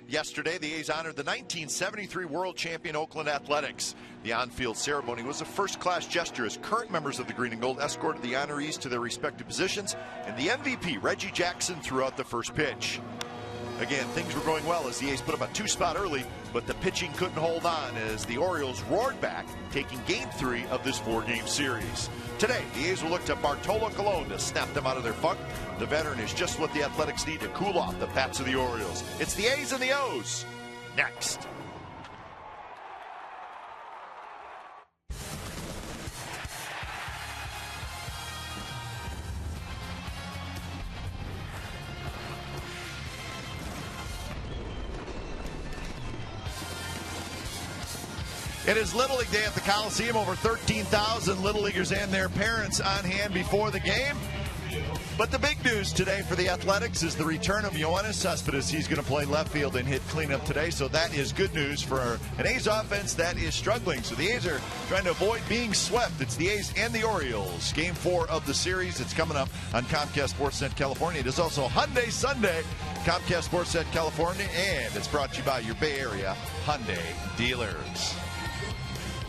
Yesterday, the A's honored the 1973 world champion Oakland Athletics. The on-field ceremony was a first-class gesture as current members of the Green and Gold escorted the honorees to their respective positions, and the MVP, Reggie Jackson, threw out the first pitch. Again, things were going well as the A's put up a two-spot early, but the pitching couldn't hold on as the Orioles roared back, taking Game 3 of this four-game series. Today, the A's will look to Bartolo Colon to snap them out of their funk. The veteran is just what the Athletics need to cool off the bats of the Orioles. It's the A's and the O's. Next. It is Little League Day at the Coliseum. Over 13,000 Little Leaguers and their parents on hand before the game. But the big news today for the Athletics is the return of Yoenis Cespedes. He's going to play left field and hit cleanup today, so that is good news for an A's offense that is struggling. So the A's are trying to avoid being swept. It's the A's and the Orioles. Game 4 of the series. It's coming up on Comcast Sportsnet California. It is also Hyundai Sunday, Comcast Sportsnet California, and it's brought to you by your Bay Area Hyundai dealers.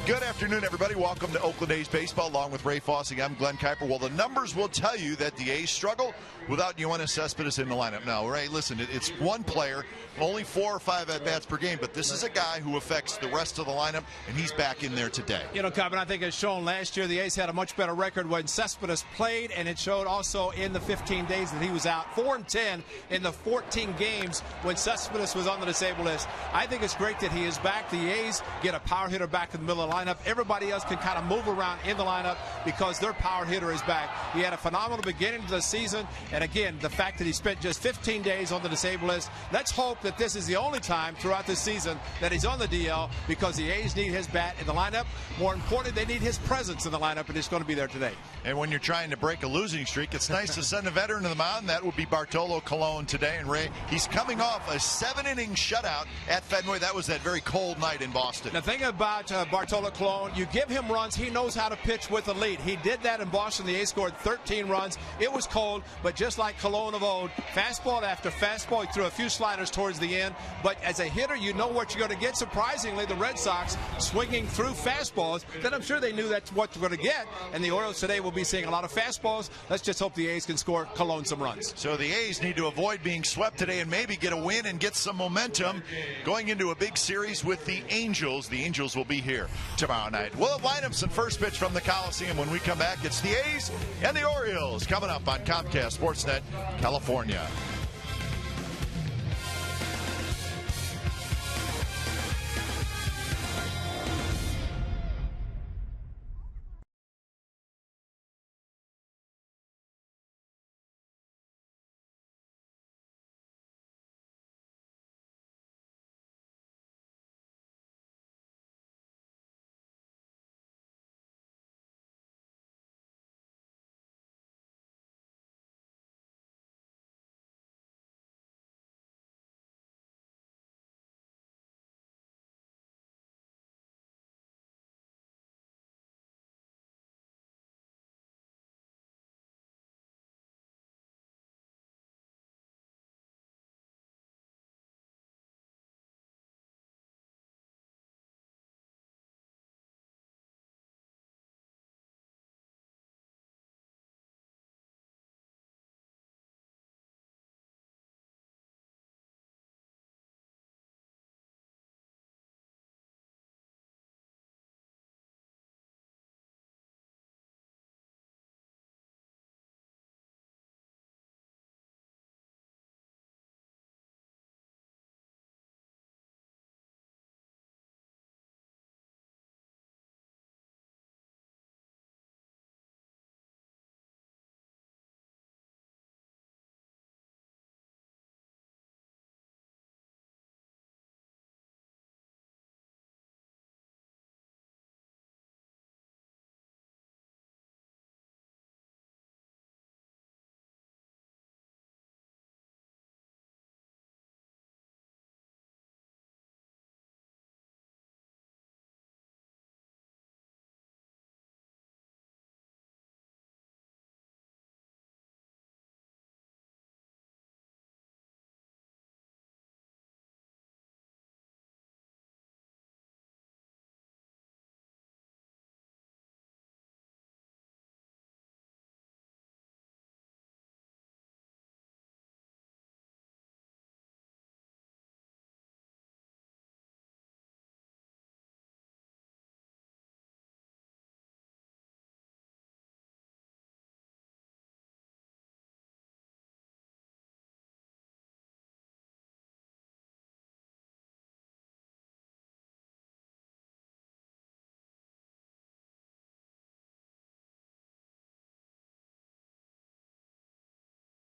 Good afternoon, everybody. Welcome to Oakland A's Baseball. Along with Ray Fossing, I'm Glenn Kuiper. Well, the numbers will tell you that the A's struggle without Yoenis Cespedes in the lineup. Now, Ray, listen, it's one player, only 4 or 5 at-bats per game, but this is a guy who affects the rest of the lineup, and he's back in there today. You know, Kuiper, I think it's shown last year the A's had a much better record when Cespedes played, and it showed also in the 15 days that he was out. 4-10 in the 14 games when Cespedes was on the disabled list. I think it's great that he is back. The A's get a power hitter back in the middle of the lineup. Everybody else can kind of move around in the lineup because their power hitter is back. He had a phenomenal beginning to the season, and again, the fact that he spent just 15 days on the disabled list, let's hope that this is the only time throughout this season that he's on the DL, because the A's need his bat in the lineup. More importantly, they need his presence in the lineup, and it's going to be there today. And when you're trying to break a losing streak, it's nice to send a veteran to the mound. That would be Bartolo Colon today. And Ray, he's coming off a 7-inning shutout at Fenway. That was that very cold night in Boston. The thing about Bartolo Colon, you give him runs, he knows how to pitch with a lead. He did that in Boston. The A's scored 13 runs. It was cold, but just like Colon of old, fastball after fastball, he threw a few sliders towards the end. But as a hitter, you know what you're going to get. Surprisingly, the Red Sox swinging through fastballs, then I'm sure they knew that's what they're going to get. And the Orioles today will be seeing a lot of fastballs. Let's just hope the A's can score Colon some runs. So the A's need to avoid being swept today and maybe get a win and get some momentum going into a big series with the Angels. The Angels will be here tomorrow night. We'll have lineups and first pitch from the Coliseum when we come back. It's the A's and the Orioles coming up on Comcast Sportsnet California.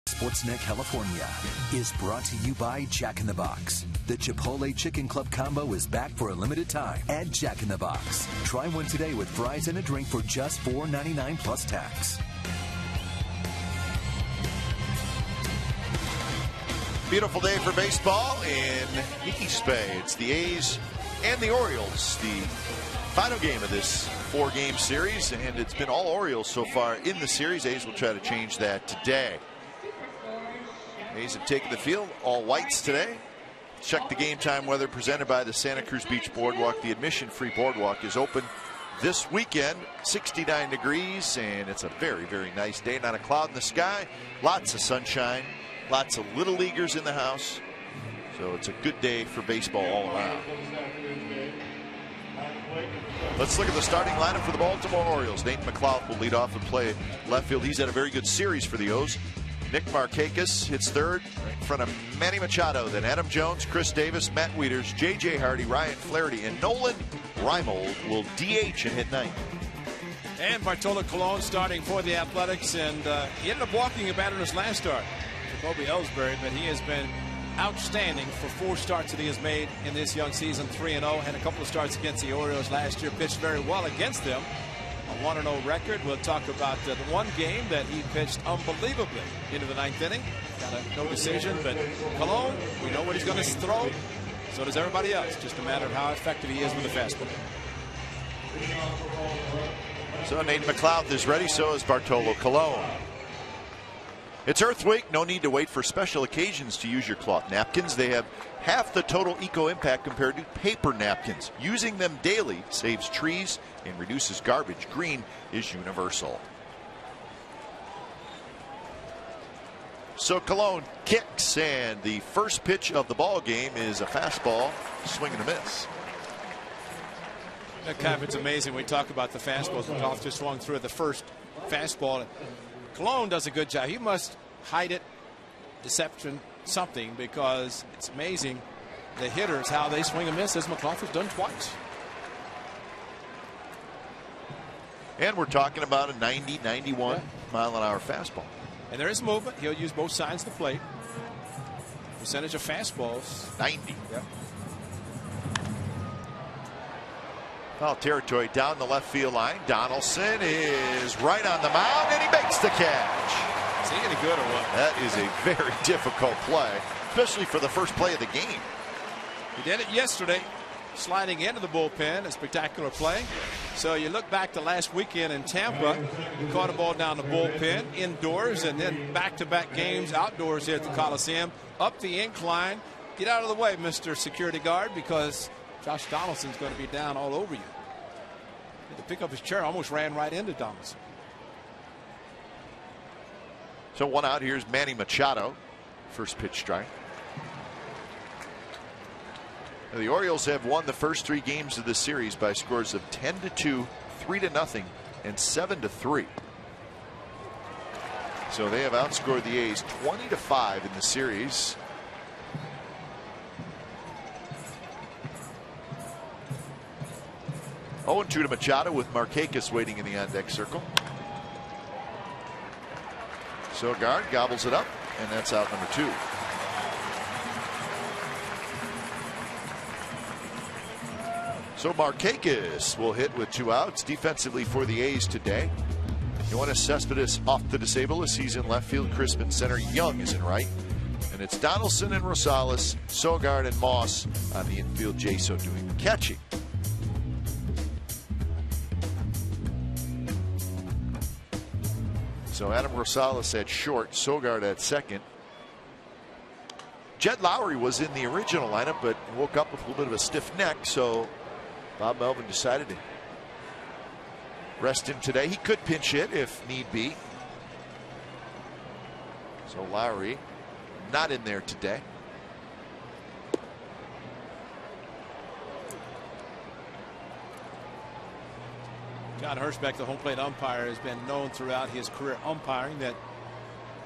Sportsnet California is brought to you by Jack in the Box. The Chipotle Chicken Club Combo is back for a limited time at Jack in the Box. Try one today with fries and a drink for just $4.99 plus tax. Beautiful day for baseball in East Bay. It's the A's and the Orioles, the final game of this 4-game series, and it's been all Orioles so far in the series. A's will try to change that today. A's have taken the field, all whites today. Check the game time weather presented by the Santa Cruz Beach Boardwalk. The admission-free boardwalk is open this weekend. 69 degrees, and it's a very, very nice day. Not a cloud in the sky. Lots of sunshine. Lots of little leaguers in the house. So it's a good day for baseball all around. Let's look at the starting lineup for the Baltimore Orioles. Nate McLeod will lead off and play left field. He's had a very good series for the O's. Nick Markakis hits third right in front of Manny Machado. Then Adam Jones, Chris Davis, Matt Wieters, J.J. Hardy, Ryan Flaherty, and Nolan Reimold will DH and hit ninth. And Bartolo Colon starting for the Athletics, and he ended up walking a batter in his last start, Jacoby Ellsbury, but he has been outstanding for 4 starts that he has made in this young season. 3-0, had a couple of starts against the Orioles last year, pitched very well against them. A 1-0 record. We'll talk about the one game that he pitched unbelievably into the 9th inning. Got a no decision, but Colon, we know what he's going to throw. So does everybody else. Just a matter of how effective he is with the fastball. So Nate McLeod is ready. So is Bartolo Colon. It's Earth Week. No need to wait for special occasions to use your cloth napkins. They have half the total eco impact compared to paper napkins. Using them daily saves trees and reduces garbage. Green is universal. So Colon kicks, and the first pitch of the ball game is a fastball, swing and a miss. It's amazing. We talk about the fastballs. McLeod just swung through the first fastball. Colon does a good job. He must hide it, deception, something, because it's amazing the hitters how they swing and miss, as McLeod has done twice. And we're talking about a 90, 91 mile an hour fastball. And there is movement. He'll use both sides of the plate. Percentage of fastballs 90. Yep. Foul territory down the left field line. Donaldson is right on the mound, and he makes the catch. Is he any good or what? That is a very difficult play, especially for the first play of the game. He did it yesterday, sliding into the bullpen, a spectacular play. So you look back to last weekend in Tampa, he caught a ball down the bullpen, indoors, and then back-to-back games outdoors here at the Coliseum, up the incline. Get out of the way, Mr. Security Guard, because Josh Donaldson's going to be down all over you. He had to pick up his chair, almost ran right into Donaldson. So one out. Here's Manny Machado. First pitch strike. Now the Orioles have won the first 3 games of this series by scores of 10-2, 3-0, and 7-3. So they have outscored the A's 20-5 in the series. Oh, 0-2 to Machado with Markakis waiting in the on-deck circle. Sogard gobbles it up, and that's out number 2. So Markakis will hit with 2 outs. Defensively for the A's today, Yoenis Cespedes off the disabled as he's in left field. Crispin center. Young is in right. And it's Donaldson and Rosales, Sogard and Moss on the infield. Jaso doing the catching. So Adam Rosales at short, Sogard at second. Jed Lowry was in the original lineup, but woke up with a little bit of a stiff neck, so Bob Melvin decided to rest him today. He could pinch hit if need be. So Lowry not in there today. John Hirschbeck, the home plate umpire, has been known throughout his career umpiring that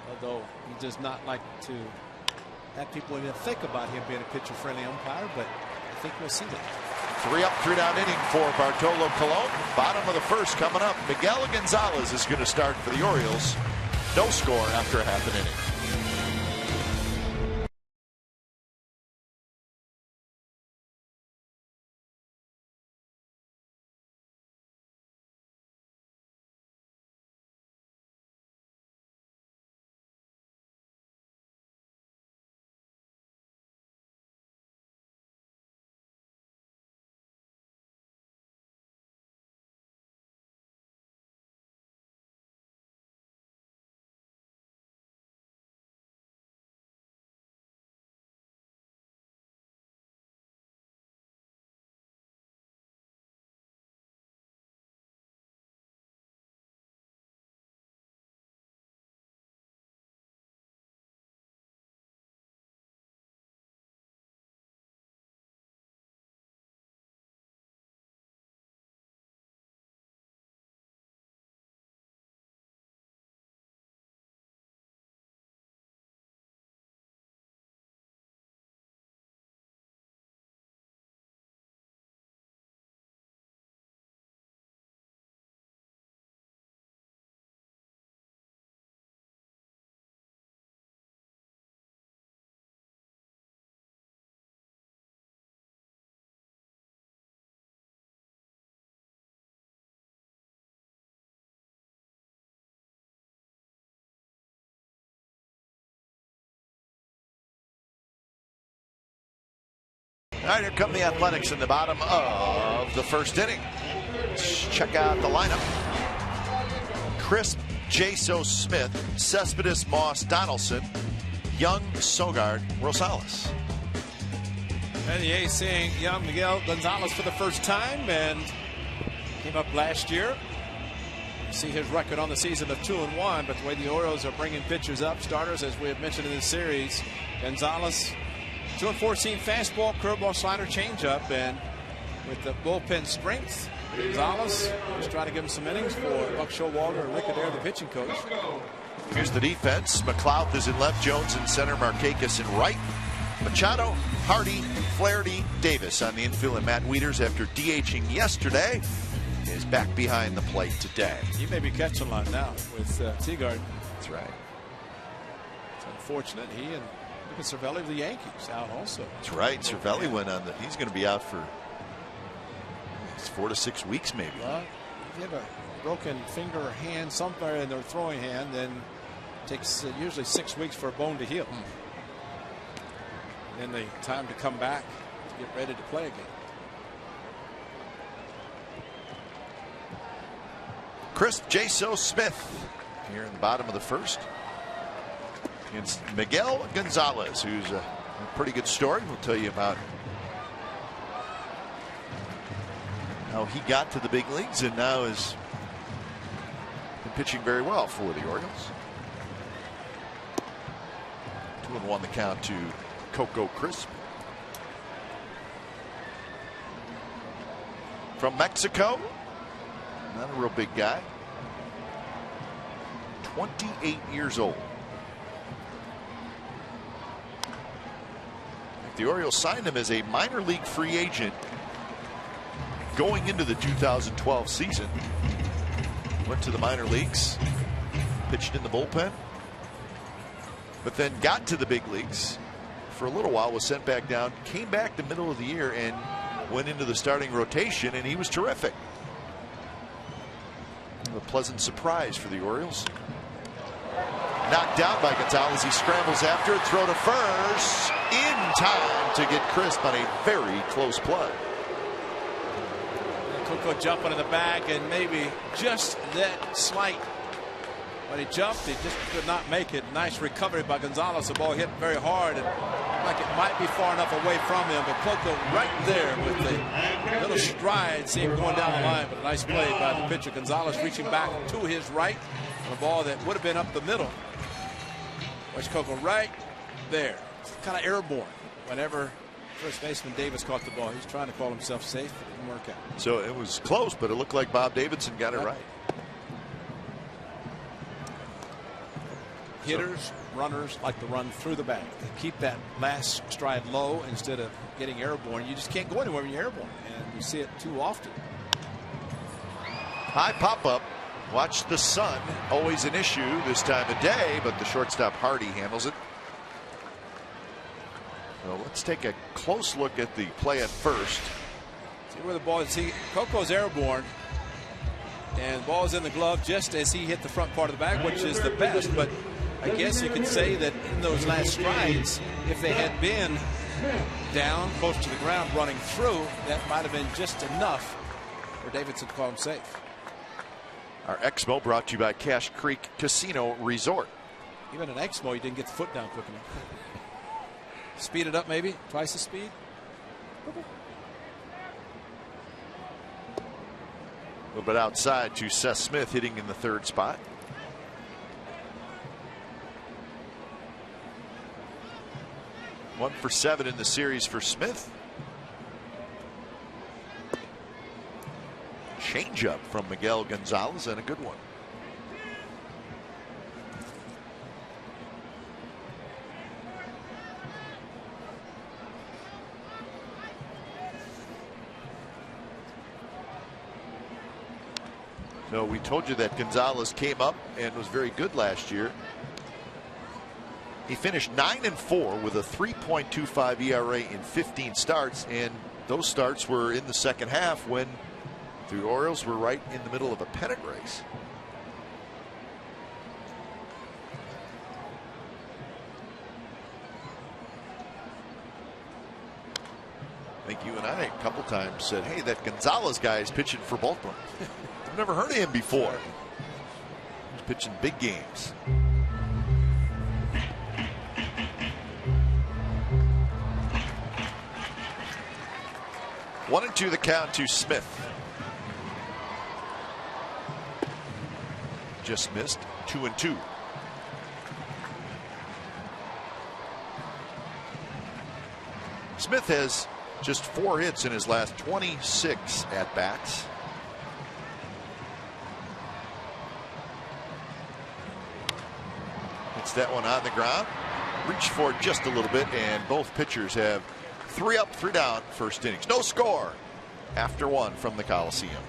although he does not like to have people even think about him being a pitcher-friendly umpire, but I think we'll see that. 3 up, 3 down inning for Bartolo Colon. Bottom of the first coming up. Miguel Gonzalez is going to start for the Orioles. No score after a half an inning. All right, here come the Athletics in the bottom of the first inning. Let's check out the lineup. Crisp, Jaso Smith, Cespedes, Moss, Donaldson, Young, Sogard, Rosales. And the A's seeing young Miguel Gonzalez for the first time, and came up last year. You see his record on the season of 2-1, but the way the Orioles are bringing pitchers up, starters, as we have mentioned in this series, Gonzalez, 2-4 fastball, curveball, slider, changeup, and with the bullpen strength, Gonzalez just trying to give him some innings for Buck Showalter and Rick Adair, the pitching coach. Here's the defense. McLeod is in left, Jones in center, Markakis in right. Machado, Hardy, Flaherty, Davis on the infield, and Matt Wieters, after DHing yesterday, is back behind the plate today. He may be catching a lot now with Teagard. That's right. It's unfortunate. He and Cervelli of the Yankees out also. That's right. Cervelli went on he's going to be out for 4 to 6 weeks maybe. Well, if you have a broken finger or hand somewhere in their throwing hand, then it takes usually 6 weeks for a bone to heal. Then the time to come back to get ready to play again. Crisp, Jaso Smith here in the bottom of the first against Miguel Gonzalez, who's a pretty good story. We'll tell you about how he got to the big leagues and now is been pitching very well for the Orioles. 2-1 the count to Coco Crisp. From Mexico, not a real big guy, 28 years old. The Orioles signed him as a minor league free agent going into the 2012 season. Went to the minor leagues, pitched in the bullpen, but then got to the big leagues for a little while, was sent back down, came back the middle of the year and went into the starting rotation, and he was terrific. A pleasant surprise for the Orioles. Knocked down by Gonzalez. He scrambles after it, throw to first in time to get Crisp on a very close play. Coco jumping in the bag, and maybe just that slight. When he jumped, he just could not make it. Nice recovery by Gonzalez. The ball hit very hard, and like it might be far enough away from him, but Coco right there with the little stride, see him going down the line, but a nice play by the pitcher. Gonzalez reaching back to his right on a ball that would have been up the middle. Watch Coco right there. It's kind of airborne. Whenever first baseman Davis caught the ball, he's trying to call himself safe, but it didn't work out. So it was close, but it looked like Bob Davidson got it right. Hitters, runners like to run through the bag. They keep that last stride low instead of getting airborne. You just can't go anywhere when you're airborne, and you see it too often. High pop up Watch the sun, always an issue this time of day, but the shortstop Hardy handles it. So let's take a close look at the play at first. See where the ball is. See, Coco's airborne, and the ball is in the glove just as he hit the front part of the bag, which is the best. But I guess you could say that in those last strides, if they had been down close to the ground running through, that might have been just enough for Davidson to call him safe. Our Exmo brought to you by Cache Creek Casino Resort. Even an Exmo, you didn't get the foot down quick enough. Speed it up, maybe twice the speed. A little bit outside to Seth Smith, hitting in the third spot. One for 7 in the series for Smith. Changeup from Miguel Gonzalez, and a good one. No, we told you that Gonzalez came up and was very good last year. He finished 9-4 with a 3.25 ERA in 15 starts, and those starts were in the second half when the Orioles were right in the middle of a pennant race. I think you and I a couple times said, hey, that Gonzalez guy is pitching for Baltimore. I've never heard of him before. He's pitching big games. One and two the count to Smith. Just missed. 2-2. Smith has just 4 hits in his last 26 at bats. Hits that one on the ground. Reached for it just a little bit, and both pitchers have 3 up, 3 down, first innings. No score after 1 from the Coliseum.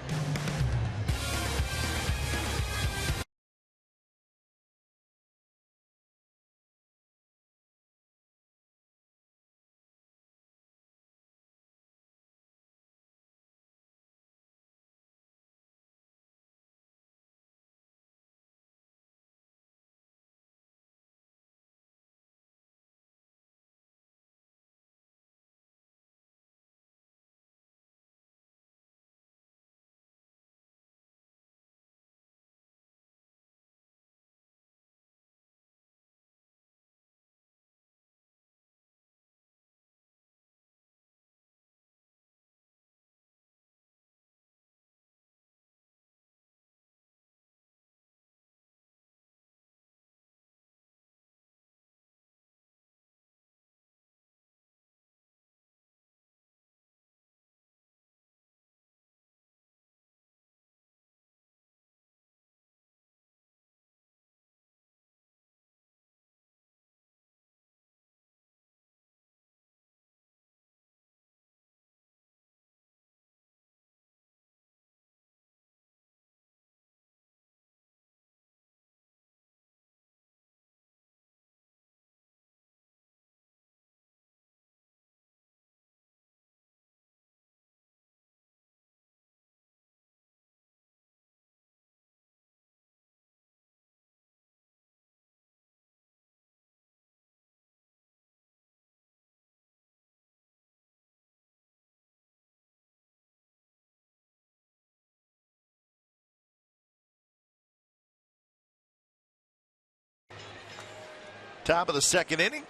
Top of the second inning.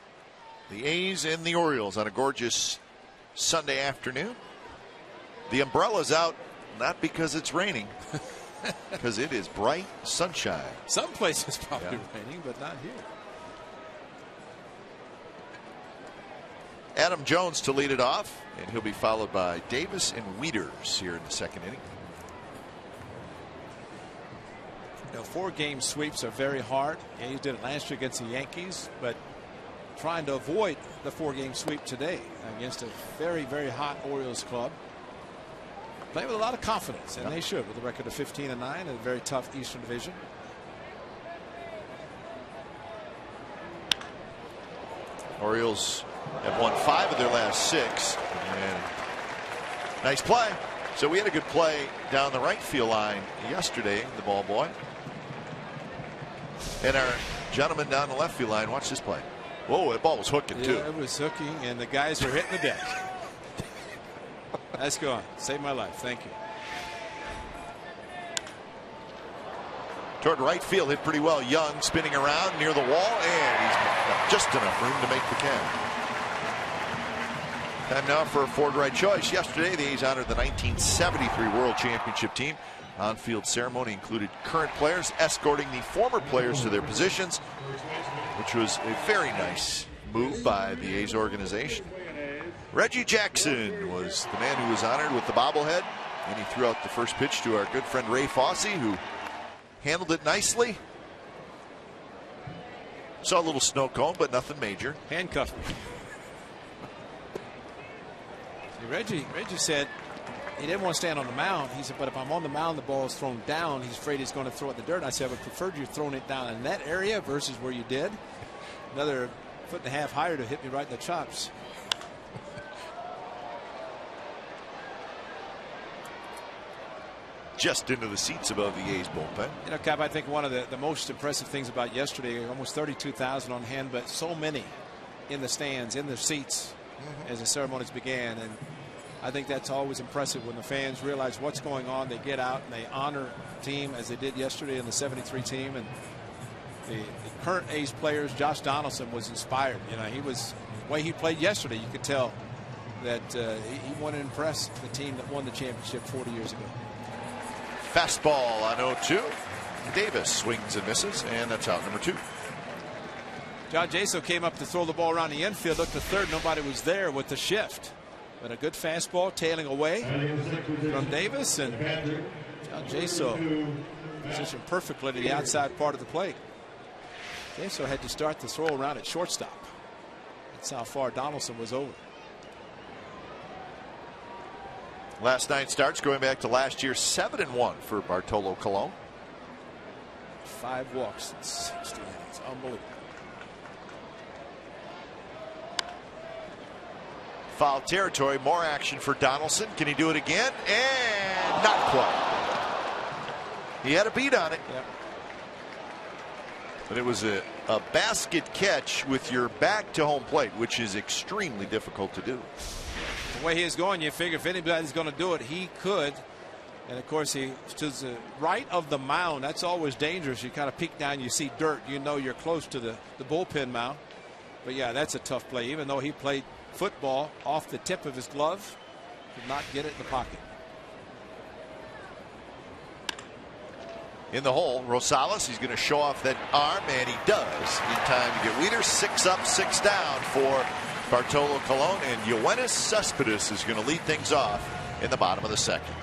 The A's and the Orioles on a gorgeous Sunday afternoon. The umbrella's out, not because it's raining, because it is bright sunshine. Some places probably raining, but not here. Adam Jones to lead it off, and he'll be followed by Davis and Wieters here in the second inning. You know, 4-game sweeps are very hard. A's did it last year against the Yankees, but trying to avoid the 4-game sweep today against a very, very hot Orioles club. Playing with a lot of confidence, and they should, with a record of 15-9 in a very tough Eastern Division. Orioles have won 5 of their last 6. And nice play. So we had a good play down the right field line yesterday, the ball boy. And our gentleman down the left field line, watch this play. Whoa, that ball was hooking too. It was hooking, and the guys were hitting the deck. That's gone. Saved my life. Thank you. Toward right field, hit pretty well. Young spinning around near the wall, and he's got just enough room to make the catch. Time now for a Ford right choice. Yesterday, the A's honored the 1973 World Championship team. On-field ceremony included current players escorting the former players to their positions, which was a very nice move by the A's organization. Reggie Jackson was the man who was honored with the bobblehead, and he threw out the first pitch to our good friend Ray Fosse, who handled it nicely. Saw a little snow cone, but nothing major. Handcuffed me. Reggie said he didn't want to stand on the mound. He said, but if I'm on the mound, the ball is thrown down. He's afraid he's going to throw it in the dirt. And I said, I would prefer you throwing it down in that area versus where you did. Another 1.5 feet higher to hit me right in the chops. Just into the seats above the A's bullpen. You know, Cap, I think one of the most impressive things about yesterday, almost 32,000 on hand, but so many in the stands, in the seats as the ceremonies began. And I think that's always impressive when the fans realize what's going on. They get out and they honor the team as they did yesterday in the 73 team. And the current A's players, Josh Donaldson was inspired. You know, he was the way he played yesterday. You could tell that he wanted to impress the team that won the championship 40 years ago. Fastball on 0-2. Davis swings and misses, and that's out number 2. John Jaso came up to throw the ball around the infield, looked to third. Nobody was there with the shift. But a good fastball tailing away from Davis, and John Jaso positioned perfectly to the outside part of the plate. Jaso had to start the throw around at shortstop. That's how far Donaldson was over. Last 9 starts going back to last year, 7-1 for Bartolo Colon. 5 walks in 60 innings. Unbelievable. Foul territory, more action for Donaldson. Can he do it again? And not quite. He had a beat on it. Yep. But it was a basket catch with your back to home plate, which is extremely difficult to do. The way he is going, you figure if anybody's going to do it, he could. And of course, he to the right of the mound. That's always dangerous. You kind of peek down, you see dirt, you know you're close to the bullpen mound. But yeah, that's a tough play. Even though he played football off the tip of his glove, could not get it in the pocket. In the hole, Rosales, he's going to show off that arm, and he does in time to get Wieters. 6 up, 6 down for Bartolo Colon, and Yoenis Cespedes is going to lead things off in the bottom of the second.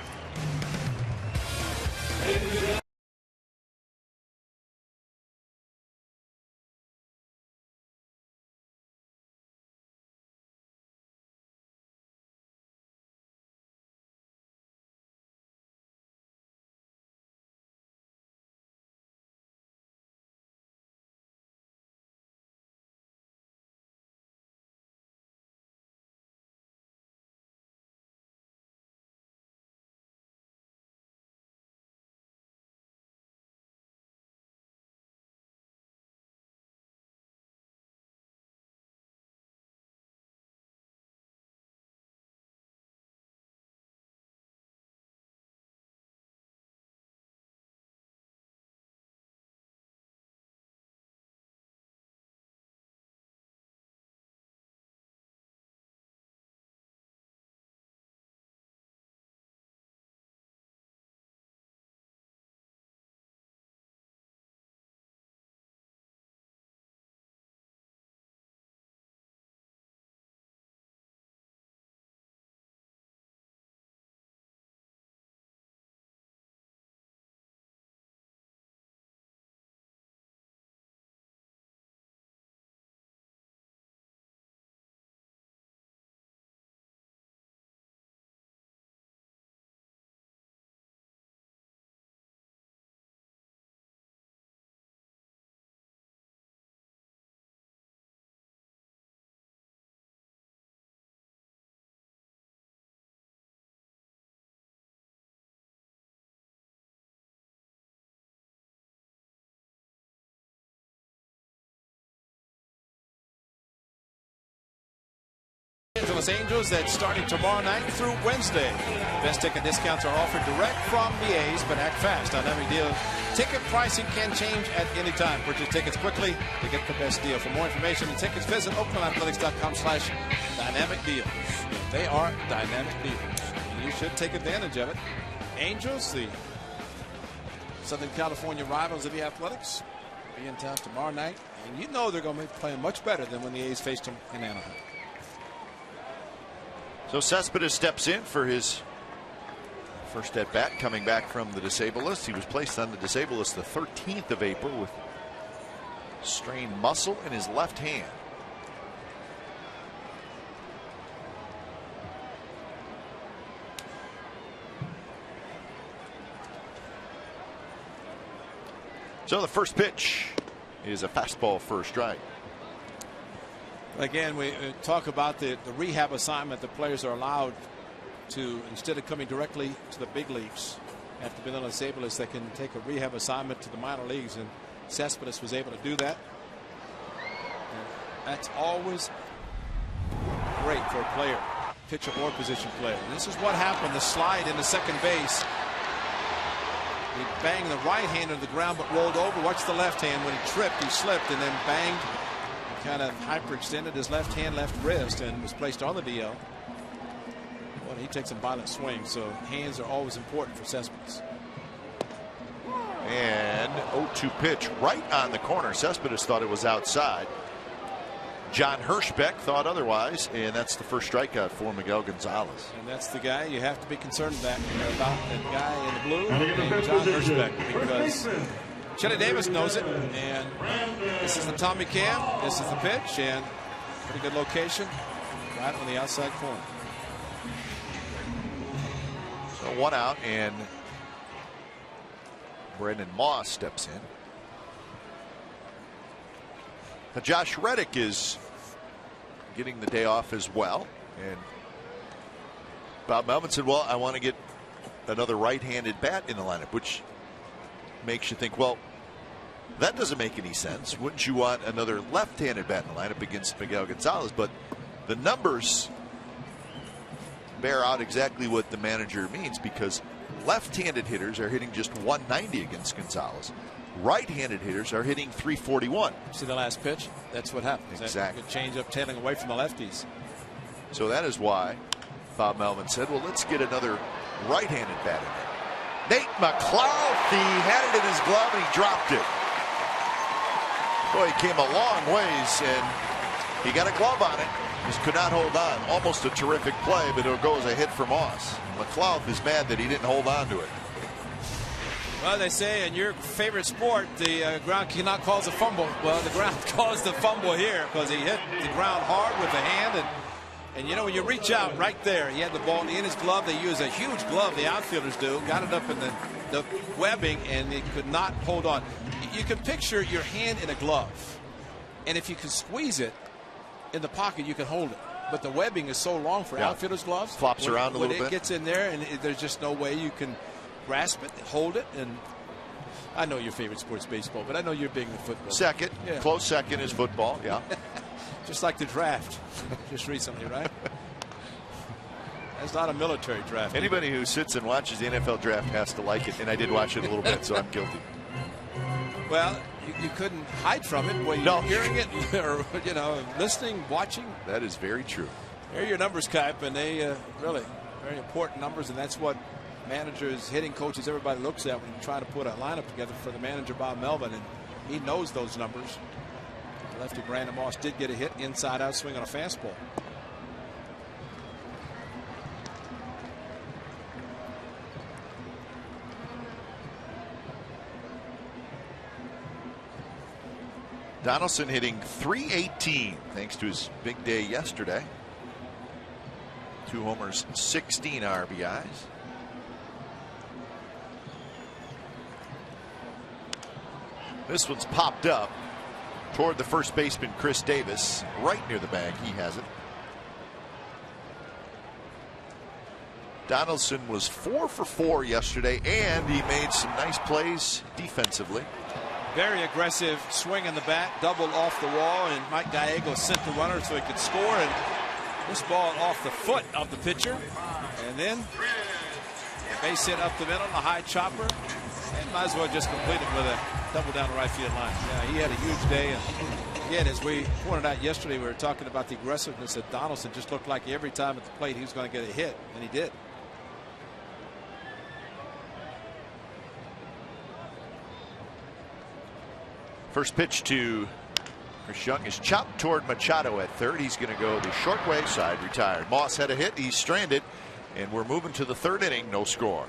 Angeles Angels that's starting tomorrow night through Wednesday. Best ticket discounts are offered direct from the A's, but act fast. Dynamic deal. Ticket pricing can change at any time. Purchase tickets quickly to get the best deal. For more information and tickets, visit OaklandAthletics.com/dynamic deals. They are dynamic deals. You should take advantage of it. Angels, the Southern California rivals of the Athletics, will be in town tomorrow night. And you know they're going to be playing much better than when the A's faced them in Anaheim. So Cespedes steps in for his first at bat, coming back from the disabled list. He was placed on the disabled list the 13th of April with strained muscle in his left hand. So the first pitch is a fastball for a strike. Again, we talk about the rehab assignment that players are allowed to, instead of coming directly to the big leagues after being on a disabled list, they can take a rehab assignment to the minor leagues, and Cespedes was able to do that. And that's always great for a player, pitcher or position player. And this is what happened, the slide into second base. He banged the right hand into the ground but rolled over. Watch the left hand. When he tripped, he slipped and then banged. He kind of hyperextended his left hand, left wrist, and was placed on the DL. Well, he takes some violent swings, so hands are always important for Cespedes. And 0-2 pitch right on the corner. Cespedes thought it was outside. John Hirschbeck thought otherwise, and that's the first strikeout for Miguel Gonzalez. And that's the guy you have to be concerned about that guy in the blue, named John Hirschbeck, because Chili Davis knows it. And this is the Tommy Cam. This is the pitch, and pretty good location, right on the outside corner. So one out, and Brendan Moss steps in. Now Josh Reddick is getting the day off as well, and Bob Melvin said, well, I want to get another right-handed bat in the lineup, which makes you think, well, that doesn't make any sense. Wouldn't you want another left-handed bat in the lineup against Miguel Gonzalez? But the numbers bear out exactly what the manager means, because left-handed hitters are hitting just 190 against Gonzalez. Right-handed hitters are hitting 341. See the last pitch? That's what happens. Exactly. That change up, tailing away from the lefties. So that is why Bob Melvin said, well, let's get another right-handed bat in there. Nate McLeod, he had it in his glove and he dropped it. Boy, he came a long ways and he got a glove on it. Just could not hold on. Almost a terrific play, but it'll go as a hit for Moss. McLeod is mad that he didn't hold on to it. Well, they say in your favorite sport, the ground cannot cause a fumble. Well, the ground caused the fumble here because he hit the ground hard with the hand. And you know, when you reach out right there, he had the ball in his glove. They use a huge glove, the outfielders do. Got it up in the webbing, and they could not hold on. You can picture your hand in a glove. And if you can squeeze it in the pocket, you can hold it. But the webbing is so long for outfielders' gloves. Flops around a little bit. When it gets in there, and there's just no way you can grasp it, hold it, and I know your favorite sport's baseball, but I know you're big in football. Second, close second is football, yeah. Just like the draft, just recently, right? That's not a military draft. Anybody who sits and watches the NFL draft has to like it, and I did watch it a little bit, so I'm guilty. Well, you couldn't hide from it when you're hearing it, or listening, watching. That is very true. They're your numbers, Kipe, and they really very important numbers, and that's what managers, hitting coaches, everybody looks at when you try to put a lineup together for the manager, Bob Melvin, and he knows those numbers. Lefty Brandon Moss did get a hit inside out swing on a fastball. Donaldson hitting .318 thanks to his big day yesterday. 2 homers, 16 RBIs. This one's popped up toward the first baseman, Chris Davis, right near the bag. He has it. Donaldson was 4 for 4 yesterday, and he made some nice plays defensively. Very aggressive swing in the bat, double off the wall, and Mike Gallego sent the runner so he could score. And This ball off the foot of the pitcher. And then base hit up the middle, a high chopper. And might as well just complete it with a double down the right field line. Yeah, he had a huge day. And again, as we pointed out yesterday, we were talking about the aggressiveness of Donaldson. Just looked like every time at the plate he was going to get a hit, and he did. First pitch to Chris Young is chopped toward Machado at third. He's going to go the short way side, retired. Moss had a hit. He's stranded, and we're moving to the third inning. No score.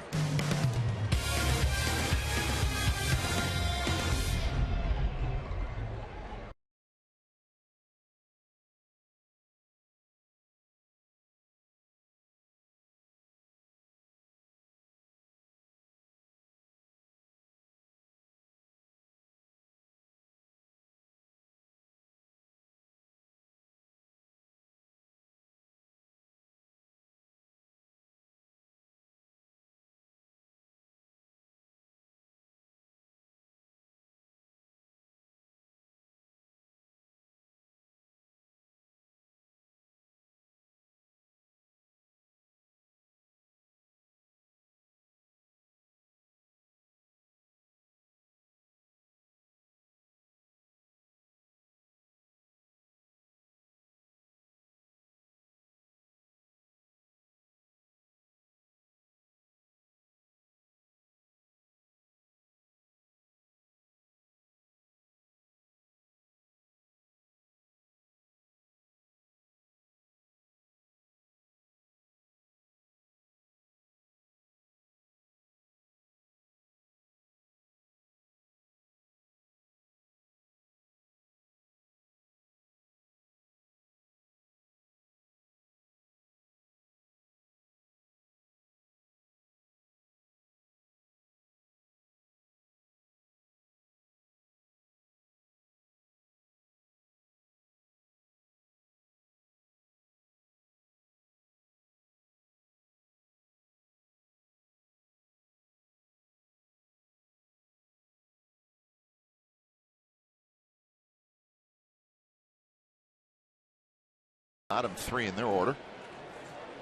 Bottom three in their order.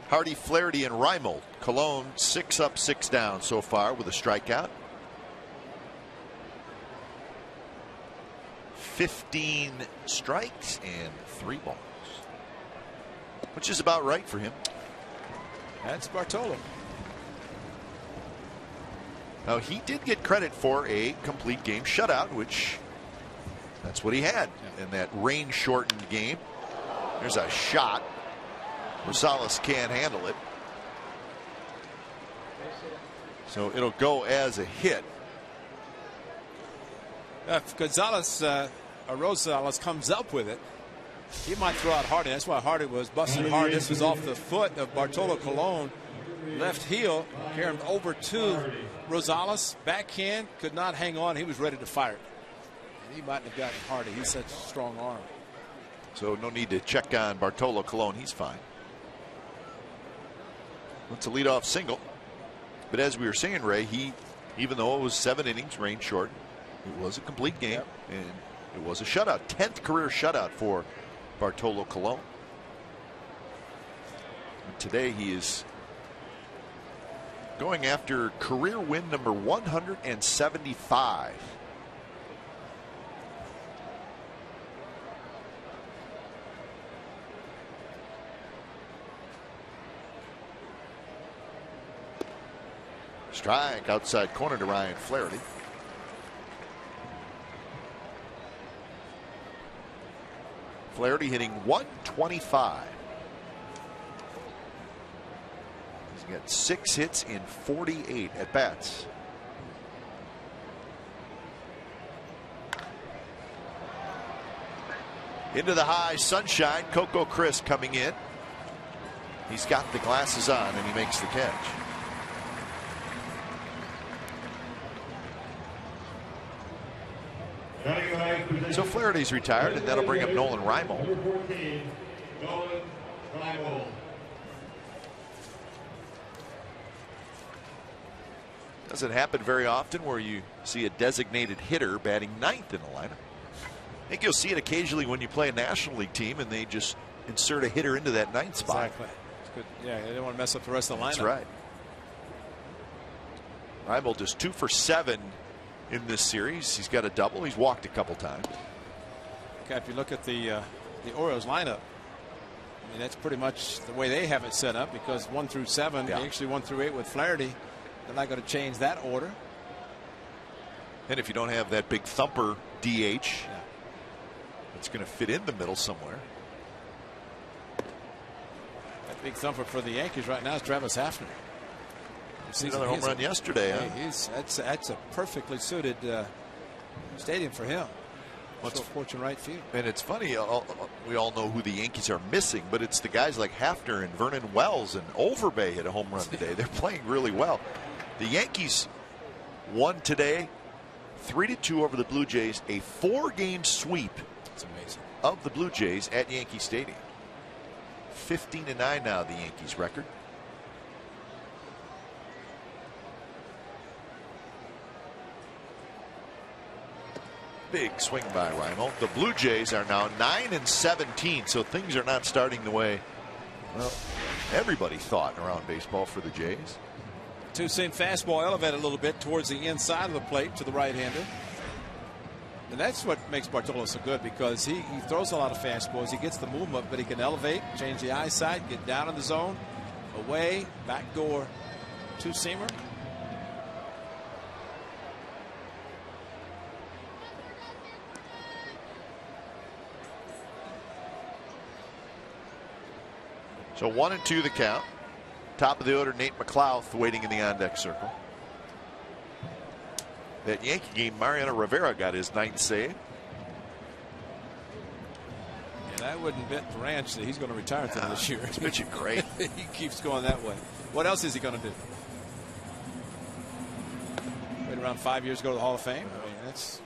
Hardy, Flaherty, and Reimold. Cologne 6 up, 6 down so far with a strikeout. 15 strikes and 3 balls, which is about right for him. That's Bartolo. Now, he did get credit for a complete game shutout, which that's what he had in that rain shortened game. There's a shot. Rosales can't handle it, so it'll go as a hit. If Rosales comes up with it, he might throw out Hardy. That's why Hardy was busting hard. This was off the foot of Bartolo Colon. Left heel, carrying over to Rosales. Backhand, could not hang on. He was ready to fire it. And he mightn't have gotten Hardy. He's such a strong arm. So no need to check on Bartolo Colon. He's fine. That's a leadoff single. But as we were saying, Ray, even though it was 7 innings, rain short, it was a complete game, and it was a shutout. 10th career shutout for Bartolo Colon. And today he is going after career win number 175. Strike outside corner to Ryan Flaherty. Flaherty hitting 125. He's got 6 hits in 48 at bats. Into the high sunshine, Coco Chris coming in. He's got the glasses on and he makes the catch. So Flaherty's retired, and that'll bring up Nolan Reimold. Doesn't happen very often where you see a designated hitter batting 9th in the lineup. I think you'll see it occasionally when you play a National League team and they just insert a hitter into that ninth spot. Exactly. It's good. Yeah, they didn't want to mess up the rest of the lineup. That's right. Reimold is 2 for 7 in this series. He's got a double. He's walked a couple times. Okay, if you look at the Orioles lineup, I mean, that's pretty much the way they have it set up, because 1 through 7, they actually 1 through 8 with Flaherty. They're not going to change that order. And if you don't have that big thumper DH, it's going to fit in the middle somewhere. That big thumper for the Yankees right now is Travis Hafner. Another home run yesterday. That's a perfectly suited stadium for him. What's fortune right field. And it's funny, we all know who the Yankees are missing, but it's the guys like Hafner and Vernon Wells and Overbay hit a home run today. They're playing really well. The Yankees won today 3-2 over the Blue Jays, a 4-game sweep. That's amazing. Of the Blue Jays at Yankee Stadium. 15-9 now, the Yankees record. Big swing by Reimold. The Blue Jays are now 9-17, so things are not starting the way, well, everybody thought around baseball for the Jays. Two-seam fastball elevated a little bit towards the inside of the plate to the right-hander. And that's what makes Bartolo so good, because he throws a lot of fastballs. He gets the movement, but he can elevate, change the eyesight, get down in the zone, away, backdoor, two-seamer. So 1-2 the count. Top of the order, Nate McLouth waiting in the on-deck circle. That Yankee game, Mariano Rivera got his 9th save. And I wouldn't bet the ranch that he's going to retire at the end of this year. He's pitching great. He keeps going that way. What else is he going to do? Wait around 5 years to go to the Hall of Fame? I mean, it's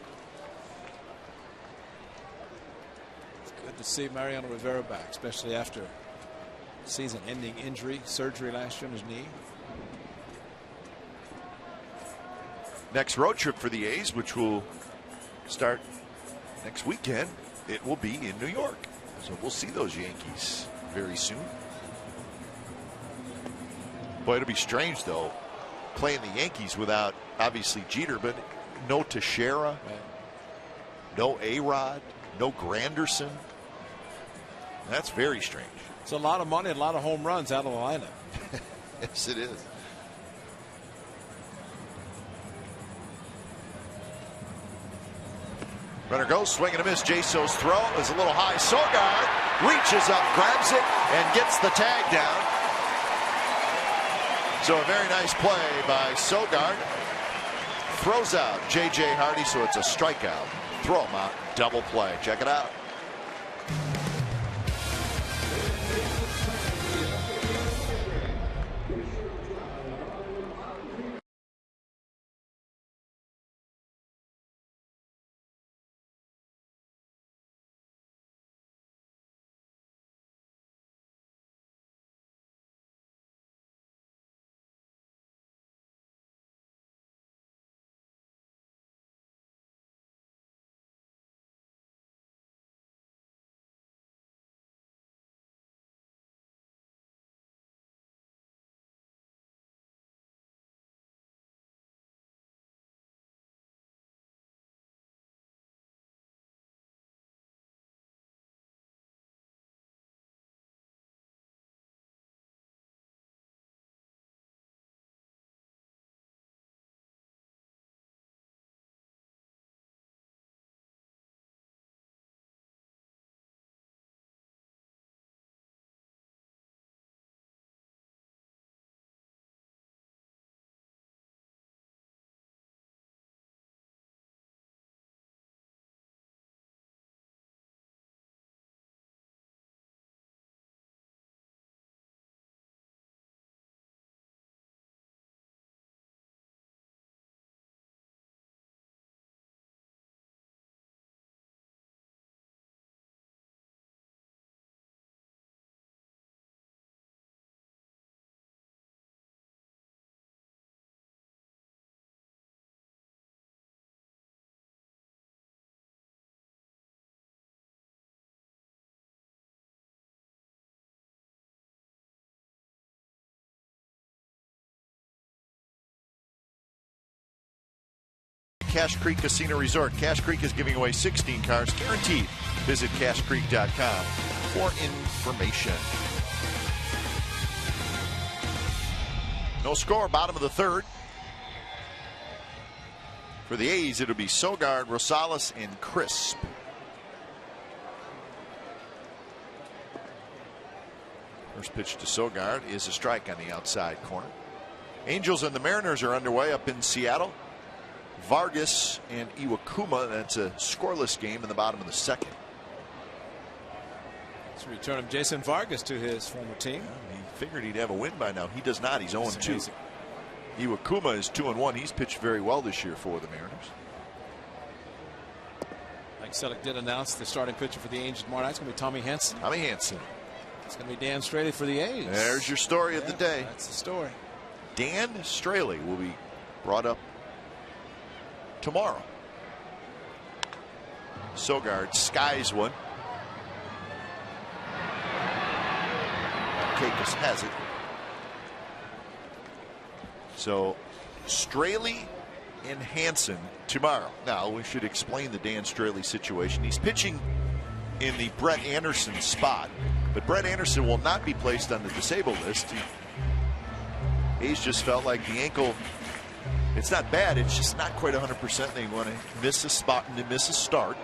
good to see Mariano Rivera back, especially after season-ending injury, surgery last year on his knee. Next road trip for the A's, which will start next weekend, it will be in New York. So we'll see those Yankees very soon. Boy, it'll be strange, though, playing the Yankees without, obviously, Jeter, but no Teixeira, no A-Rod, no Granderson. That's very strange. It's a lot of money and a lot of home runs out of the lineup. Yes, it is. Runner goes, swing and a miss. Jaso's throw is a little high. Sogard reaches up, grabs it, and gets the tag down. So a very nice play by Sogard. Throws out J.J. Hardy, so it's a strikeout. Throw him out, double play. Check it out. Cache Creek Casino Resort. Cache Creek is giving away 16 cars guaranteed. Visit cachecreek.com for information. No score, bottom of the third. For the A's, it'll be Sogard, Rosales, and Crisp. First pitch to Sogard is a strike on the outside corner. Angels and the Mariners are underway up in Seattle. Vargas and Iwakuma. That's a scoreless game in the bottom of the second. It's a return of Jason Vargas to his former team. He figured he'd have a win by now. He does not. He's 0-2. Iwakuma is 2-1. He's pitched very well this year for the Mariners. Mike Selleck did announce the starting pitcher for the Angels tomorrow night. It's going to be Tommy Henson. Tommy Henson. It's going to be Dan Straley for the A's. There's your story of the day. That's the story. Dan Straley will be brought up tomorrow. Sogard skies one. Kakis has it. So Straley and Hansen tomorrow. Now we should explain the Dan Straley situation. He's pitching in the Brett Anderson spot, but Brett Anderson will not be placed on the disabled list. A's just felt like the ankle, it's not bad, it's just not quite 100%. They want to miss a spot and miss a start.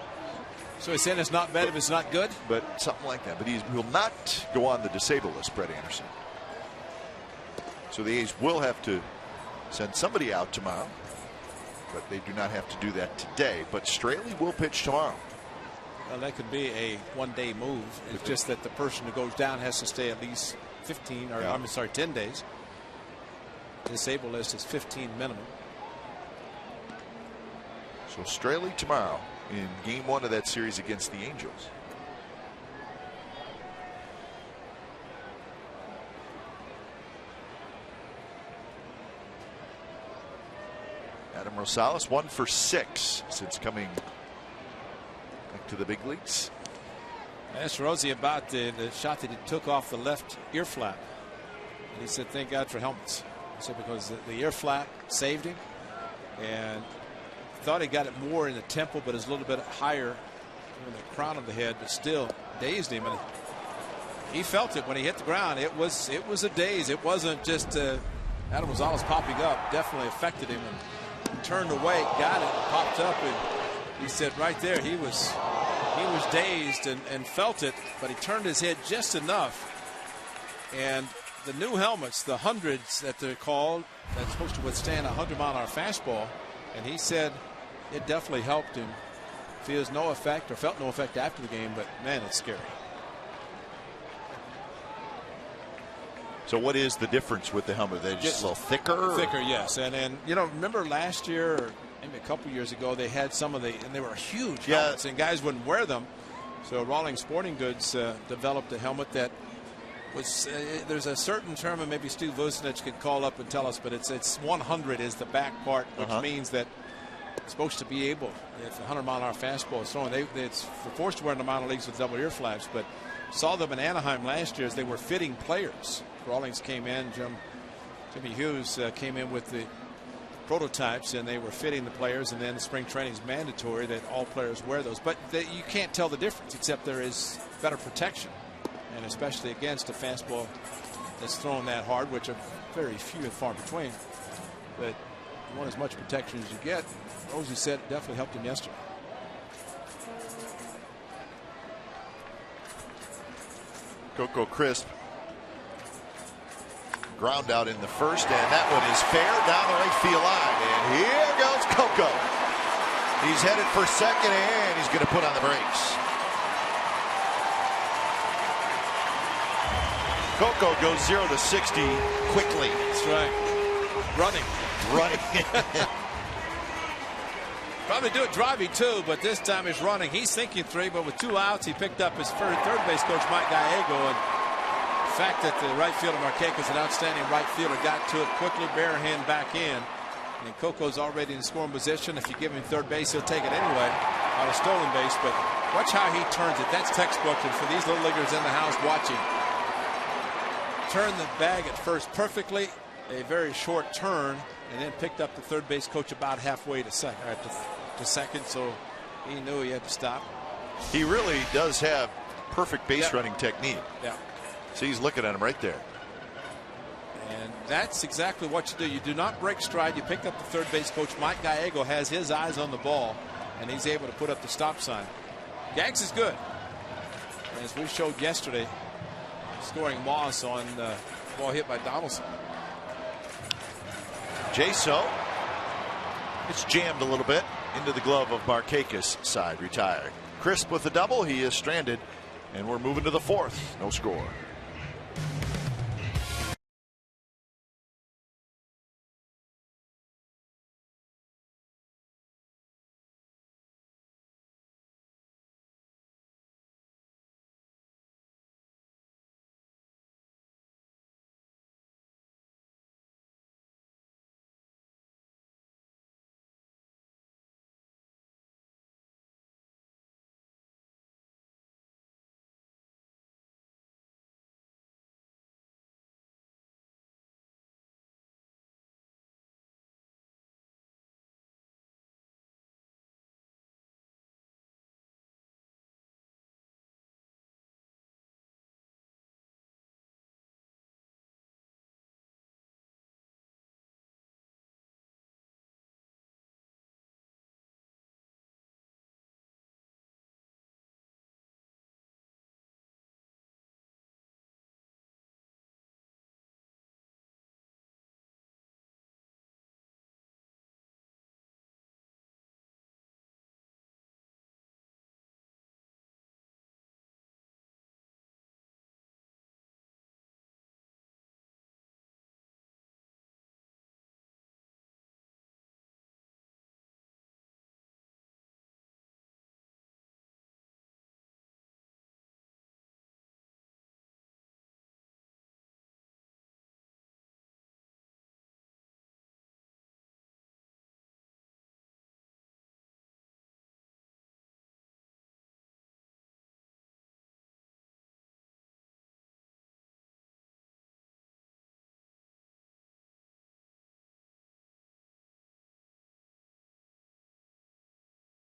So he's saying it's not bad if it's not good? But something like that. But he will not go on the disabled list, Brett Anderson. So the A's will have to send somebody out tomorrow, but they do not have to do that today. But Straley will pitch tomorrow. Well, that could be a one-day move. It's just that the person who goes down has to stay at least 15, or I'm sorry, 10 days. Disabled list is 15 minimum. So Straley tomorrow in game 1 of that series against the Angels. Adam Rosales 1 for 6 since coming back to the big leagues. I asked Rosie about the shot that he took off the left ear flap, and he said thank God for helmets. He said because the ear flap saved him, and thought he got it more in the temple, but it's a little bit higher in the crown of the head, but still dazed him. And he felt it when he hit the ground. It was a daze. It wasn't just Adam Rosales popping up. Definitely affected him, and turned away, got it, popped up, and he said right there he was dazed and felt it, but he turned his head just enough. And the new helmets, the hundreds that they're called, that's supposed to withstand a 100-mile-an-hour fastball, and he said it definitely helped him. Feels no effect, or felt no effect after the game, but man, it's scary. So what is the difference with the helmet? They're just a little thicker? Thicker, yes. And you know, remember last year, or maybe a couple years ago, they had some of the, and they were huge helmets, and guys wouldn't wear them. So Rawlings Sporting Goods developed a helmet that was, there's a certain term, and maybe Steve Vucinich could call up and tell us, but it's 100 is the back part, which means that it's supposed to be able, if a 100-mile-an-hour fastball is thrown, they're forced to wear in the minor leagues with double ear flaps, but saw them in Anaheim last year as they were fitting players. Rawlings came in, Jimmy Hughes came in with the prototypes, and they were fitting the players, and then the spring training is mandatory that all players wear those. But you can't tell the difference, except there is better protection, and especially against a fastball that's thrown that hard, which are very few and far between. But you want as much protection as you get. Rosie said it definitely helped him yesterday. Coco Crisp. Ground out in the first, and that one is fair down the right field line. And here goes Coco. He's headed for second, and he's going to put on the brakes. Coco goes 0 to 60 quickly. That's right. Running. Probably do it driving too, but this time he's running. He's thinking 3, but with 2 outs, he picked up his third base coach, Mike Gallego. And the fact that the right fielder Marquez, an outstanding right fielder, got to it quickly, bare hand back in. And Coco's already in scoring position. If you give him third base, he'll take it anyway on a stolen base. But watch how he turns it. That's textbook. And for these little leaguers in the house watching, turn the bag at first perfectly, a very short turn and then picked up the third base coach about halfway to second, so he knew he had to stop. He really does have perfect base running technique. Yeah. So he's looking at him right there. And that's exactly what you do. You do not break stride. You pick up the third base coach. Mike Gallego has his eyes on the ball, and he's able to put up the stop sign. Gags is good. As we showed yesterday, scoring Moss on the ball hit by Donaldson. Jaso, it's jammed a little bit into the glove of Markakis' side, retired. Crisp with the double. He is stranded, and we're moving to the fourth. No score.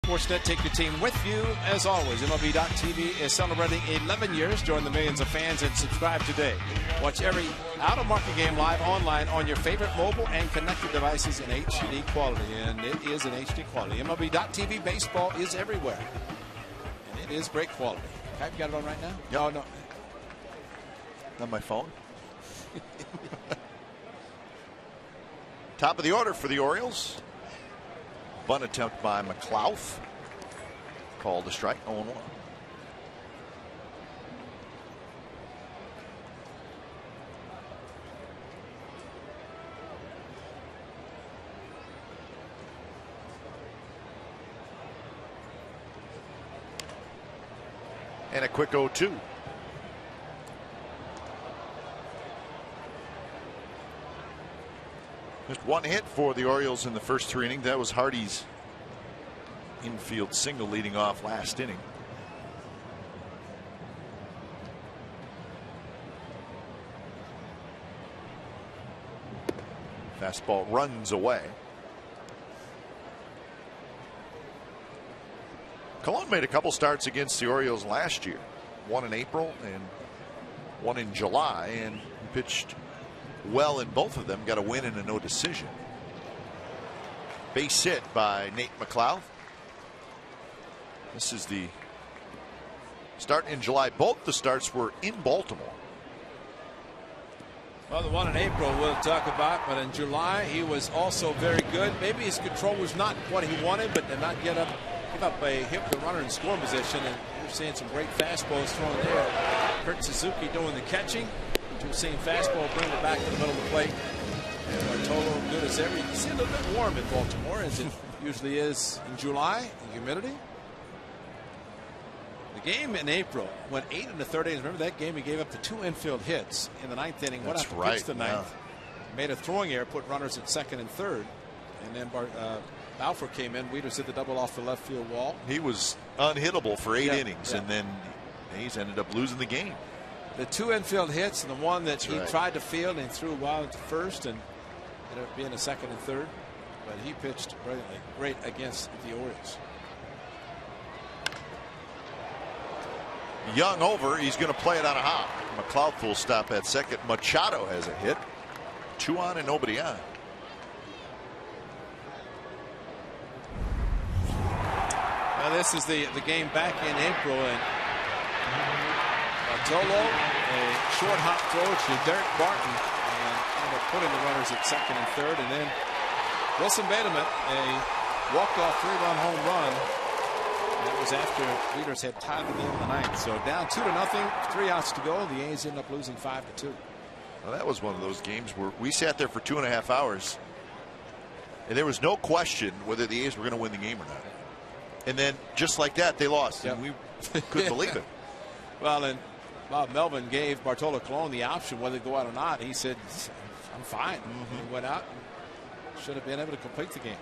Sportsnet, take your team with you. As always, MLB.TV is celebrating 11 years. Join the millions of fans and subscribe today. Watch every out-of-market game live online on your favorite mobile and connected devices in HD quality. And it is in HD quality. MLB.TV baseball is everywhere. And it is great quality. Okay, you got it on right now? Yep. No. On my phone. Top of the order for the Orioles. Bunt attempt by McLeod. Called a strike. 0-1. And a quick 0-2. Just one hit for the Orioles in the first 3 innings. That was Hardy's infield single leading off last inning. Fastball runs away. Colon made a couple starts against the Orioles last year. One in April and one in July, and pitched well in both of them. Got a win and a no decision. Base hit by Nate McLeod. This is the start in July. Both the starts were in Baltimore. Well, the one in April we'll talk about, but in July he was also very good. Maybe his control was not what he wanted, but did not give up a hit with the runner in scoring position. And you're seeing some great fastballs thrown there. Kurt Suzuki doing the catching. You're seeing fastball bring it back to the middle of the plate. And Bartolo good as ever. You can see a little bit warm in Baltimore, as it usually is in July. The humidity. The game in April went 8 in the third innings. Remember that game? He gave up the 2 infield hits in the 9th inning. That's went out to right. pitch the 9th. Yeah. Made a throwing error, put runners at 2nd and 3rd. And then Balfour came in. Wieters hit the double off the left field wall. He was unhittable for 8 innings, and then he's ended up losing the game. The 2 infield hits and the one that he right. tried to field and threw wild to first and ended up being a second and third. But he pitched brilliantly, great against the Orioles. Young over. He's going to play it on a hop. McLeod full stop at second. Machado has a hit. 2 on and nobody on. Now this is the game back in April, and Bartolo, a short hop throw to Derek Barton, and ended up putting the runners at second and third, and then Wilson Bateman, a walk-off 3-run home run. That was after leaders had tied the game in the ninth. So down 2-0, 3 outs to go. The A's end up losing 5-2. Well, that was one of those games where we sat there for 2.5 hours, and there was no question whether the A's were going to win the game or not. And then just like that, they lost. Yep. And we couldn't believe it. Well, and Bob Melvin gave Bartolo Colon the option whether to go out or not. He said, I'm fine. He went out and should have been able to complete the game.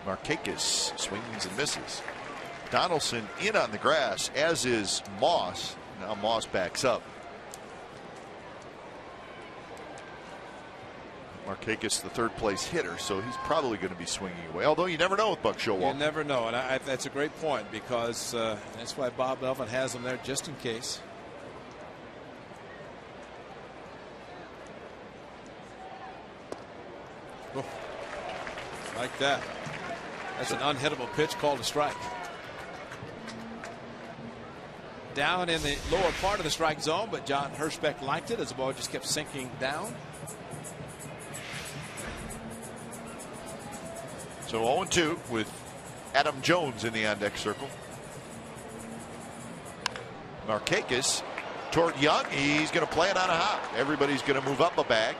Markakis swings and misses. Donaldson in on the grass, as is Moss. Now Moss backs up. Markakis, the third place hitter, so he's probably going to be swinging away. Although you never know with Buck Showalter. You never know, and that's a great point, because that's why Bob Melvin has him there just in case. Oh, like that. That's an unhittable pitch called a strike. Down in the lower part of the strike zone, but John Hirschbeck liked it as the ball just kept sinking down. So 0-2 with Adam Jones in the on-deck circle. Markakis toward Young. He's going to play it on a hop. Everybody's going to move up a bag.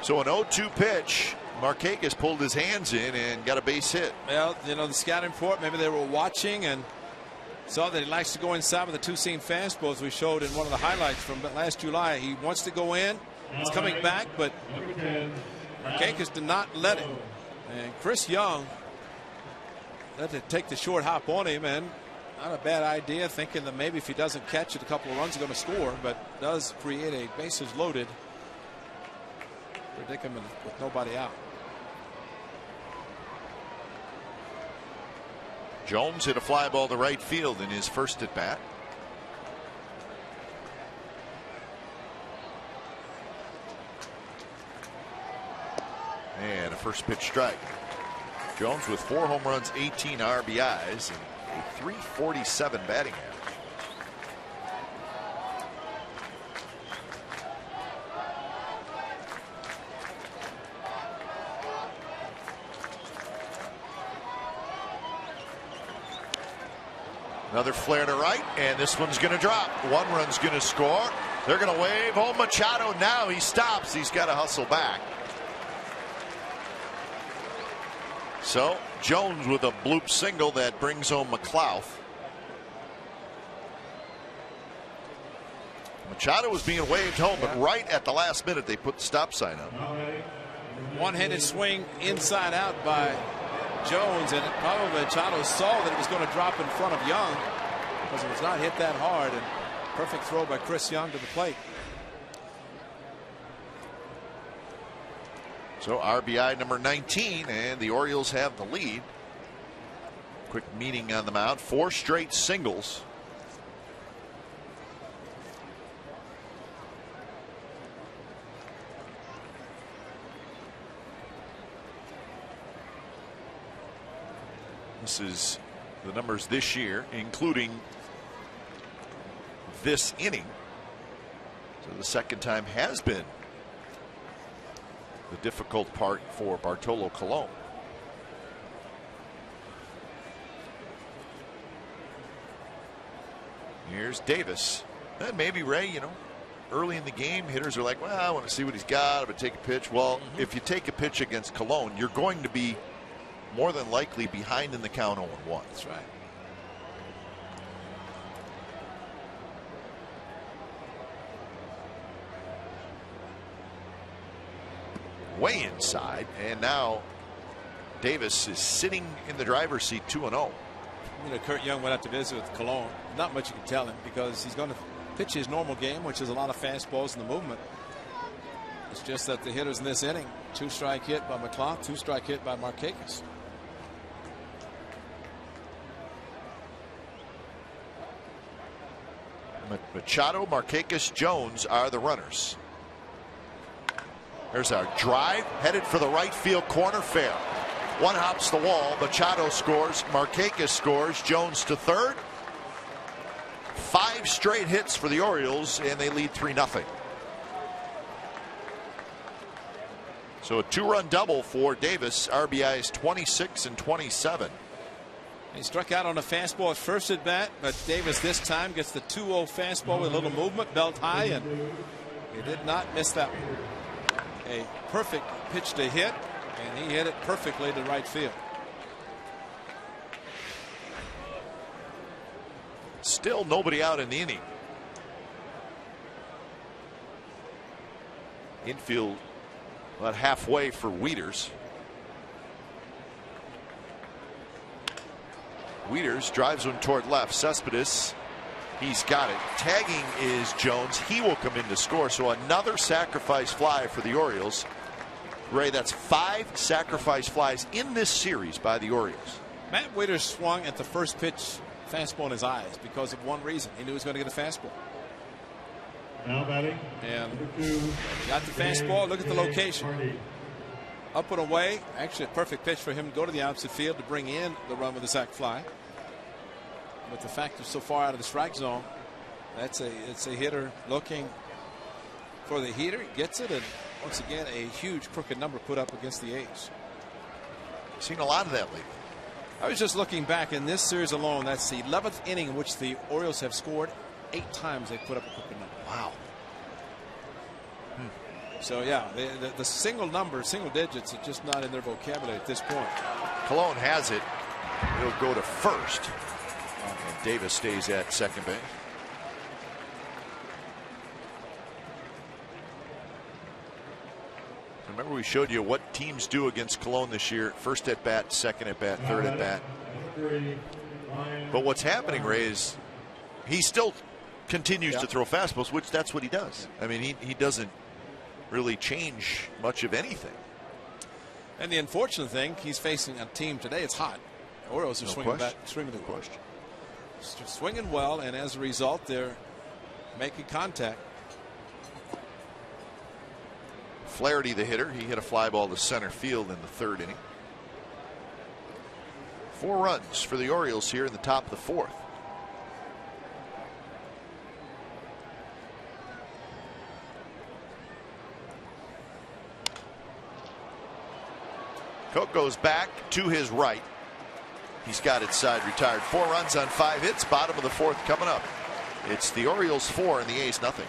So an 0-2 pitch. Markakis pulled his hands in and got a base hit. Well, you know, the scouting report, maybe they were watching and saw that he likes to go inside with the 2-seam fastball, as we showed in one of the highlights from last July. He wants to go in. He's coming back, but Markakis did not let him. And Chris Young had to take the short hop on him, and not a bad idea, thinking that maybe if he doesn't catch it, a couple of runs are going to score, but does create a bases loaded predicament with nobody out. Jones hit a fly ball to right field in his first at bat. And a first pitch strike. Jones with 4 home runs, 18 RBIs, and a .347 batting average. Another flare to right, and this one's going to drop. 1 run's going to score. They're going to wave home Machado. Now he stops. He's got to hustle back. So Jones with a bloop single that brings home McLeod. Machado was being waved home, but right at the last minute they put the stop sign up. One-handed swing inside out by Jones, and probably Machado saw that it was going to drop in front of Young because it was not hit that hard, and perfect throw by Chris Young to the plate. So RBI number 19, and the Orioles have the lead. Quick meeting on the mound. 4 straight singles. This is the numbers this year, including this inning. So the second time has been the difficult part for Bartolo Colon. Here's Davis. And maybe Ray, you know, early in the game, hitters are like, well, I want to see what he's got. I'm going to take a pitch. Well, if you take a pitch against Colon, you're going to be more than likely behind in the count 0-1. That's right. Way inside, and now Davis is sitting in the driver's seat 2-0. You know, Kurt Young went out to visit with Cologne. Not much you can tell him because he's going to pitch his normal game, which is a lot of fastballs in the movement. It's just that the hitters in this inning, 2-strike hit by McClough, 2-strike hit by Markakis. Machado, Markakis, Jones are the runners. There's our drive headed for the right field corner, fair. One hops the wall. Machado scores. Markakis scores. Jones to third. 5 straight hits for the Orioles, and they lead 3-0. So a 2-run double for Davis. RBIs 26 and 27. He struck out on a fastball at first at bat, but Davis this time gets the 2-0 fastball with a little movement, belt high, and he did not miss that one. A perfect pitch to hit, and he hit it perfectly to right field. Still nobody out in the inning. Infield about halfway for Wieters. Wieters drives one toward left. Cespedes, he's got it. Tagging is Jones. He will come in to score. So another sacrifice fly for the Orioles. Ray, that's 5 sacrifice flies in this series by the Orioles. Matt Wieters swung at the first pitch fastball in his eyes because of one reason. He knew he was going to get a fastball. Now batting. And got the fastball. Look at the location. Up and away. Actually a perfect pitch for him to go to the opposite field to bring in the run with the sac fly. But the fact is so far out of the strike zone, it's a hitter looking for the heater. He gets it, and once again a huge crooked number put up against the A's. Seen a lot of that lately. I was just looking back in this series alone. That's the 11th inning in which the Orioles have scored. 8 times they put up a crooked number. Wow. So yeah, the single numbers, single digits are just not in their vocabulary at this point. Cologne has it. He'll go to first. And Davis stays at second base. Remember, we showed you what teams do against Cologne this year. First at bat, second at bat, third at bat. But what's happening, Ray, is he still continues to throw fastballs, which that's what he does. I mean, he doesn't really change much of anything. And the unfortunate thing, he's facing a team today. It's hot. The Orioles are swinging back, swinging the question. Swinging well, and as a result, they're making contact. Flaherty, the hitter, he hit a fly ball to center field in the 3rd inning. 4 runs for the Orioles here in the top of the 4th. Cook goes back to his right. He's got it side retired. 4 runs on 5 hits. Bottom of the 4th coming up. It's the Orioles 4 and the A's nothing.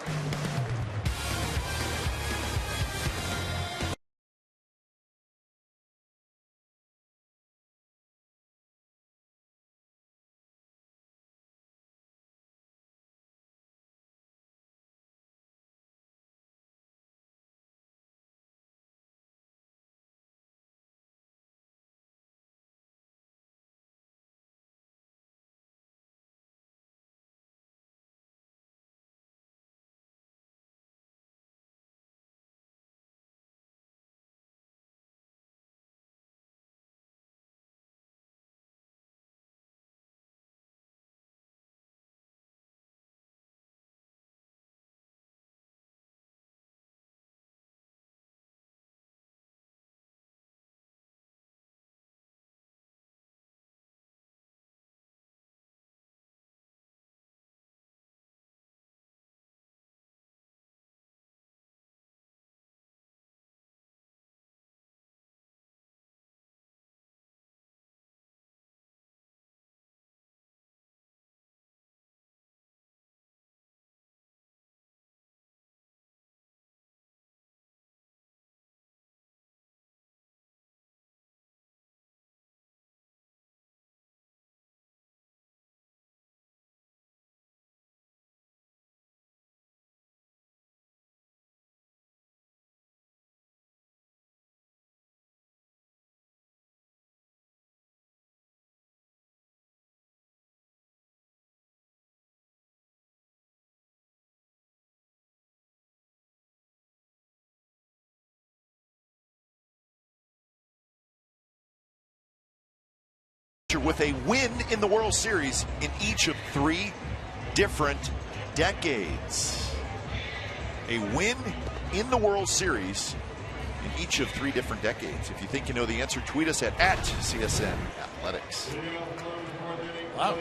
with a win in the World Series in each of 3 different decades. A win in the World Series in each of 3 different decades. If you think you know the answer, tweet us at CSN Athletics. Wow.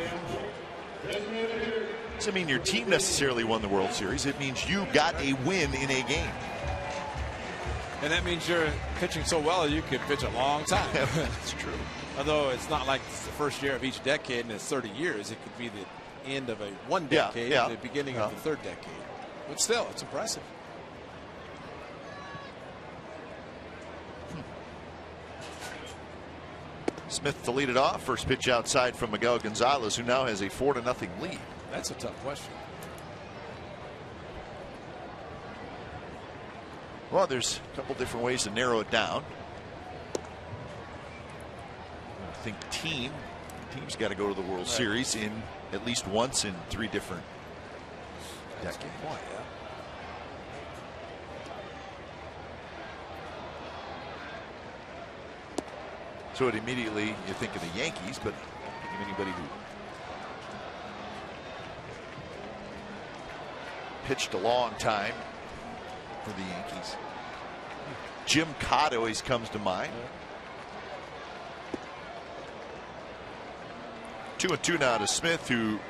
Doesn't mean your team necessarily won the World Series. It means you got a win in a game. And that means you're pitching so well you could pitch a long time. That's true. Although it's not like it's the first year of each decade and it's 30 years. It could be the end of one decade, the beginning of the 3rd decade. But still, it's impressive. Smith to lead it off. First pitch outside from Miguel Gonzalez, who now has a 4-0 lead. That's a tough question. Well, there's a couple different ways to narrow it down. I think team's got to go to the World Series in at least once in 3 different decades. Point, So it immediately you think of the Yankees, but I don't think of anybody who pitched a long time for the Yankees. Jim Cott always comes to mind. 2-2 now to Smith, who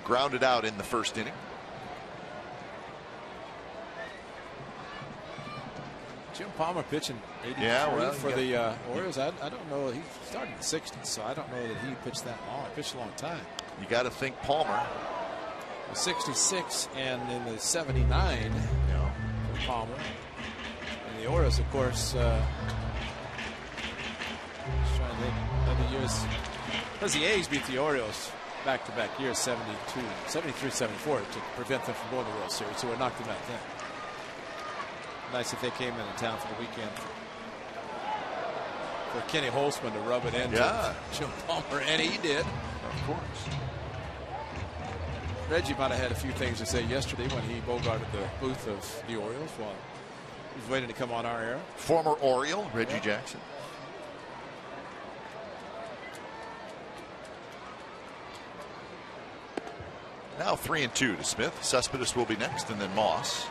grounded out in the 1st inning. Jim Palmer pitching 83 for the Orioles. I don't know. He started in the 60s, so I don't know that he pitched that long. He pitched a long time. You got to think Palmer. The 66 and in the 79 for Palmer. And the Orioles, of course, trying to think other years. Because the A's beat the Orioles back-to-back years, 72, 73, 74, to prevent them from going to the World Series. So we knocked them out then. Nice if they came into town for the weekend for Kenny Holtzman to rub it in to Jim Palmer, and he did. Of course. Reggie might have had a few things to say yesterday when he bogarted the booth of the Orioles while he was waiting to come on our air. Former Oriole Reggie Jackson. Now 3-2 to Smith. Cespedes will be next, and then Moss.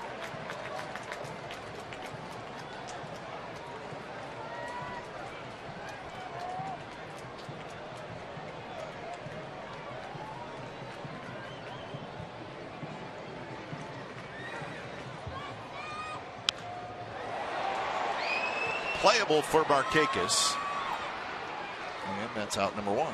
Playable for Markakis. And that's out number 1.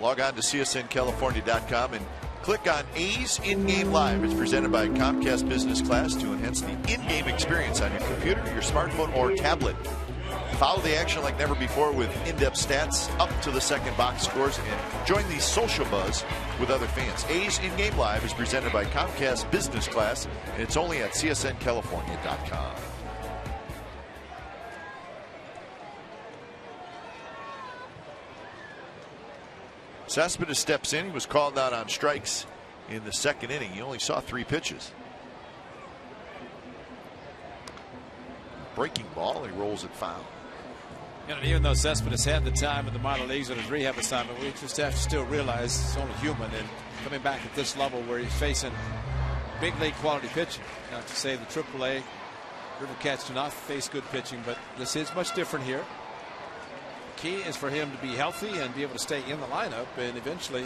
Log on to csncalifornia.com and click on A's In-Game Live. It's presented by Comcast Business Class to enhance the in-game experience on your computer, your smartphone, or tablet. Follow the action like never before with in-depth stats, up to the second box scores, and join the social buzz with other fans. A's In-Game Live is presented by Comcast Business Class, and it's only at csncalifornia.com. Cespedes steps in. He was called out on strikes in the 2nd inning. He only saw 3 pitches. Breaking ball. He rolls it foul. And even though Cespedes had the time in the minor leagues on his rehab assignment, we just have to still realize he's only human, and coming back at this level where he's facing big league quality pitching. Not to say the AAA River Cats do not face good pitching, but this is much different here. Key is for him to be healthy and be able to stay in the lineup, and eventually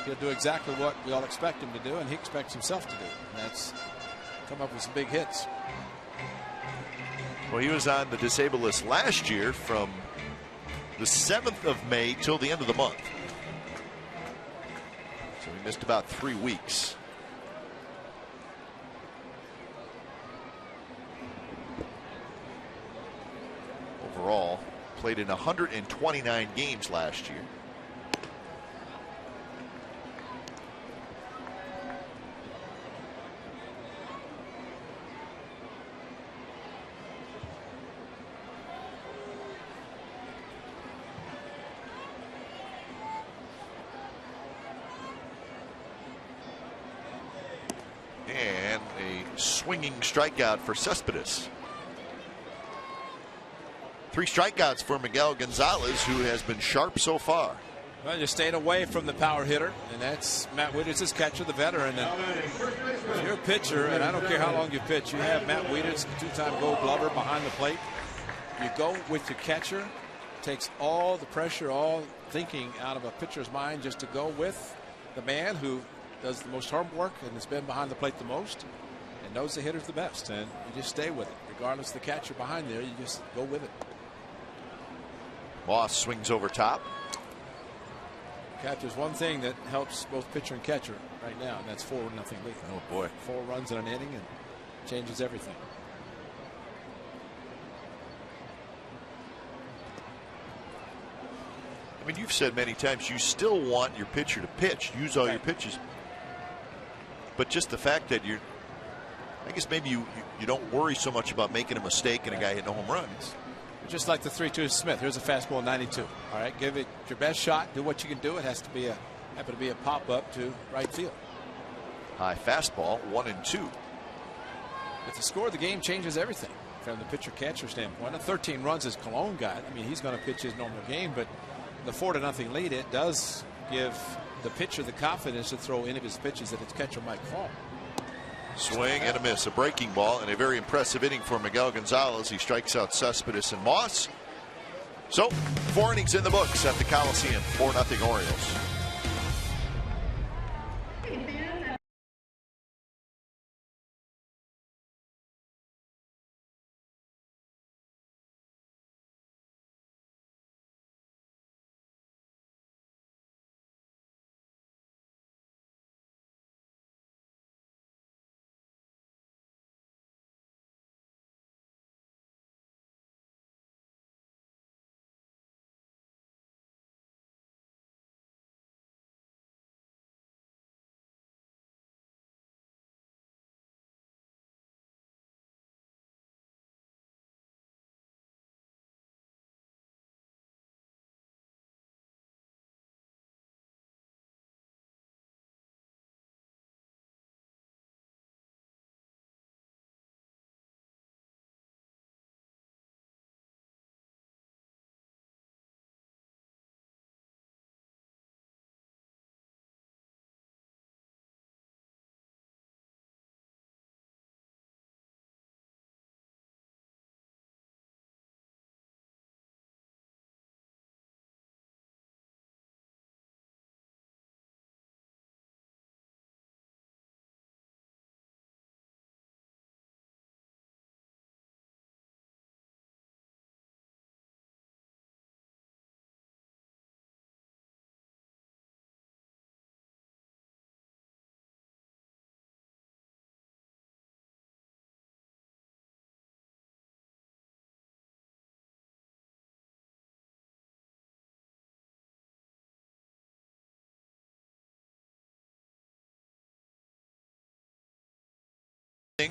he'll do exactly what we all expect him to do, and he expects himself to do, and that's come up with some big hits. Well, he was on the disabled list last year from the 7th of May till the end of the month, so he missed about 3 weeks. Overall, played in 129 games last year. And a swinging strikeout for Cespedes. 3 strikeouts for Miguel Gonzalez, who has been sharp so far. Well, you stayed away from the power hitter, and that's Matt Wieters' catcher, the veteran. And if you're a pitcher, and I don't care how long you pitch, you have Matt Wieters, 2-time Gold Glover, behind the plate. You go with your catcher, takes all the pressure, all thinking out of a pitcher's mind just to go with the man who does the most homework and has been behind the plate the most and knows the hitter's the best, and you just stay with it. Regardless of the catcher behind there, you just go with it. Moss swings over top. Cap, there's one thing that helps both pitcher and catcher right now, and that's 4-0 lead. Oh boy. 4 runs in an inning and changes everything. I mean, you've said many times you still want your pitcher to pitch, use all your pitches. But just the fact that I guess maybe you don't worry so much about making a mistake and a guy hitting a home run. Just like the 3-2 Smith. Here's a fastball, 92. All right, give it your best shot. Do what you can do. It has to be happen to be a pop up to right field. High fastball, 1-2. But the score of the game changes everything from the pitcher catcher standpoint. At 13 runs as Cologne got. I mean, he's going to pitch his normal game, but the 4-0 lead, it does give the pitcher the confidence to throw any of his pitches that his catcher might call. Swing and a miss. A breaking ball and a very impressive inning for Miguel Gonzalez. He strikes out Cespedes and Moss. So 4 innings in the books at the Coliseum. 4-0 Orioles.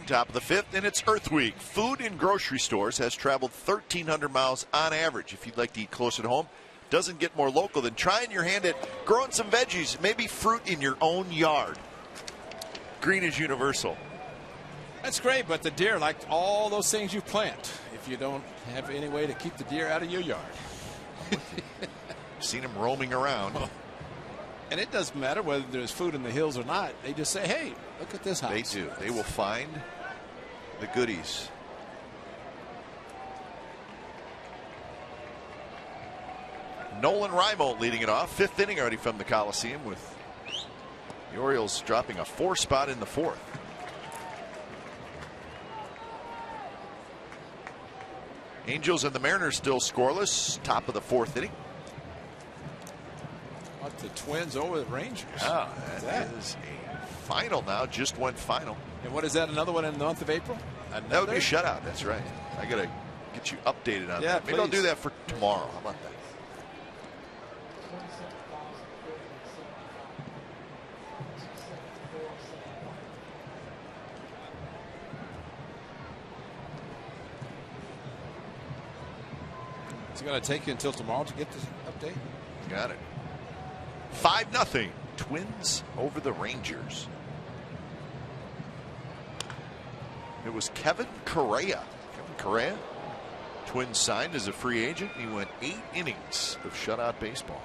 Top of the 5th, and it's Earth Week. Food in grocery stores has traveled 1,300 miles on average. If you'd like to eat closer to home, doesn't get more local than trying your hand at growing some veggies, maybe fruit in your own yard. Green is universal. That's great, but the deer like all those things you plant if you don't have any way to keep the deer out of your yard. Seen them roaming around. And it doesn't matter whether there's food in the hills or not. They just say, hey, look at this house. They do. They will find the goodies. Nolan Reimold leading it off. 5th inning already from the Coliseum, with the Orioles dropping a 4 spot in the 4th. Angels and the Mariners still scoreless. Top of the 4th inning. What, the Twins over the Rangers? Ah, that is a final now. Just went final. And what is that? Another one in the month of April? That would be a shutout. That's right. I got to get you updated on that. Maybe I'll do that for tomorrow. How about that? Is it going to take you until tomorrow to get this update? Got it. 5-0. Twins over the Rangers. It was Kevin Correa. Twins signed as a free agent. He went 8 innings of shutout baseball.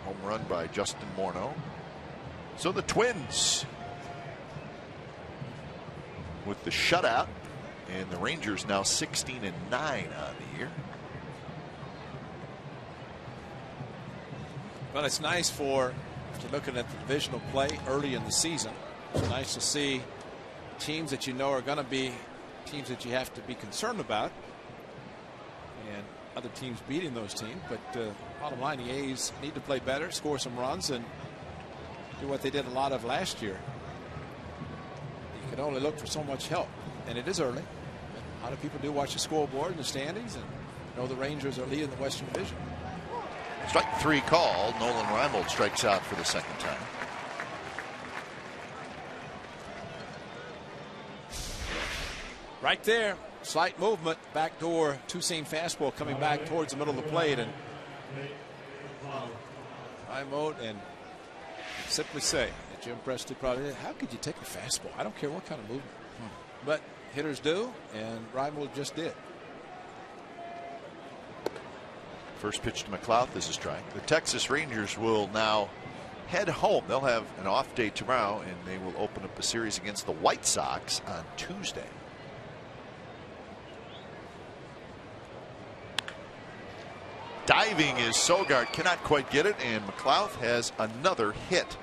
Home run by Justin Morneau. So the Twins with the shutout, and the Rangers now 16-9 on the year. Well, it's nice for, if you're looking at the divisional play early in the season, it's nice to see teams that you know are going to be teams that you have to be concerned about, and other teams beating those teams. But bottom line, the A's need to play better, score some runs, and do what they did a lot of last year. You can only look for so much help, and it is early. A lot of people do watch the scoreboard and the standings and know the Rangers are leading the Western Division. Strike 3 called. Nolan Reimold strikes out for the second time. Right there, slight movement, backdoor two-seam fastball coming back towards the middle of the plate, and Reimold, and simply say that Jim Presti probably, how could you take a fastball? I don't care what kind of movement, but hitters do, and Reimold just did. First pitch to McLeod is a strike. The Texas Rangers will now head home. They'll have an off day tomorrow, and they will open up a series against the White Sox on Tuesday. Diving is Sogard, cannot quite get it, and McLeod has another hit.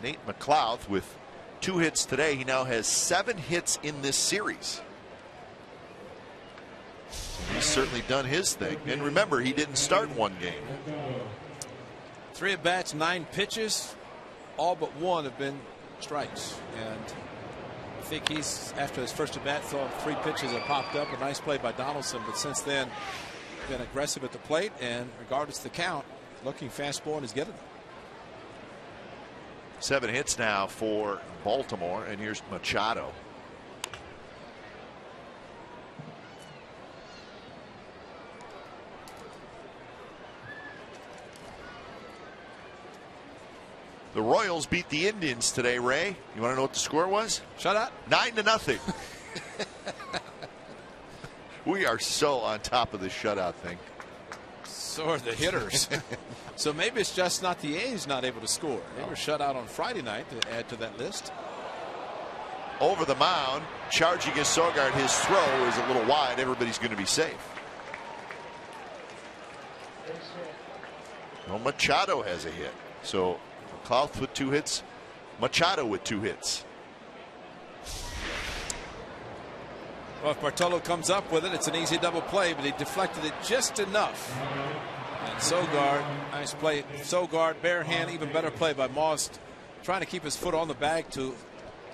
Nate McLeod with 2 hits today. He now has 7 hits in this series. He's certainly done his thing. And remember, he didn't start one game. 3 at bats, 9 pitches, all but 1 have been strikes. And I think he's, after his first at bat, saw 3 pitches that popped up. A nice play by Donaldson, but since then, been aggressive at the plate, and regardless of the count, looking fastball and he's getting them. 7 hits now for Baltimore, and here's Machado. The Royals beat the Indians today, Ray. You want to know what the score was? Shut up. 9-0. We are so on top of the shutout thing. So are the hitters. So maybe it's just not the A's not able to score. They were shut out on Friday night to add to that list. Over the mound, charging against Sogard. His throw is a little wide. Everybody's going to be safe. Well, Machado has a hit. So McLeod with 2 hits, Machado with 2 hits. Well, if Bartolo comes up with it, it's an easy double play, but he deflected it just enough. And Sogard, nice play. Sogard, bare hand, even better play by Moss, trying to keep his foot on the bag to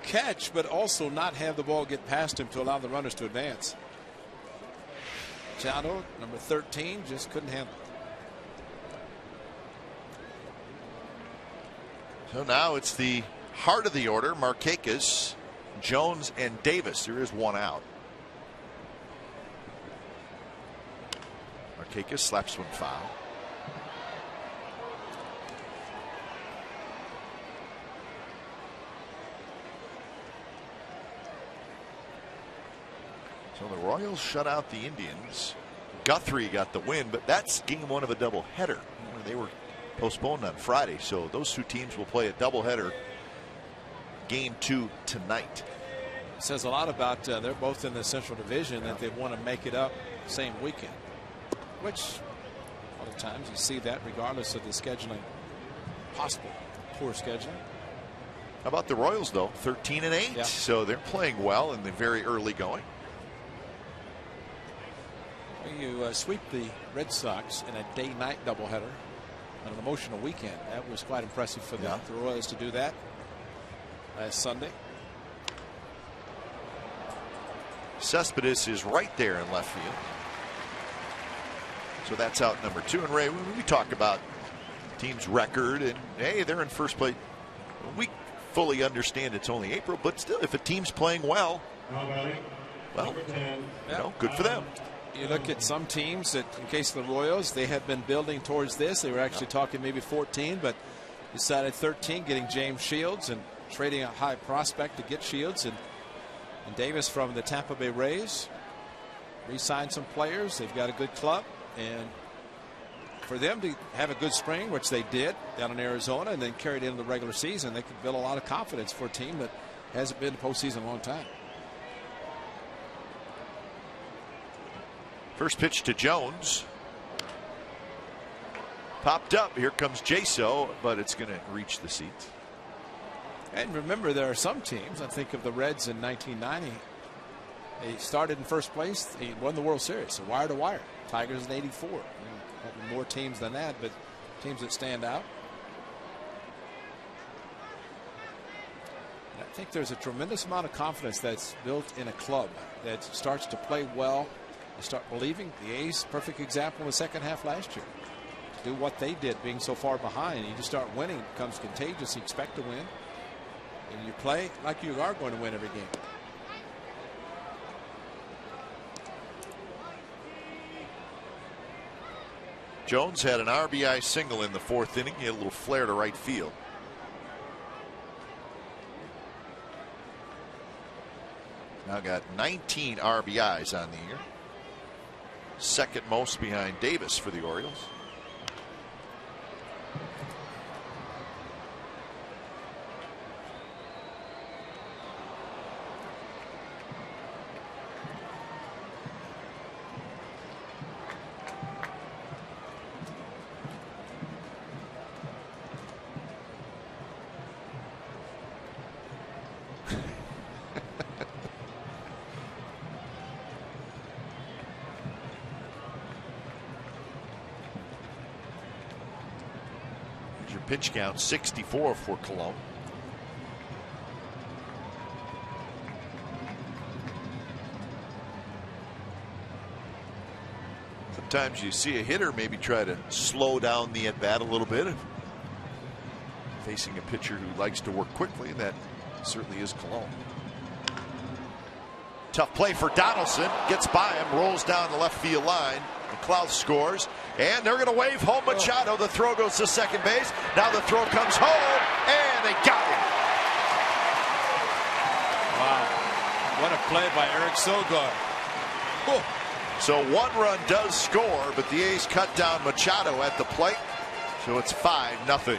catch, but also not have the ball get past him to allow the runners to advance. Machado, number 13, just couldn't handle it. So now it's the heart of the order. Markakis, Jones, and Davis. There is 1 out. Markakis slaps one foul. So the Royals shut out the Indians. Guthrie got the win, but that's game 1 of a doubleheader. They were postponed on Friday, so those 2 teams will play a doubleheader. Game 2 tonight. Says a lot about they're both in the Central Division, that they want to make it up same weekend, which a lot of times you see that regardless of the scheduling, possible poor scheduling. How about the Royals though? 13-8, yeah. So they're playing well in the very early going. You sweep the Red Sox in a day-night doubleheader on an emotional weekend. That was quite impressive for the Royals to do that last Sunday. Cespedes is right there in left field. So that's out number 2. And Ray, when we talk about team's record and hey, they're in first place, we fully understand it's only April, but still, if a team's playing well, well, you know, good for them. You look at some teams that, in case of the Royals, they have been building towards this. They were actually talking maybe 14, but decided 13, getting James Shields and trading a high prospect to get Shields. And And Davis from the Tampa Bay Rays re-signed some players. They've got a good club, and for them to have a good spring, which they did down in Arizona, and then carry it into the regular season, they could build a lot of confidence for a team that hasn't been in the postseason in a long time. First pitch to Jones. Popped up. Here comes Jaso, but it's going to reach the seats. And remember, there are some teams, I think of the Reds in 1990, they started in first place, they won the World Series, so wire to wire. Tigers in 84. Probably more teams than that, but teams that stand out. And I think there's a tremendous amount of confidence that's built in a club that starts to play well. You start believing. The A's, perfect example in the second half last year. Do what they did, being so far behind. You just start winning. It becomes contagious. You expect to win. And you play like you are going to win every game. Jones had an RBI single in the fourth inning. He had a little flare to right field. Now got 19 RBIs on the year. Second most behind Davis for the Orioles. Pitch count 64 for Cologne. Sometimes you see a hitter maybe try to slow down the at bat a little bit. Facing a pitcher who likes to work quickly, and that certainly is Cologne. Tough play for Donaldson. Gets by him, rolls down the left field line. McLeod scores, and they're going to wave home Machado. The throw goes to second base. Now the throw comes home, and they got him. Wow. What a play by Eric Sogard. Whew. So one run does score, but the A's cut down Machado at the plate. So it's 5-0.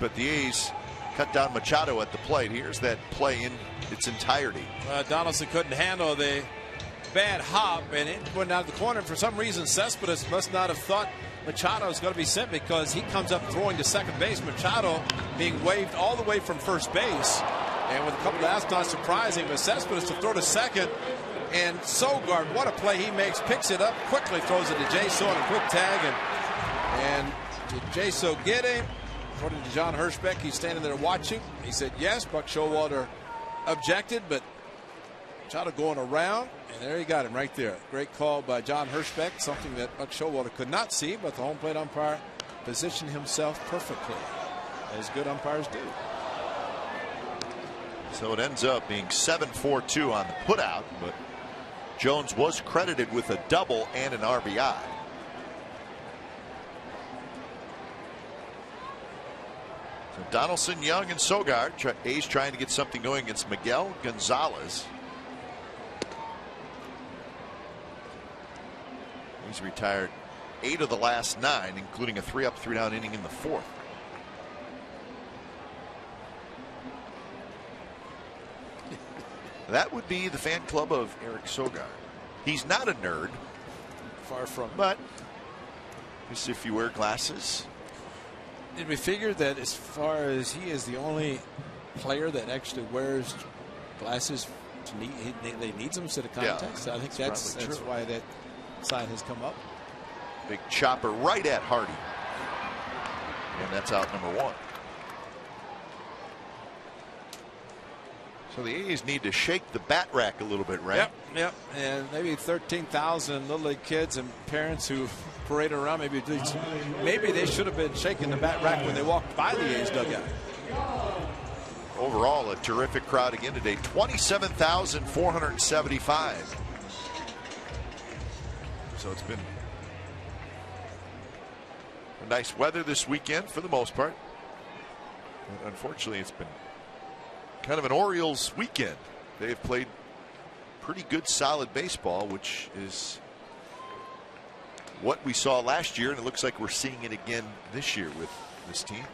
But the A's cut down Machado at the plate. Here's that play in its entirety. Donaldson couldn't handle the bad hop, and it went out of the corner. For some reason, Cespedes must not have thought Machado was going to be sent, because he comes up throwing to second base. Machado being waved all the way from first base. And with a couple of outs, not surprising, but Cespedes to throw to second And Sogard, what a play he makes, picks it up quickly, throws it to Jaso on a quick tag, and did Jaso get him? According to John Hirschbeck, he's standing there watching. He said yes. Buck Showalter objected, but Machado going around, and there he got him right there. Great call by John Hirschbeck, something that Buck Showalter could not see, but the home plate umpire positioned himself perfectly, as good umpires do. So it ends up being 7-4-2 on the putout, but Jones was credited with a double and an RBI. So Donaldson, Young, and Sogard. A's trying to get something going against Miguel Gonzalez. He's retired 8 of the last 9, including a 3-up, 3-down inning in the 4th. That would be the fan club of Eric Sogard. He's not a nerd. Far from. But just if you wear glasses. Did we figure that as far as he is the only player that actually wears glasses, they need them instead of contacts? Yeah, I think that's why that side has come up. Big chopper right at Hardy. And that's out number 1. So the A's need to shake the bat rack a little bit, right? Yep. And maybe 13,000 Little League kids and parents who parade around. Maybe they should have been shaking the bat rack when they walked by the A's dugout. Overall, a terrific crowd again today. 27,475. So it's been nice weather this weekend for the most part. But unfortunately, it's been kind of an Orioles weekend. They've played pretty good, solid baseball, which is what we saw last year, and it looks like we're seeing it again this year with this team.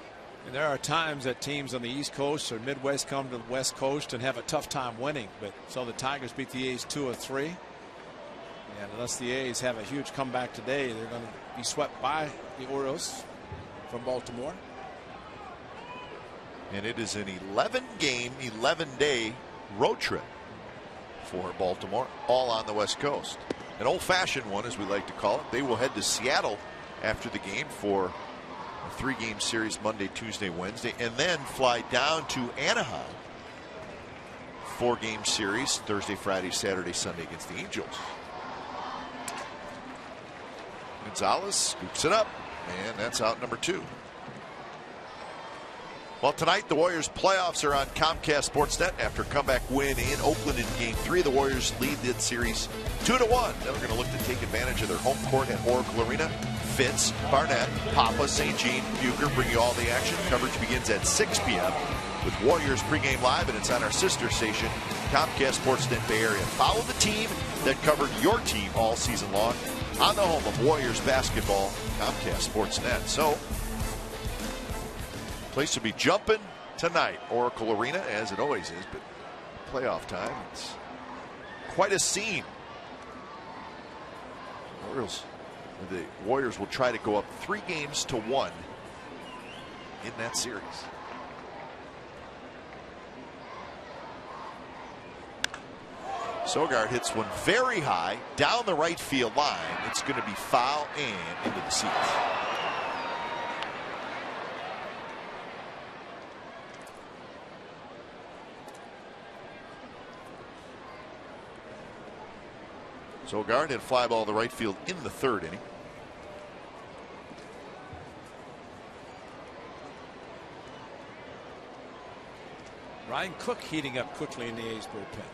And there are times that teams on the East Coast or Midwest come to the West Coast and have a tough time winning. But so the Tigers beat the A's 2-3. And unless the A's have a huge comeback today, they're going to be swept by the Orioles from Baltimore. And it is an 11-game, 11-day road trip for Baltimore, all on the West Coast. An old-fashioned one, as we like to call it. They will head to Seattle after the game for a 3-game series Monday, Tuesday, Wednesday, and then fly down to Anaheim. 4-game series Thursday, Friday, Saturday, Sunday against the Angels. Gonzalez scoops it up, and that's out number 2. Well, tonight the Warriors playoffs are on Comcast Sportsnet after a comeback win in Oakland in Game 3. The Warriors lead the series 2-1. Then we're going to look to take advantage of their home court at Oracle Arena. Fitz, Barnett, Papa, St. Jean, Bucher bring you all the action. Coverage begins at 6 p.m. with Warriors pregame live, and it's on our sister station, Comcast Sportsnet Bay Area. Follow the team that covered your team all season long on the home of Warriors basketball, Comcast Sportsnet. So, place to be jumping tonight, Oracle Arena, as it always is, but playoff time, it's quite a scene. The Warriors will try to go up 3-1 in that series. Sogard hits one very high down the right field line. It's going to be foul and into the seats. Sogard hit a fly ball to right field in the 3rd inning. Ryan Cook heating up quickly in the A's bullpen.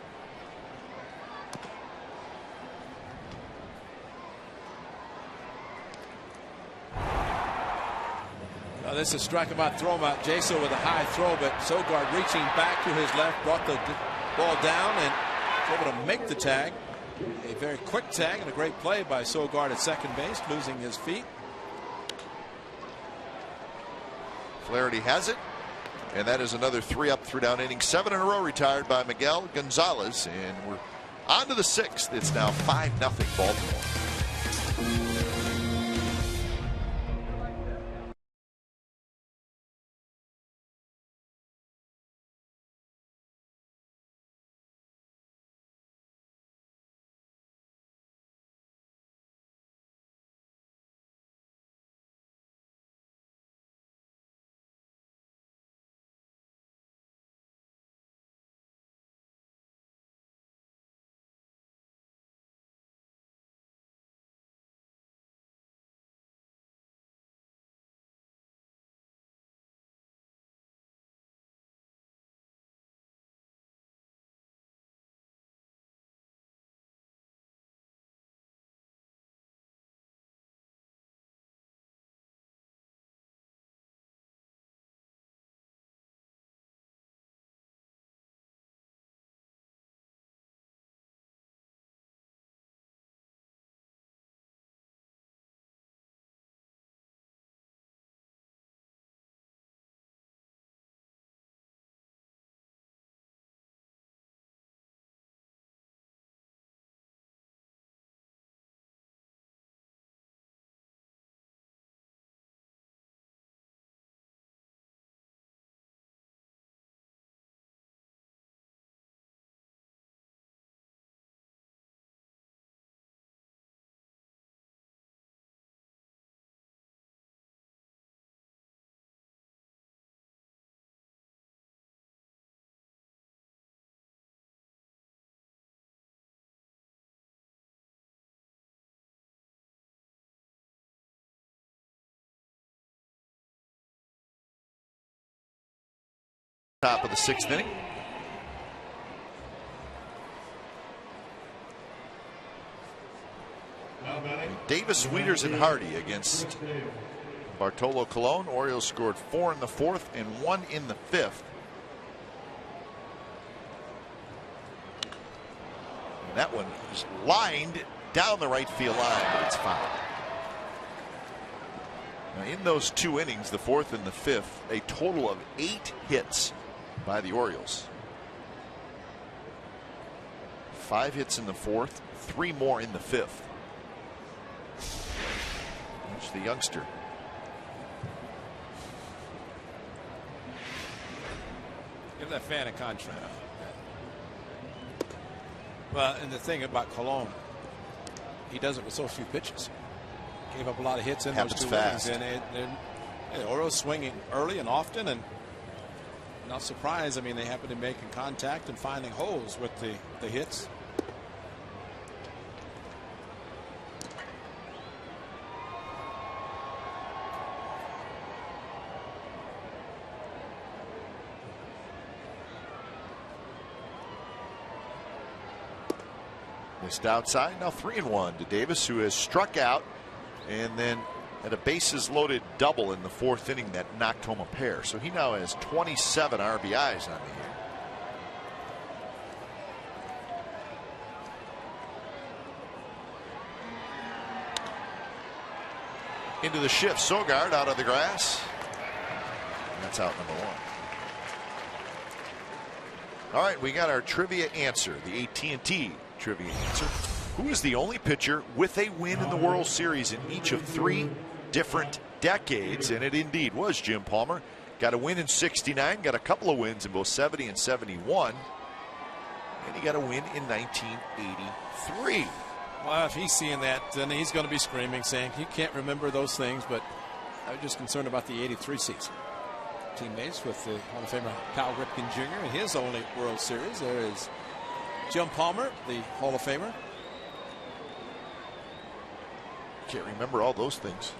Now this is strike him out, throw him out. Jaso with a high throw, but Sogard reaching back to his left, brought the ball down and was able to make the tag. A very quick tag and a great play by Sogard at second base, losing his feet. Flaherty has it, and that is another 3-up, 3-down inning. 7 in a row retired by Miguel Gonzalez, and we're on to the 6th. It's now 5-0 Baltimore. Top of the 6th inning. Davis, Wieters, and Hardy against Bartolo Colon. Orioles scored 4 in the 4th and 1 in the 5th. And that one is lined down the right field line, but it's foul. Now in those 2 innings, the 4th and the 5th, a total of 8 hits by the Orioles. 5 hits in the 4th, 3 more in the 5th. There's the youngster. Give that fan a contract. Well, and the thing about Colon, he does it with so few pitches. Gave up a lot of hits in those 2 innings, and the Orioles swinging early and often, and not surprised. I mean, they happen to be making contact and finding holes with the hits. Missed outside. Now 3-1 to Davis, who has struck out and then had a bases loaded double in the 4th inning that knocked home a pair. So he now has 27 RBIs on the year. Into the shift. Sogard out of the grass. And that's out number 1. All right, we got our trivia answer, the AT&T trivia answer. Who is the only pitcher with a win in the World Series in each of 3 different decades? And it indeed was Jim Palmer. Got a win in '69, got a couple of wins in both '70 and '71, and he got a win in 1983. Well, if he's seeing that, then he's going to be screaming, saying he can't remember those things. But I was just concerned about the '83 season. Teammates with the Hall of Famer Cal Ripken Jr. in his only World Series. There is Jim Palmer, the Hall of Famer. Can't remember all those things.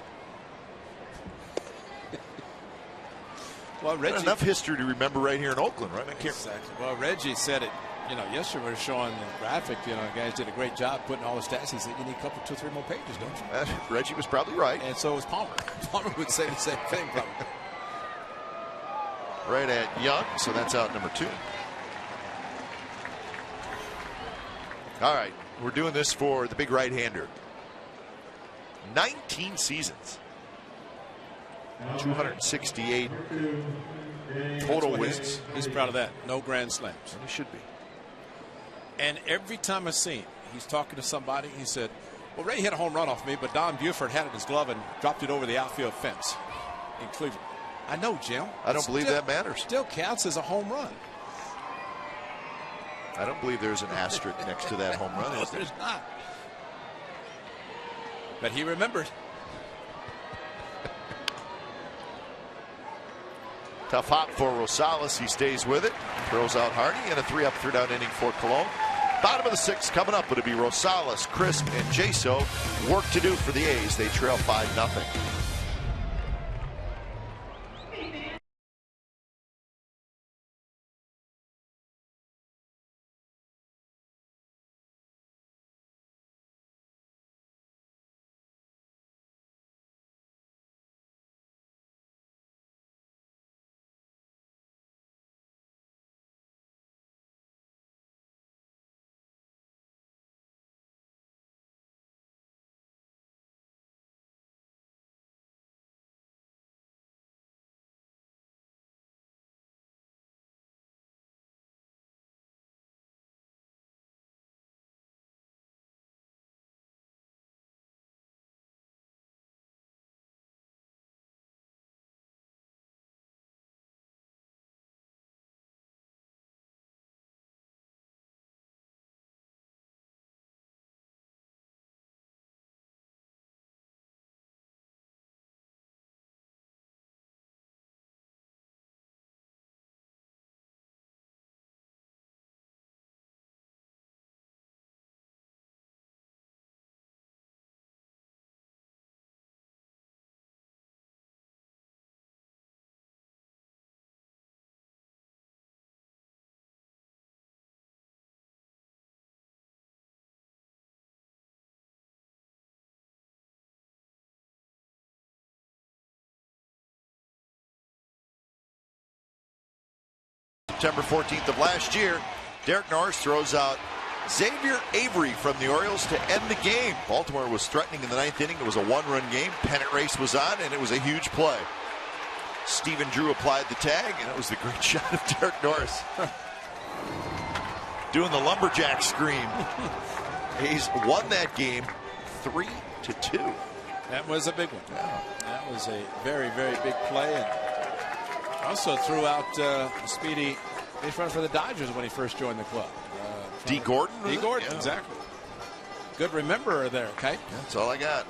Well, Reggie, enough history to remember right here in Oakland, right? I can't. Exactly. Well, Reggie said it. You know, yesterday we were showing the graphic. You know, guys did a great job putting all the stats. He said, "You need a couple, 2 or 3 more pages, don't you?" Reggie was probably right. And so was Palmer. Palmer would say the same thing, probably. Right at Young, so that's out number 2. All right, we're doing this for the big right-hander. 19 seasons, 268 total wins. He's proud of that. No grand slams. And he should be. And every time I see him, he's talking to somebody. He said, "Well, Ray hit a home run off me, but Don Buford had it in his glove and dropped it over the outfield fence in Cleveland." I know, Jim. I don't believe that matters. Still counts as a home run. I don't believe there's an asterisk next to that home run. No, there's not. But he remembered. Tough hop for Rosales. He stays with it. Throws out Hardy, and a 3-up, 3-down inning for Colon. Bottom of the 6th coming up. It'll be Rosales, Crisp, and Jaso. Work to do for the A's. They trail 5-0. September 14th of last year. Derek Norris throws out Xavier Avery from the Orioles to end the game. Baltimore was threatening in the 9th inning. It was a one-run game. Pennant race was on, and it was a huge play. Stephen Drew applied the tag, and it was the great shot of Derek Norris. Doing the lumberjack scream. A's won that game 3-2. That was a big one. Yeah. That was a very, very big play. And also threw out a speedy base runner for the Dodgers when he first joined the club. D. Gordon? D. Gordon, yeah. exactly. Good rememberer there, Kite. That's all I got.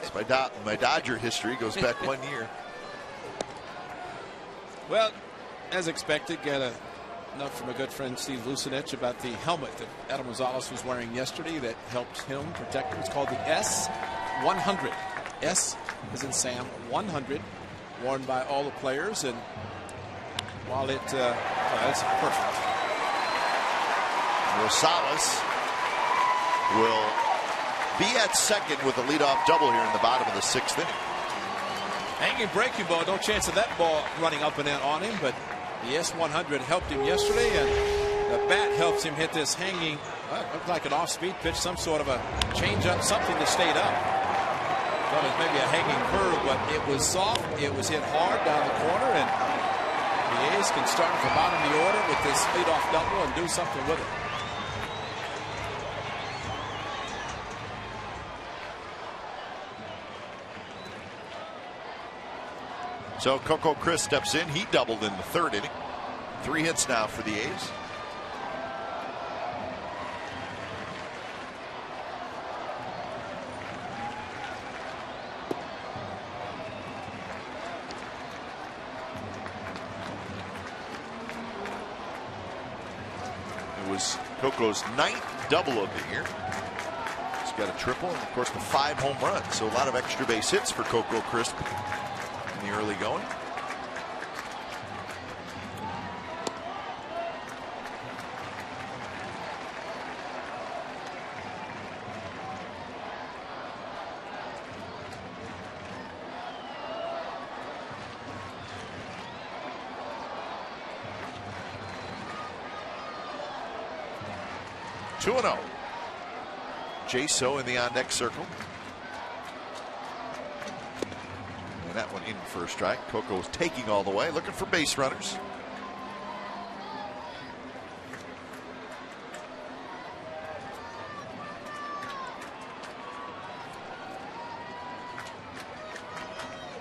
It's my Dodger history goes back 1 year. Well, as expected, got a note from a good friend, Steve Lucinich, about the helmet that Adam Rosales was wearing yesterday that helped him protect him. It's called the S100. S as in Sam, 100, worn by all the players. And while it's perfect. Rosales will be at second with a leadoff double here in the bottom of the 6th inning. Hanging breaking ball, no chance of that ball running up and in on him, but the S100 helped him yesterday, and the bat helps him hit this hanging, looked like an off-speed pitch, some sort of a change-up, something that stayed up. Thought it was maybe a hanging curve, but it was soft, it was hit hard down the corner, and the A's can start from bottom of the order with this leadoff double and do something with it. So Coco Chris steps in. He doubled in the 3rd inning. 3 hits now for the A's. It was Coco's 9th double of the year. He's got a triple and, of course, the 5 home runs. So a lot of extra base hits for Coco Crisp in the early going. Two and 0. Jaso in the on-deck circle. And that one in for a strike. Coco's taking all the way, looking for base runners.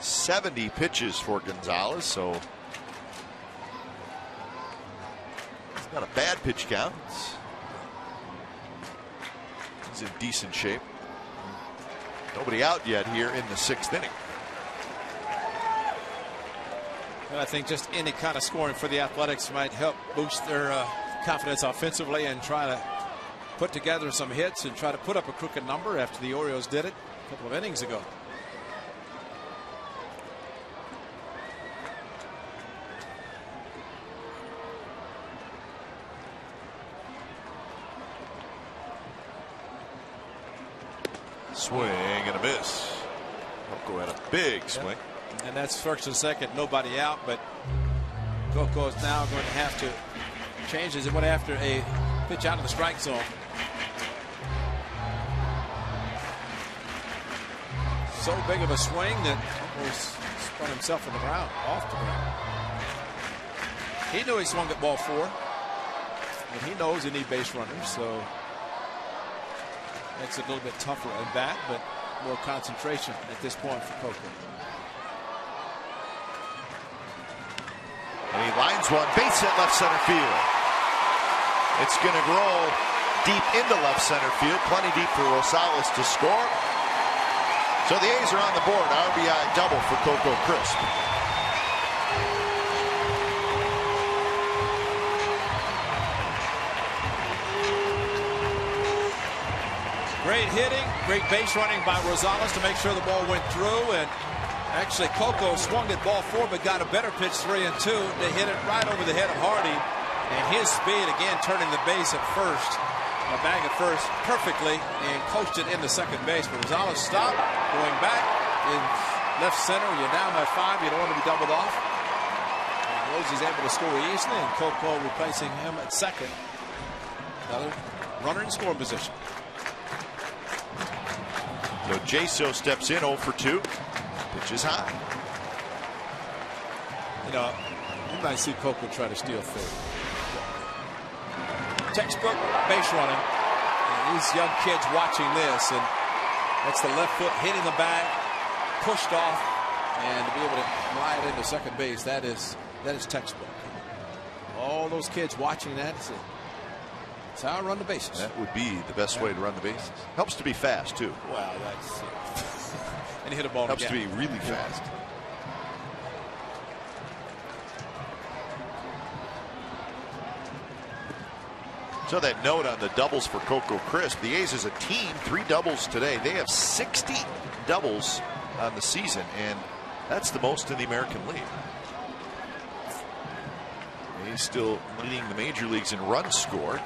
.70 pitches for Gonzalez, so it's not a bad pitch count. He's in decent shape. Nobody out yet here in the 6th inning. And I think just any kind of scoring for the Athletics might help boost their confidence offensively and try to put together some hits and try to put up a crooked number after the Orioles did it a couple of innings ago. Swing and a miss. Coco had a big swing. And that's first and second, nobody out, but Coco is now going to have to change as it went after a pitch out of the strike zone. So big of a swing that almost spun himself in the ground, off the ground. He knew he swung at ball 4, and he knows he needs base runners, so makes it a little bit tougher at bat, but more concentration at this point for Coco. And he lines one, base hit left center field. It's going to roll deep into left center field, plenty deep for Rosales to score. So the A's are on the board, RBI double for Coco Crisp. Great hitting, great base running by Rosales to make sure the ball went through, and actually Coco swung at ball 4 but got a better pitch 3 and 2. They hit it right over the head of Hardy, and his speed again turning the base at first, a bag at first perfectly, and coached it into second base. But Rosales stopped, going back in left center. You're down by 5. You don't want to be doubled off. And Rosie's able to score easily, and Coco replacing him at second. Another runner in scoring position. So Jaso steps in 0 for 2. Pitch is high. You know, you might see Coco try to steal third. Textbook base running. And these young kids watching this, and that's the left foot hitting the bag, pushed off, and to be able to fly it into second base, that is textbook. All those kids watching that, it's how I run the bases. That would be the best way to run the bases. Helps to be fast too. Wow, that's and hit a ball. Helps to be really fast. So that note on the doubles for Coco Crisp. The A's as a team, 3 doubles today. They have 60 doubles on the season, and that's the most in the American League. He's still leading the major leagues in runs scored.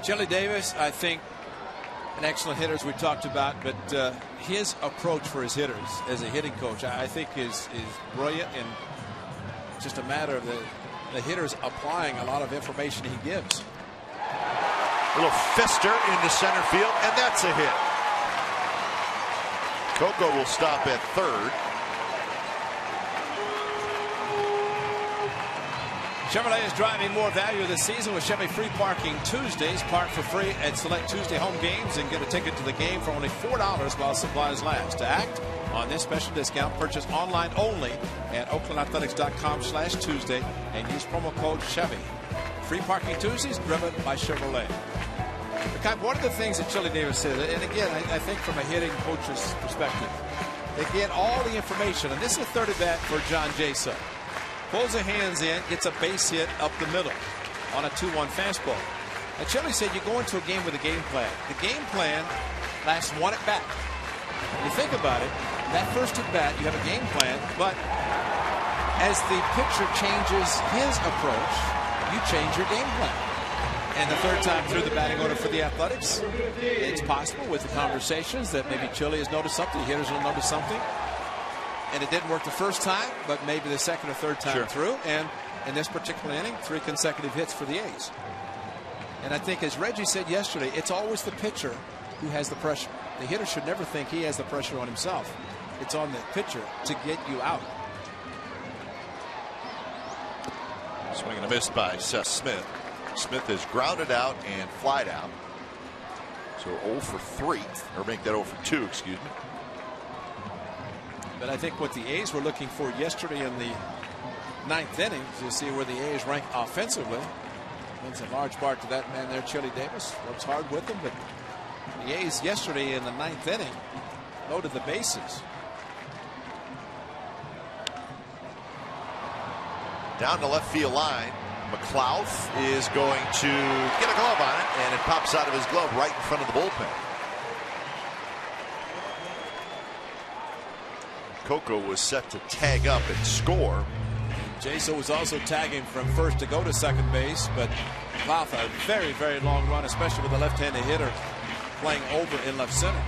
Chili Davis, I think, an excellent hitter, as we talked about, but his approach for his hitters as a hitting coach, I think, is brilliant, and just a matter of the hitters applying a lot of information he gives. A little fister into center field, and that's a hit. Coco will stop at third. Chevrolet is driving more value this season with Chevy Free Parking Tuesdays. Park for free at select Tuesday home games and get a ticket to the game for only $4 while supplies last. To act on this special discount, purchase online only at OaklandAthletics.com/Tuesday and use promo code Chevy. Free Parking Tuesdays driven by Chevrolet. One of the things that Chili Davis said, and again, I think from a hitting coach's perspective, they get all the information, and this is a third at bat for John Jaso. Pulls the hands in, gets a base hit up the middle on a 2-1 fastball. And Chili said you go into a game with a game plan. The game plan lasts 1 at bat. When you think about it, that first at bat, you have a game plan, but as the pitcher changes his approach, you change your game plan. And the third time through the batting order for the Athletics, it's possible with the conversations that maybe Chili has noticed something, the hitters will notice something. And it didn't work the first time, but maybe the second or third time through. And in this particular inning, 3 consecutive hits for the A's. And I think, as Reggie said yesterday, it's always the pitcher who has the pressure. The hitter should never think he has the pressure on himself. It's on the pitcher to get you out. Swing and a miss by Seth Smith. Smith is grounded out and flied out. So 0 for 3, or make that 0 for 2, excuse me. But I think what the A's were looking for yesterday in the 9th inning to see where the A's rank offensively. Means a large part to that man there, Chili Davis. Works hard with them, but the A's yesterday in the 9th inning loaded the bases. Down the left field line, McLouth is going to get a glove on it, and it pops out of his glove right in front of the bullpen. Coco was set to tag up and score. Jaso was also tagging from first to go to second base, but McLouth, a very, very long run, especially with a left-handed hitter playing over in left center.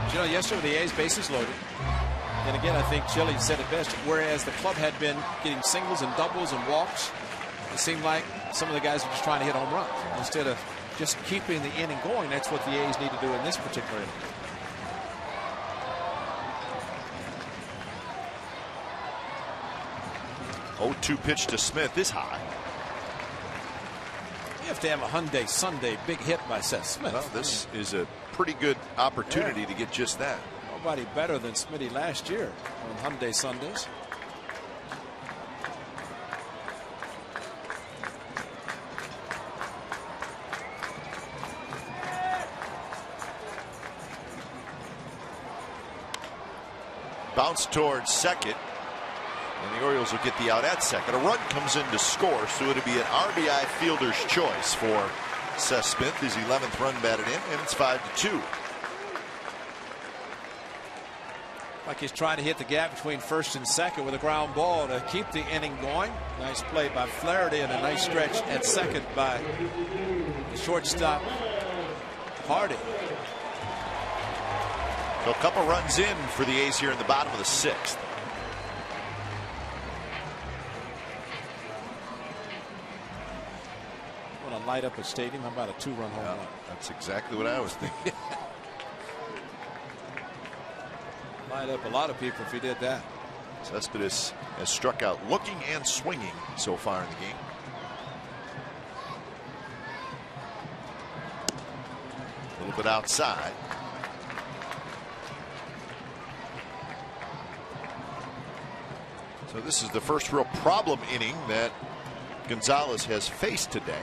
But, you know, yesterday the A's bases loaded. And again, I think Chili said it best. Whereas the club had been getting singles and doubles and walks, it seemed like some of the guys were just trying to hit home runs instead of just keeping the inning going. That's what the A's need to do in this particular inning. 0-2 pitch to Smith is high. You have to have a Hyundai Sunday big hit by Seth Smith. Well, this is a pretty good opportunity to get just that. Nobody better than Smitty last year on Hyundai Sundays. Bounce towards second. And the Orioles will get the out at second. A run comes in to score, so it'll be an RBI fielder's choice for Seth Smith. His 11th run batted in, and it's 5-2. Like he's trying to hit the gap between first and second with a ground ball to keep the inning going. Nice play by Flaherty and a nice stretch at second by the shortstop Hardy. So a couple runs in for the A's here in the bottom of the 6th. Want to light up a stadium? How about a 2-run home run? That's exactly what I was thinking. Light up a lot of people if he did that. Cespedes has struck out looking and swinging so far in the game. A little bit outside. So this is the first real problem inning that Gonzalez has faced today.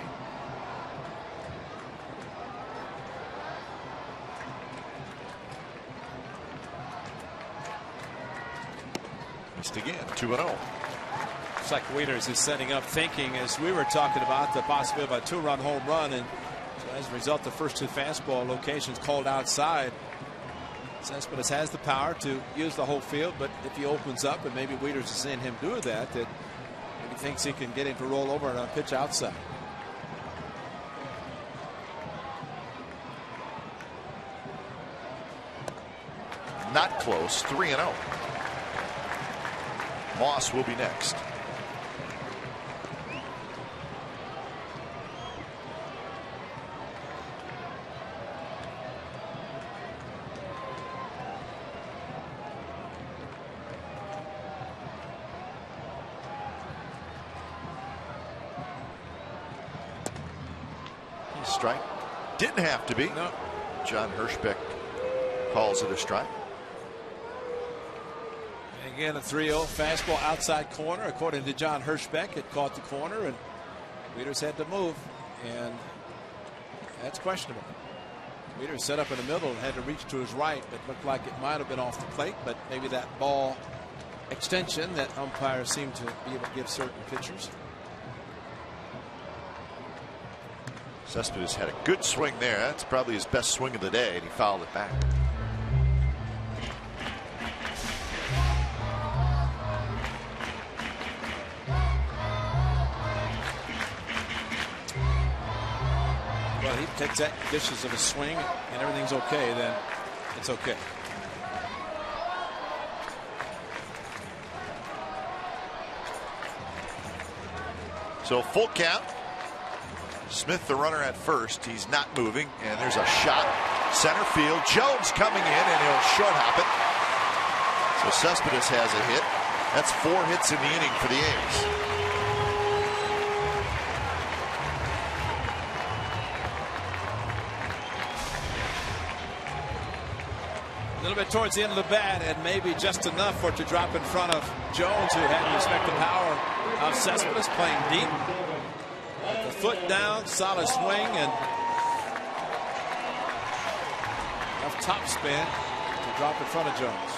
Missed again, 2-0. It's like Wieters is setting up, thinking, as we were talking about, the possibility of a 2-run home run, and so as a result, the first 2 fastball locations called outside. Cespedes has the power to use the whole field, but if he opens up, and maybe Wieters is seeing him do that he thinks he can get him to roll over on a pitch outside. Not close, 3-0. Moss will be next. Strike. Didn't have to be. No. John Hirschbeck calls it a strike. Again, a 3-0 fastball outside corner. According to John Hirschbeck, it caught the corner, and Wieters had to move, and that's questionable. Wieters set up in the middle and had to reach to his right. It looked like it might have been off the plate, but maybe that ball extension that umpires seem to be able to give certain pitchers. Cespedes had a good swing there. That's probably his best swing of the day, and he fouled it back. Well, he takes that dishes of a swing and everything's okay, then it's okay. So full count. Smith, the runner at first. He's not moving, and there's a shot. Center field. Jones coming in, and he'll short hop it. So Cespedes has a hit. That's 4 hits in the inning for the A's. A little bit towards the end of the bat, and maybe just enough for it to drop in front of Jones, who had to respect the power of Cespedes, playing deep. The foot down, solid swing, and enough top spin to drop in front of Jones.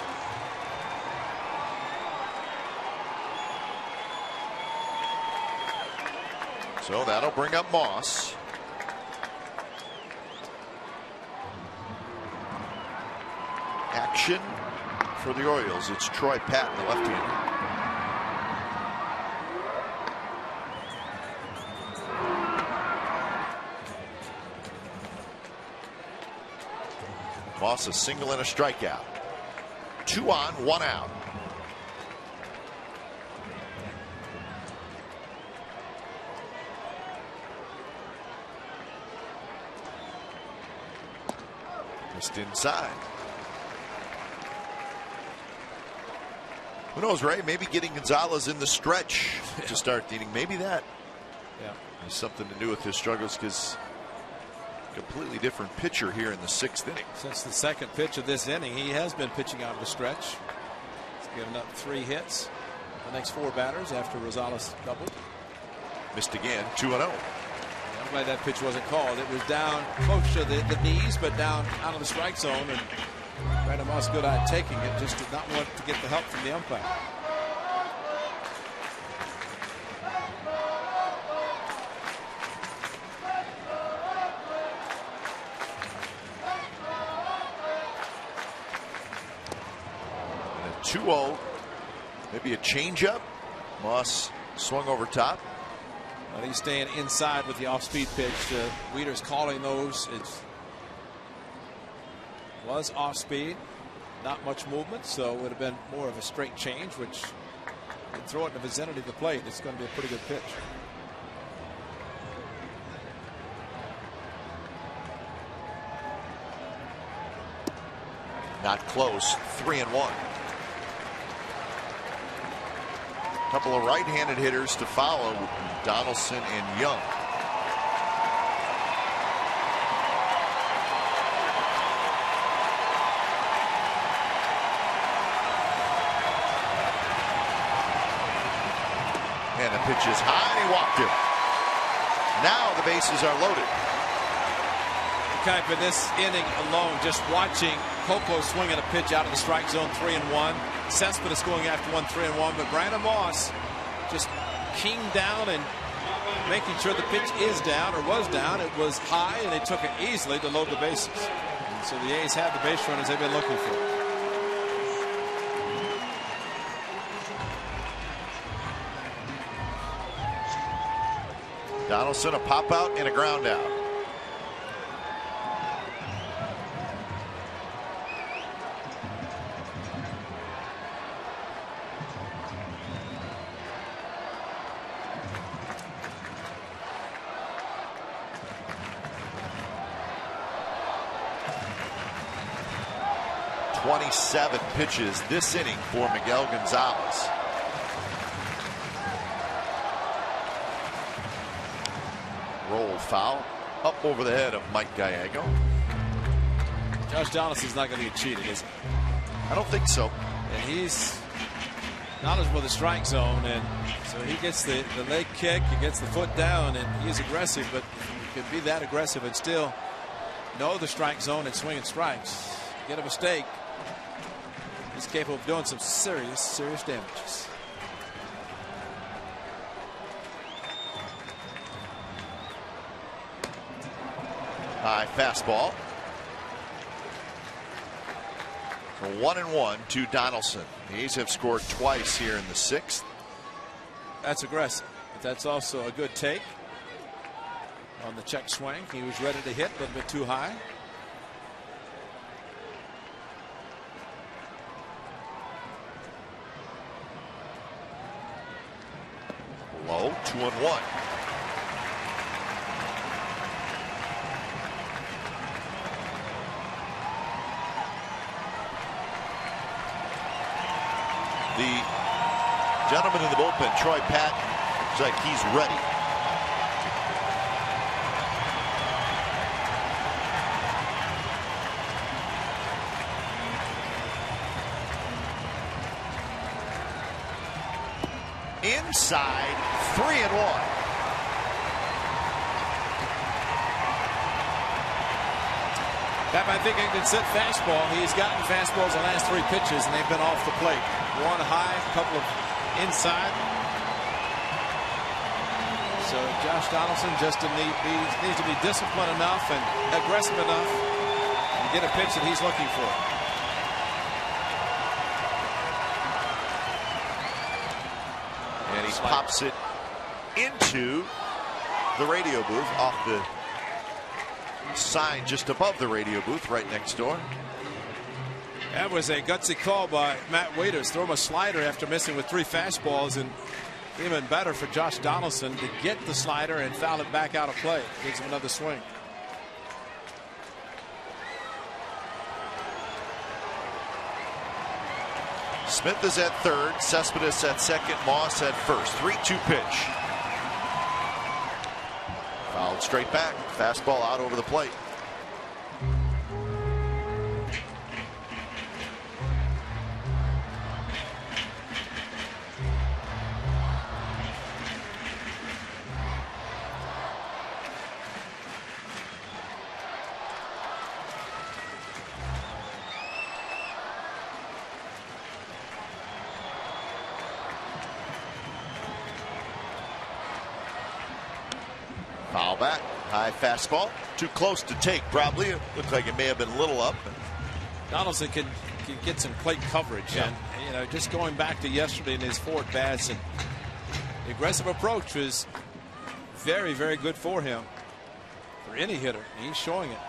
So that'll bring up Moss. Action for the Orioles. It's Troy Patton, the left-hander. Moss a single and a strikeout. 2 on, 1 out. Just inside. Who knows, Ray? Maybe getting Gonzalez in the stretch to start the inning. Maybe that has something to do with his struggles, because completely different pitcher here in the 6th inning. Since the second pitch of this inning, he has been pitching out of the stretch. He's given up 3 hits. The next 4 batters after Rosales doubled. Missed again, 2-0. I'm glad that pitch wasn't called. It was down close to the knees, but down out of the strike zone, and Brandon Moss good at taking it, just did not want to get the help from the umpire. And a 2-0, maybe a changeup. Moss swung over top. Well, he's staying inside with the off-speed pitch. Wieters calling those. It's Was off speed, not much movement, so it would have been more of a straight change, which would throw it in the vicinity of the plate. It's going to be a pretty good pitch. Not close. 3-1. Couple of right-handed hitters to follow, Donaldson and Young. And the pitch is high, and he walked it. Now the bases are loaded. Kind of in this inning alone, just watching Coco swinging a pitch out of the strike zone, 3-1. Cespedes going after 1-3-1, but Brandon Moss just keying down and making sure the pitch is down, or was down. It was high, and they took it easily to load the bases. And so the A's have the base runners they've been looking for. Donaldson, a pop out and a ground out. Seven pitches this inning for Miguel Gonzalez. Roll foul up over the head of Mike Gallego. Josh Donaldson's not going to get cheated, is he? I don't think so. And he's knowledgeable of the strike zone, and so he gets the leg kick, he gets the foot down, and he's aggressive, but he can be that aggressive and still know the strike zone and swing and strikes. Get a mistake, he's capable of doing some serious damages. High fastball. So 1-1 to Donaldson. The A's have scored twice here in the sixth. That's aggressive, but that's also a good take on the check swing. He was ready to hit, a little bit too high. Low, 2-1. The gentleman in the bullpen, Troy Patton, looks like he's ready. Inside, 3-1. Pap, I think he can sit fastball. He's gotten fastballs the last three pitches, and they've been off the plate. One high, a couple of inside. So Josh Donaldson just needs to be disciplined enough and aggressive enough to get a pitch that he's looking for. And he pops it into the radio booth off the sign just above the radio booth right next door. That was a gutsy call by Matt Waiters. Throw him a slider after missing with three fastballs, and even better for Josh Donaldson to get the slider and foul it back out of play. Gives him another swing. Smith is at third, Cespedes at second, Moss at first. 3-2 pitch. Fouled straight back. Fastball out over the plate. Foul back. High fastball. Too close to take, probably. It looked like it may have been a little up. Donaldson can get some plate coverage. Yeah. And, just going back to yesterday in his four at-bats, and the aggressive approach was very, very good for him. For any hitter, he's showing it.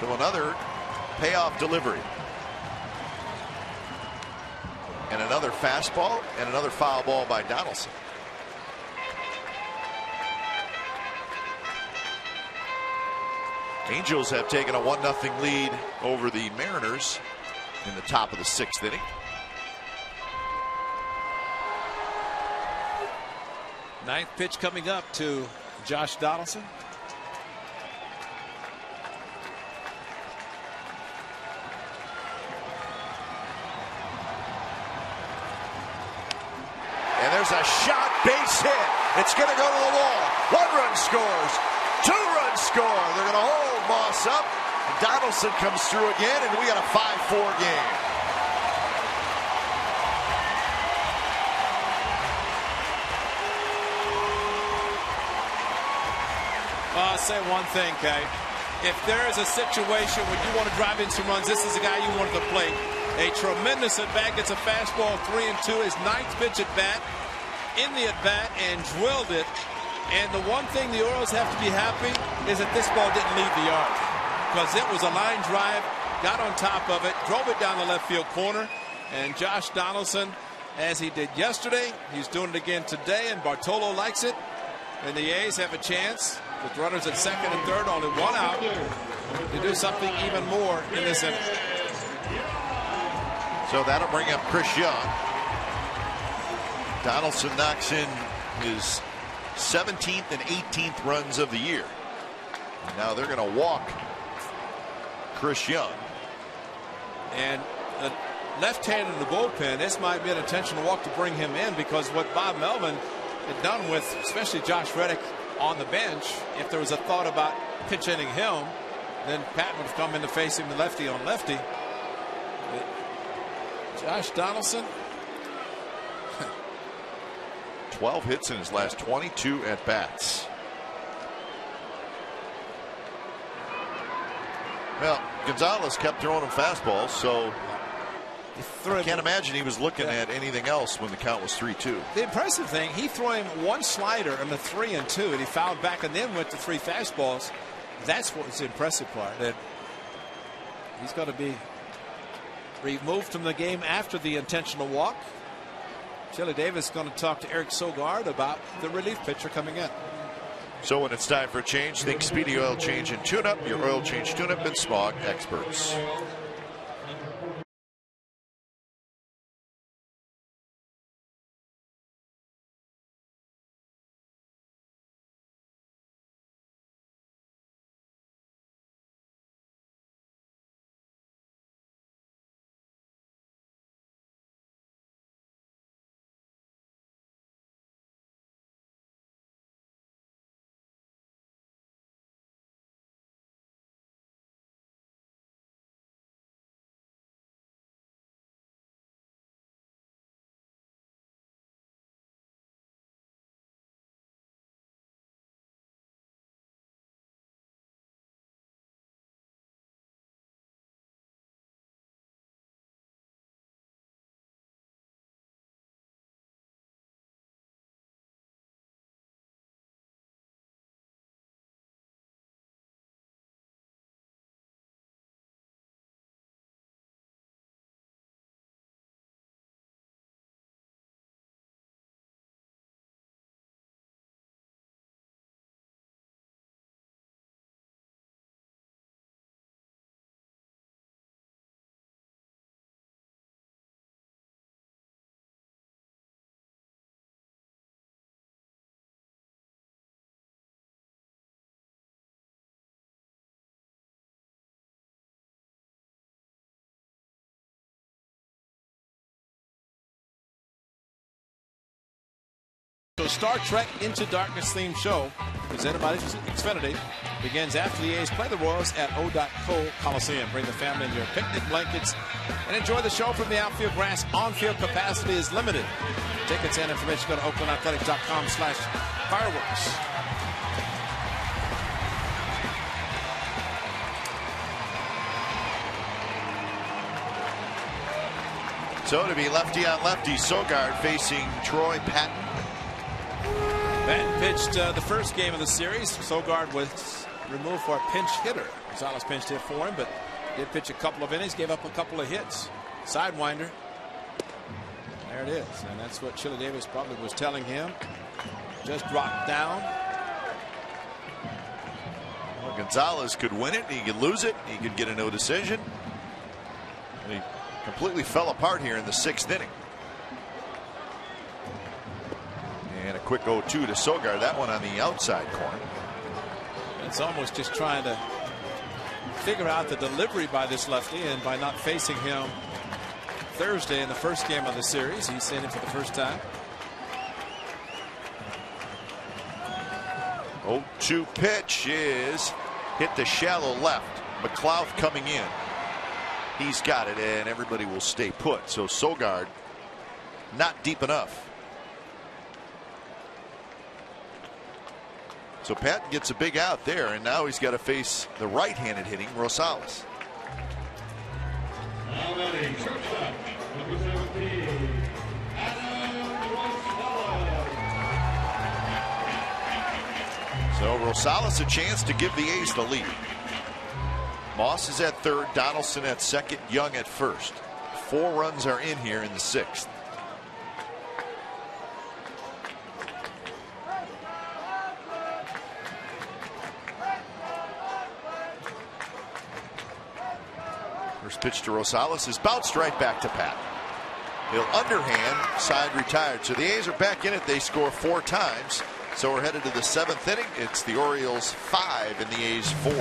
So another payoff delivery. And another fastball and another foul ball by Donaldson. Angels have taken a 1-0 lead over the Mariners in the top of the 6th inning. Ninth pitch coming up to Josh Donaldson. And there's a shot, base hit. It's going to go to the wall. 1 run scores. 2 runs score. They're going to hold Moss up. Donaldson comes through again, and we got a 5-4 game. I'll say one thing, Kay. If there is a situation when you want to drive in some runs, this is the guy you want to play. A tremendous at-bat, gets a fastball 3-2, his 9th pitch at-bat, in the at-bat, and drilled it. And the one thing the Orioles have to be happy is that this ball didn't leave the yard, because it was a line drive, got on top of it, drove it down the left field corner, and Josh Donaldson, as he did yesterday, he's doing it again today, and Bartolo likes it. And the A's have a chance with runners at second and third, only 1 out, to do something even more in this inning. So that'll bring up Chris Young. Donaldson knocks in his 17th and 18th runs of the year. And now they're going to walk Chris Young. And the left-handed in the bullpen, this might be an intentional walk to bring him in, because what Bob Melvin had done with especially Josh Reddick on the bench, if there was a thought about pinch hitting him, then Patton would have come in to face him lefty on lefty. But Josh Donaldson, 12 hits in his last 22 at bats. Well, Gonzalez kept throwing him fastballs, so I can't imagine he was looking at anything else when the count was 3-2. The impressive thing, he threw him 1 slider and a 3-2, and he fouled back and then went to 3 fastballs. That's what was the impressive part. That he's got to be removed from the game after the intentional walk. Chili Davis is going to talk to Eric Sogard about the relief pitcher coming in. So when it's time for a change, think Speedy Oil Change and Tune-Up, your oil change tune-up and smog experts. So Star Trek Into Darkness themed show presented by Xfinity begins after the A's play the Royals at O.Co Coliseum. Bring the family in your picnic blankets and enjoy the show from the outfield grass. On-field capacity is limited. Tickets and information go to oaklandathletics.com/fireworks. So to be lefty on lefty, Sogard facing Troy Patton. Patton pitched the first game of the series. Sogard was removed for a pinch hitter. Rosales pinched hit for him, but did pitch a couple of innings, gave up a couple of hits. Sidewinder. There it is, and that's what Chili Davis probably was telling him. Just dropped down. Well, Gonzalez could win it, he could lose it, he could get a no decision. He completely fell apart here in the 6th inning. And a quick 0-2 to Sogard, that one on the outside corner. It's almost just trying to figure out the delivery by this lefty, and by not facing him Thursday in the first game of the series, he's seen it for the first time. 0-2 pitch is hit the shallow left. McLeod coming in. He's got it, and everybody will stay put. So Sogard not deep enough. So Patton gets a big out there, and now he's got to face the right-handed hitting Rosales. Now batting, shortstop, number 17, So Rosales a chance to give the A's the lead. Moss is at third, Donaldson at second, Young at first. 4 runs are in here in the 6th. First pitch to Rosales is bounced right back to Pat. He'll underhand, side retired. So the A's are back in it. They score 4 times. So we're headed to the 7th inning. It's the Orioles 5 and the A's 4.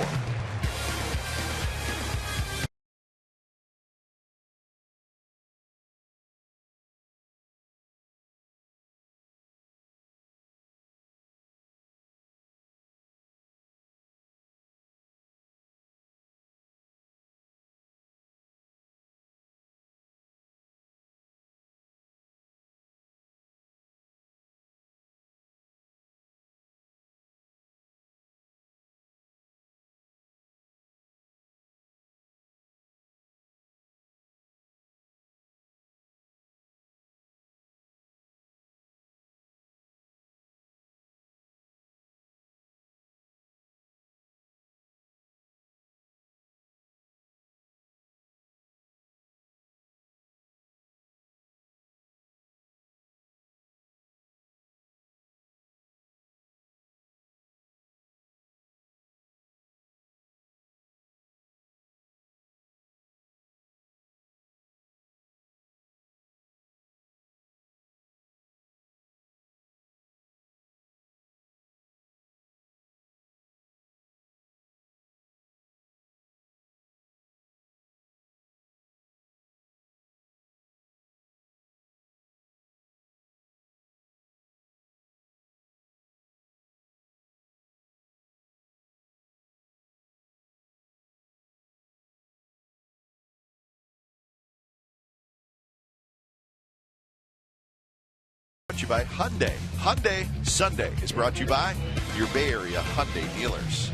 Brought to you by Hyundai. Hyundai Sunday is brought to you by your Bay Area Hyundai dealers.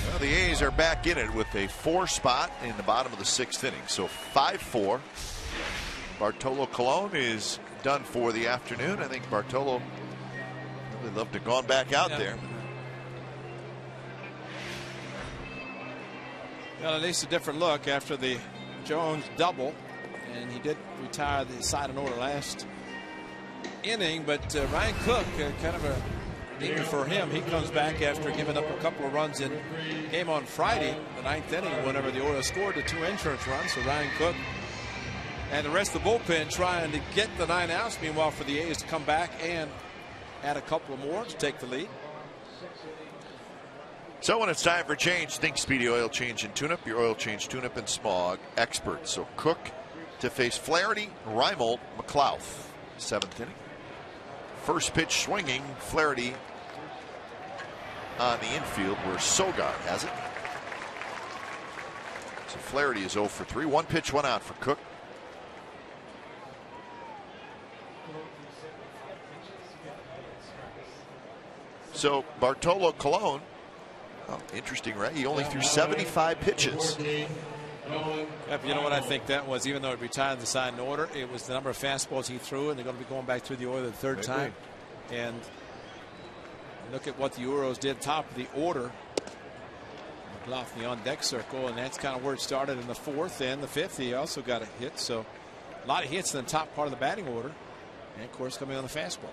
Well, the A's are back in it with a 4 spot in the bottom of the 6th inning. So 5-4. Bartolo Colon is done for the afternoon. I think Bartolo really loved to have gone back out there. Well, at least a different look after the Jones double, and he did retire the side in order last inning, but Ryan Cook, kind of a demon for him. He comes back after giving up a couple of runs in game on Friday, the 9th inning, whenever the Orioles scored the 2 insurance runs. So Ryan Cook and the rest of the bullpen trying to get the 9 outs. Meanwhile, for the A's to come back and add a couple of more to take the lead. So when it's time for change, think Speedy Oil Change and Tune-Up, your oil change, tune-up, and smog experts. So Cook to face Flaherty, Reimold, McLeod. 7th inning. First pitch swinging, Flaherty on the infield where Sogard has it. So Flaherty is 0 for 3. 1 pitch, 1 out for Cook. So Bartolo Colon, oh, interesting, right? He only threw 75 pitches. Yep, you know what I think that was? Even though it retired the side in order, it was the number of fastballs he threw, and they're going to be going back through the order the 3rd time. And Look at what the Orioles did top of the order. McLaughlin on deck circle, and that's kind of where it started in the 4th and the 5th. He also got a hit, so a lot of hits in the top part of the batting order, and of course coming on the fastball.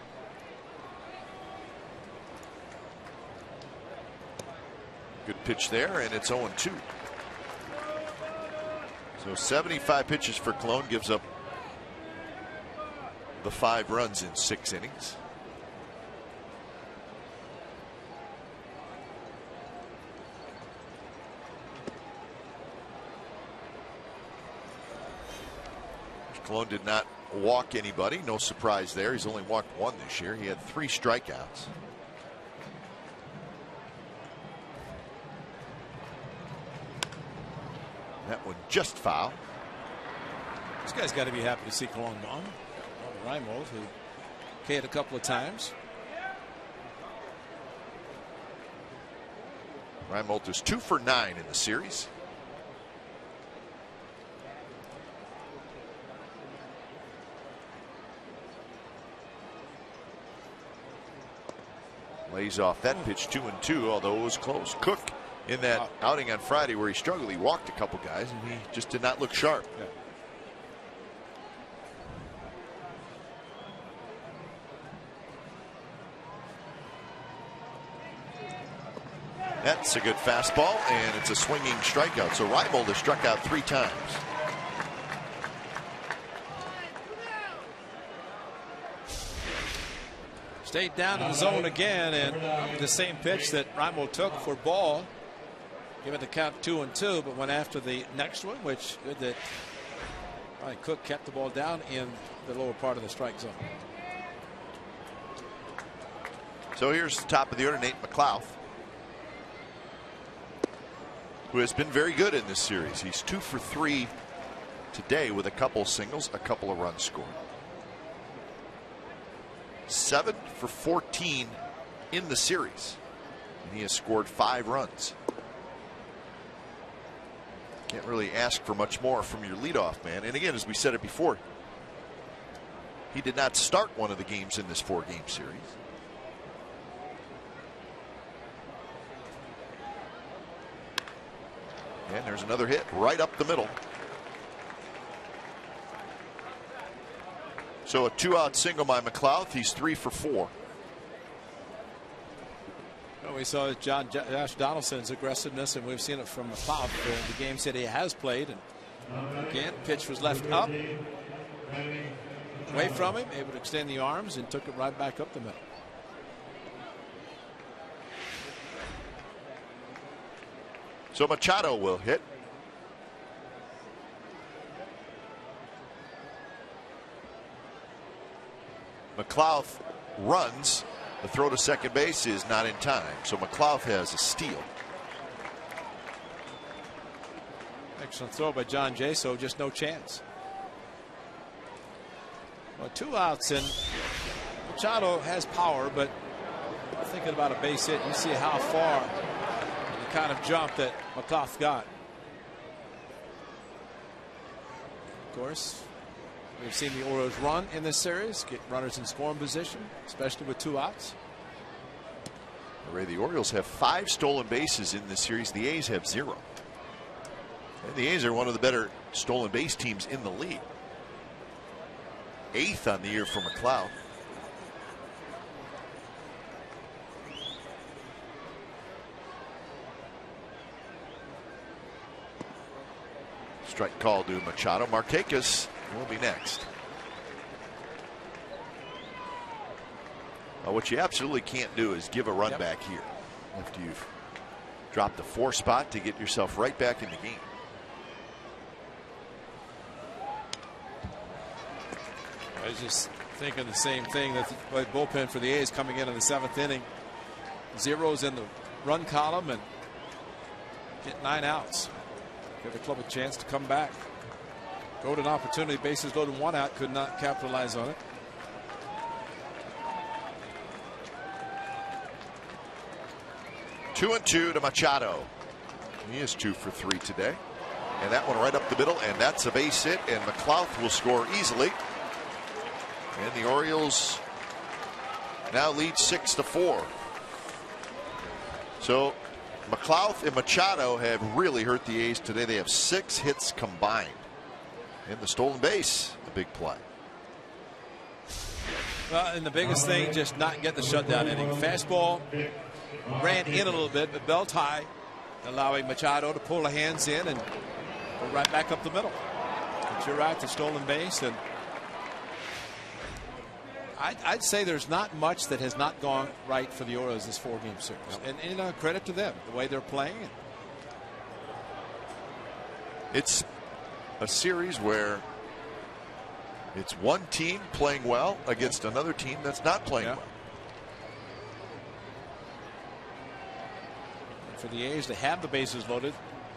Good pitch there, and it's 0-2. So 75 pitches for Cologne, gives up the 5 runs in 6 innings. Cologne did not walk anybody. No surprise there. He's only walked 1 this year. He had 3 strikeouts. That one just foul. This guy's got to be happy to see Cologne gone. Reimold, who hit a couple of times. Reimold is 2 for 9 in the series. Lays off that pitch 2-2, although it was close. Cook in that outing on Friday where he struggled, he walked a couple guys and he just did not look sharp. Yeah. That's a good fastball, and it's a swinging strikeout. So Reimold has struck out 3 times. Stayed down in the zone again, and the same pitch that Reimold took for ball. Give it the count 2-2, but went after the next one, which good that Cook kept the ball down in the lower part of the strike zone. So here's the top of the order, Nate McLeod, who has been very good in this series. He's 2 for 3 today with a couple singles, a couple of runs scored. 7 for 14 in the series, and he has scored 5 runs. Can't really ask for much more from your leadoff man. And again, as we said it before, he did not start one of the games in this 4-game series. And there's another hit right up the middle. So a 2-out single by McLeod. He's 3 for 4. Well, we saw Josh Donaldson's aggressiveness, and we've seen it from McLeod in the games that he has played. And again, pitch was left up, away from him, able to extend the arms, and took it right back up the middle. So Machado will hit. McLeod runs. The throw to second base is not in time. So McLeod has a steal. Excellent throw by John Jay, so just no chance. Well, 2 outs, and Machado has power, but thinking about a base hit, you see how far and the kind of jump that McLeod got. Of course, we've seen the Orioles run in this series, get runners in scoring position, especially with 2 outs. Ray, the Orioles have 5 stolen bases in this series. The A's have 0. And the A's are one of the better stolen base teams in the league. 8th on the year for McLeod. Strike call to Machado. Marquez will be next. What you absolutely can't do is give a run back here after you've dropped the 4 spot to get yourself right back in the game. I was just thinking the same thing, that the bullpen for the A's coming in the 7th inning. 0s in the run column and get 9 outs. Give the club a chance to come back. Golden opportunity, bases loaded, 1 out, could not capitalize on it. Two and 2 to Machado. He is 2 for 3 today. And that one right up the middle, and that's a base hit, and McLeod will score easily. And the Orioles now lead 6-4. So McLeod and Machado have really hurt the A's today. They have 6 hits combined. And the stolen base, a big play. Well, and the biggest thing, just not get the shutdown inning. Fastball ran in a little bit, but belt high, allowing Machado to pull the hands in and go right back up the middle. But you're right, the stolen base. And I'd say there's not much that has not gone right for the Orioles this 4-game series. And credit to them, the way they're playing. It's a series where it's one team playing well against another team that's not playing well. For the A's to have the bases loaded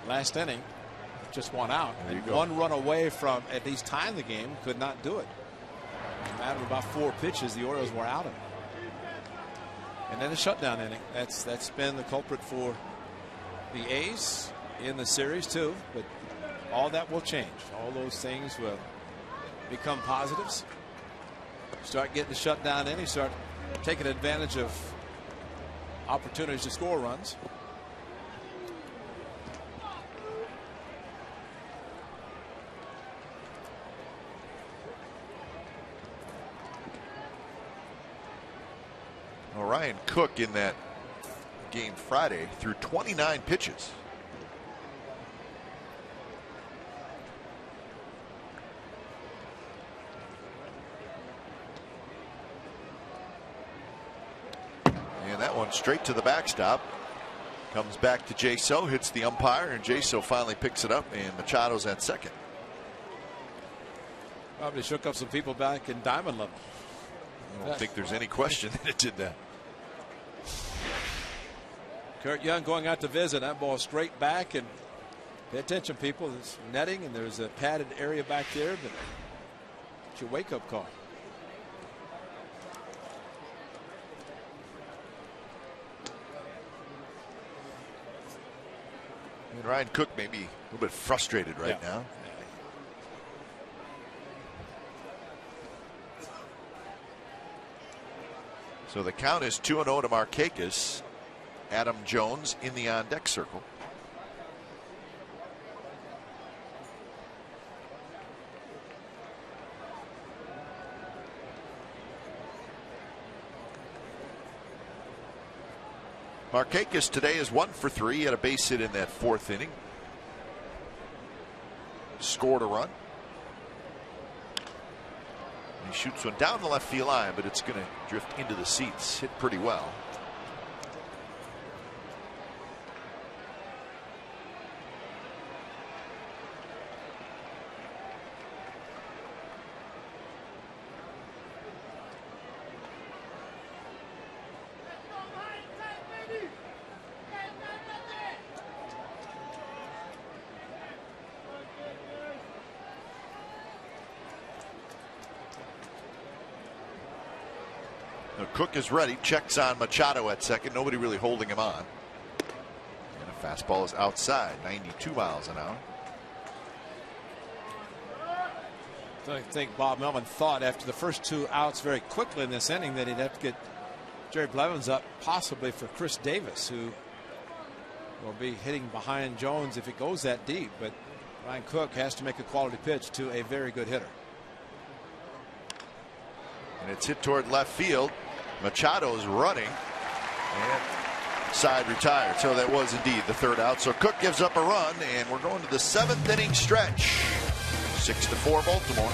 last inning, just one out, and one run away from at least tying the game, could not do it. In a matter of about 4 pitches, the Orioles were out of it. And then a shutdown inning. That's been the culprit for the A's in the series too. But all that will change. All those things will become positives. Start getting the shutdown inning. Start taking advantage of opportunities to score runs. Ryan Cook in that game Friday threw 29 pitches. And that one straight to the backstop. Comes back to Jaso, hits the umpire, and Jaso finally picks it up, and Machado's at second. Probably shook up some people back in diamond level. I don't think there's any question that it did that. Kurt Young going out to visit. That ball straight back, and pay attention, people. There's netting and there's a padded area back there, but it's your wake-up call. And Ryan Cook may be a little bit frustrated right now. So the count is 2-0 to Markakis. Adam Jones in the on-deck circle. Markakis today is 1 for 3. He had a base hit in that 4th inning. Scored a run. He shoots one down the left field line, but it's going to drift into the seats. Hit pretty well. Cook is ready, checks on Machado at second. Nobody really holding him on. And a fastball is outside, 92 miles an hour. I think Bob Melvin thought after the first 2 outs very quickly in this inning that he'd have to get Jerry Blevins up, possibly for Chris Davis, who will be hitting behind Jones if it goes that deep. But Ryan Cook has to make a quality pitch to a very good hitter. And it's hit toward left field. Machado's running, and side retired. So that was indeed the 3rd out. So Cook gives up a run, and we're going to the 7th inning stretch. 6-4 Baltimore.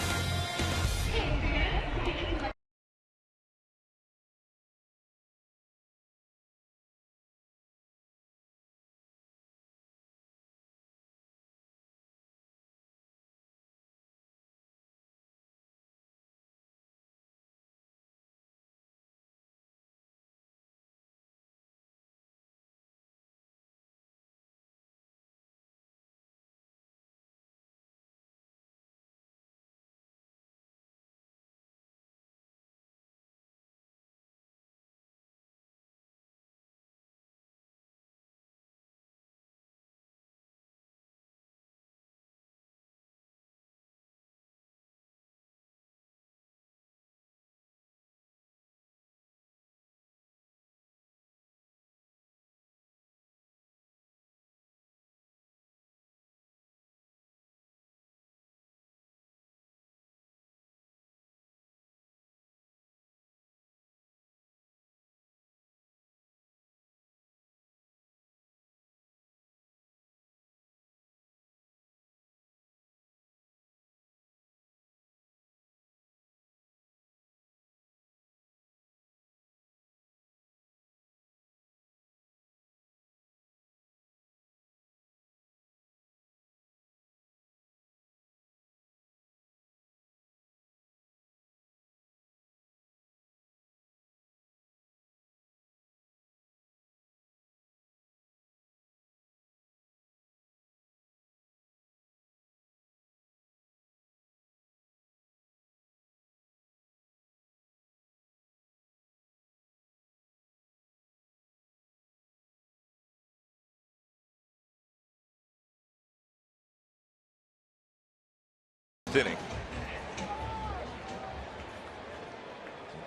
inning.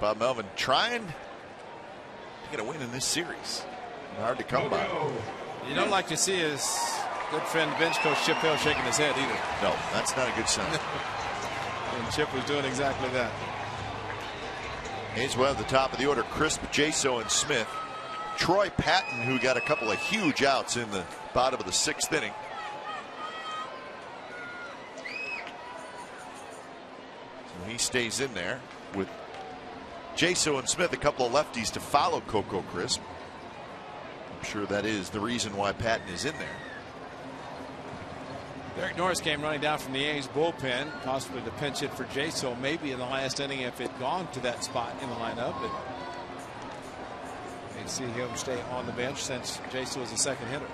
Bob Melvin trying to get a win in this series. Hard to come by. You don't like to see his good friend bench coach Chip Hill shaking his head either. No, that's not a good sign. And Chip was doing exactly that. A's will have the top of the order: Crisp, Jaso, and Smith. Troy Patton, who got a couple of huge outs in the bottom of the 6th inning. So he stays in there with Jaso and Smith, a couple of lefties to follow Coco Crisp. I'm sure that is the reason why Patton is in there. Derek Norris came running down from the A's bullpen, possibly to pinch hit for Jaso, maybe in the last inning if it gone to that spot in the lineup. But they see him stay on the bench since Jaso was the second hitter.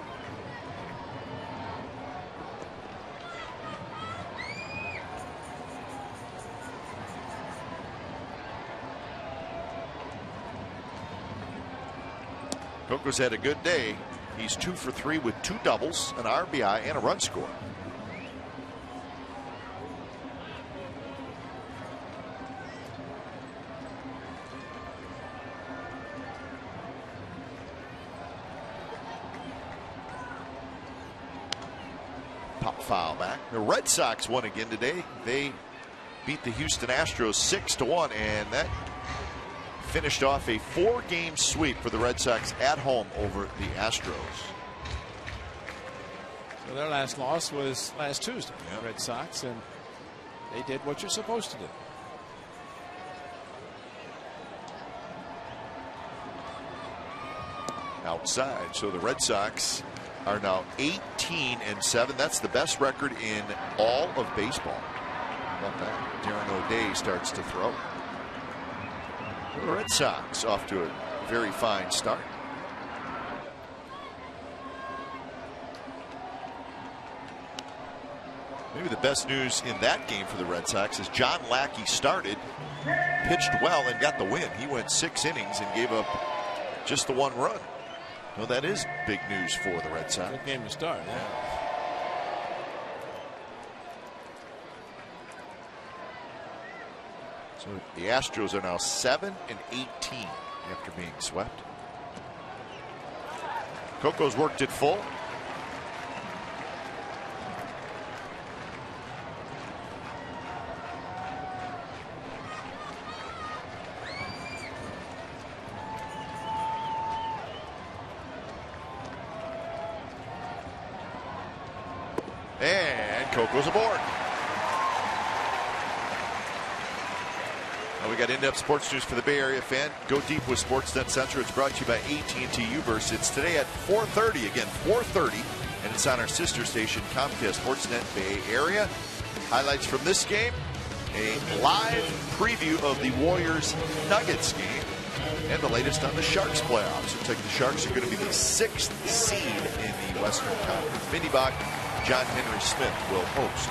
Coco's had a good day. He's 2 for 3 with 2 doubles, an RBI, and a run score. Pop foul back. The Red Sox won again today. They beat the Houston Astros 6-1, and that finished off a 4-game sweep for the Red Sox at home over the Astros. So their last loss was last Tuesday, the Red Sox, and they did what you're supposed to do. Outside, so the Red Sox are now 18-7. That's the best record in all of baseball. How about that? Darren O'Day starts to throw. The Red Sox off to a very fine start. Maybe the best news in that game for the Red Sox is John Lackey started, pitched well, and got the win. He went 6 innings and gave up just the 1 run. Well, that is big news for the Red Sox. Good game to start. Yeah. So the Astros are now 7-18 after being swept. Coco's worked it full. And Coco's aboard. Well, we got in-depth sports news for the Bay Area fan. Go deep with Sportsnet Central. It's brought to you by AT&T Uverse. It's today at 4:30. Again, 4:30. And it's on our sister station, Comcast Sportsnet Bay Area. Highlights from this game. A live preview of the Warriors-Nuggets game. And the latest on the Sharks playoffs. Looks like the Sharks are going to be the 6th seed in the Western Conference. Vinny Bach, John Henry Smith will host.